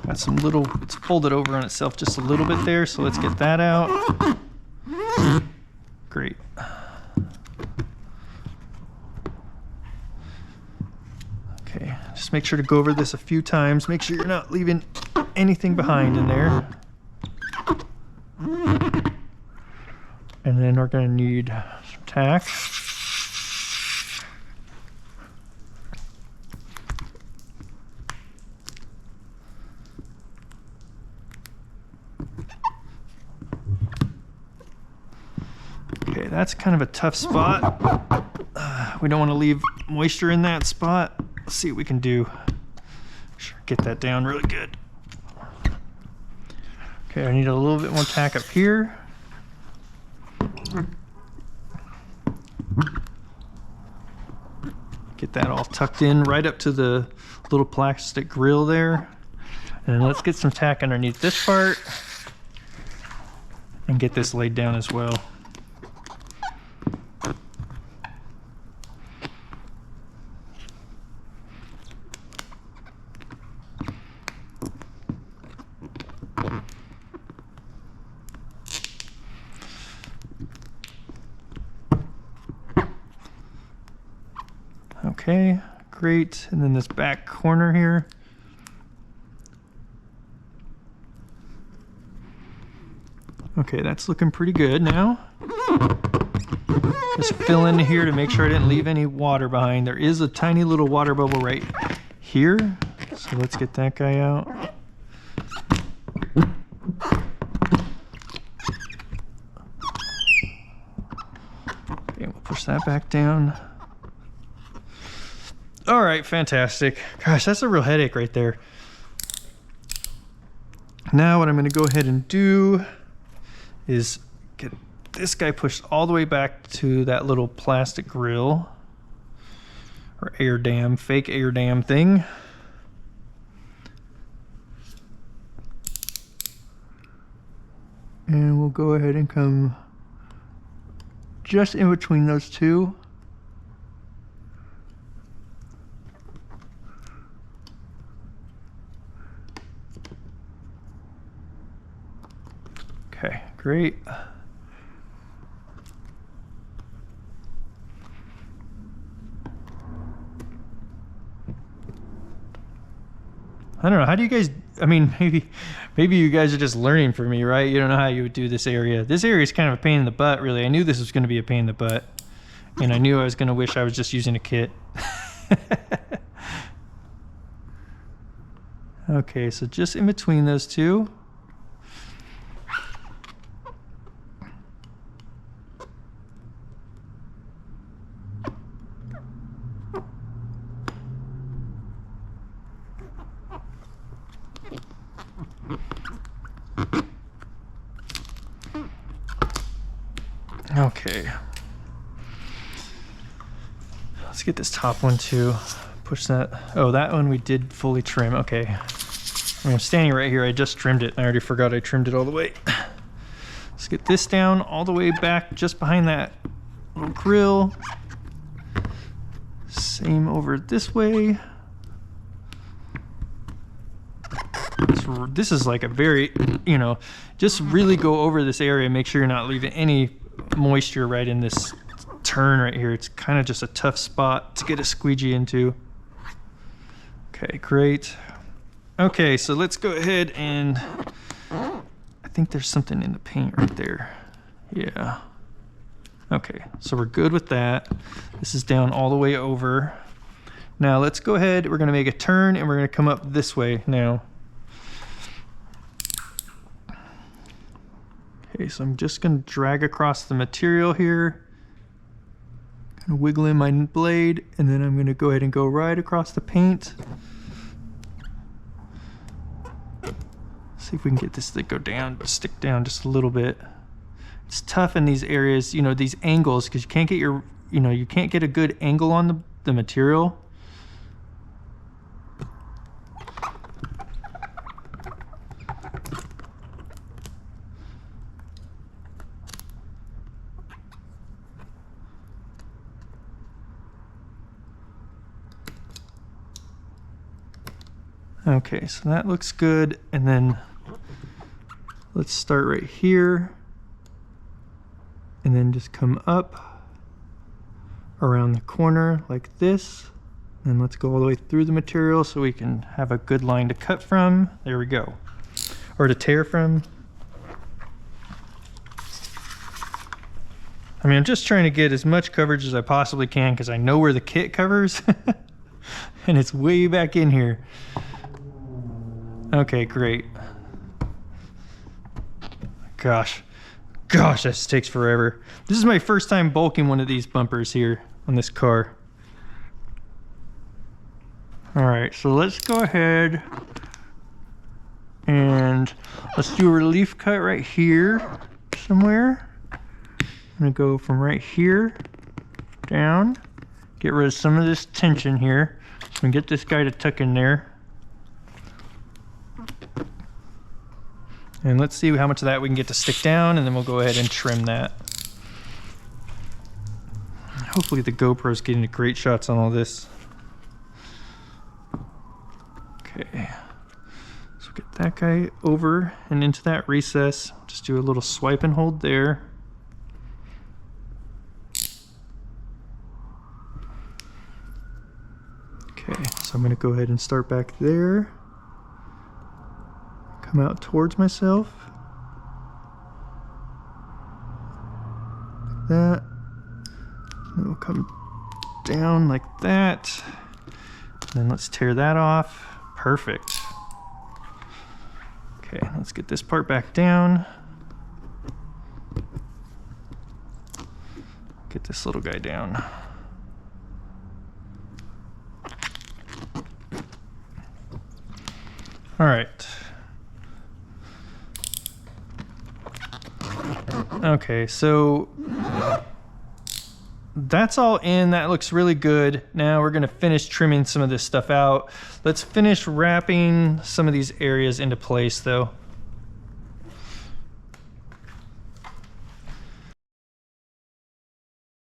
Got some little, it's folded over on itself just a little bit there, so let's get that out. Great. Okay, just make sure to go over this a few times. Make sure you're not leaving anything behind in there. And then we're going to need some tack. Okay, that's kind of a tough spot. We don't want to leave moisture in that spot. Let's see what we can do. Sure, get that down really good. Okay, I need a little bit more tack up here. Get that all tucked in right up to the little plastic grill there. And then let's get some tack underneath this part and get this laid down as well. Okay, great. And then this back corner here. Okay, that's looking pretty good now. Just fill in here to make sure I didn't leave any water behind. There is a tiny little water bubble right here. So let's get that guy out. Okay, we'll push that back down. All right, fantastic. Gosh, that's a real headache right there. Now what I'm gonna go ahead and do is get this guy pushed all the way back to that little plastic grill or air dam, fake air dam thing. And we'll go ahead and come just in between those two. Okay, great. I don't know, how do you guys, I mean, maybe you guys are just learning from me, right? You don't know how you would do this area. This area is kind of a pain in the butt, really. I knew this was going to be a pain in the butt. And I knew I was going to wish I was just using a kit. Okay, so just in between those two. Okay, let's get this top one too. Push that. Oh, that one we did fully trim. Okay, I mean, I'm standing right here. I just trimmed it. I already forgot I trimmed it all the way. Let's get this down all the way back just behind that little grill. Same over this way. This is like a very, you know, just really go over this area. Make sure you're not leaving any moisture right in this turn right here. It's kind of just a tough spot to get a squeegee into. Okay, great. Okay, so let's go ahead and I think there's something in the paint right there. Yeah. Okay, so we're good with that. This is down all the way over. Now let's go ahead, we're gonna make a turn and we're gonna come up this way now. Okay, so I'm just gonna drag across the material here, kind of wiggle in my blade, and then I'm gonna go ahead and go right across the paint. See if we can get this to go down, stick down just a little bit. It's tough in these areas, you know, these angles, because you can't get your, you know, you can't get a good angle on the material. Okay, so that looks good, and then let's start right here and then just come up around the corner like this, and let's go all the way through the material so we can have a good line to cut from. There we go, or to tear from. I mean, I'm just trying to get as much coverage as I possibly can because I know where the kit covers and it's way back in here. Okay, great. Gosh, this takes forever. This is my first time bulking one of these bumpers here on this car. All right, so let's go ahead and let's do a relief cut right here somewhere. I'm gonna go from right here down, get rid of some of this tension here, and get this guy to tuck in there. And let's see how much of that we can get to stick down, and then we'll go ahead and trim that. Hopefully the GoPro's getting great shots on all this. Okay, so get that guy over and into that recess. Just do a little swipe and hold there. I'm gonna go ahead and start back there. Come out towards myself. Like that. Then we'll come down like that. And then let's tear that off. Perfect. Okay, let's get this part back down. Get this little guy down. All right. Okay, so that's all in. That looks really good. Now we're gonna finish trimming some of this stuff out. Let's finish wrapping some of these areas into place though.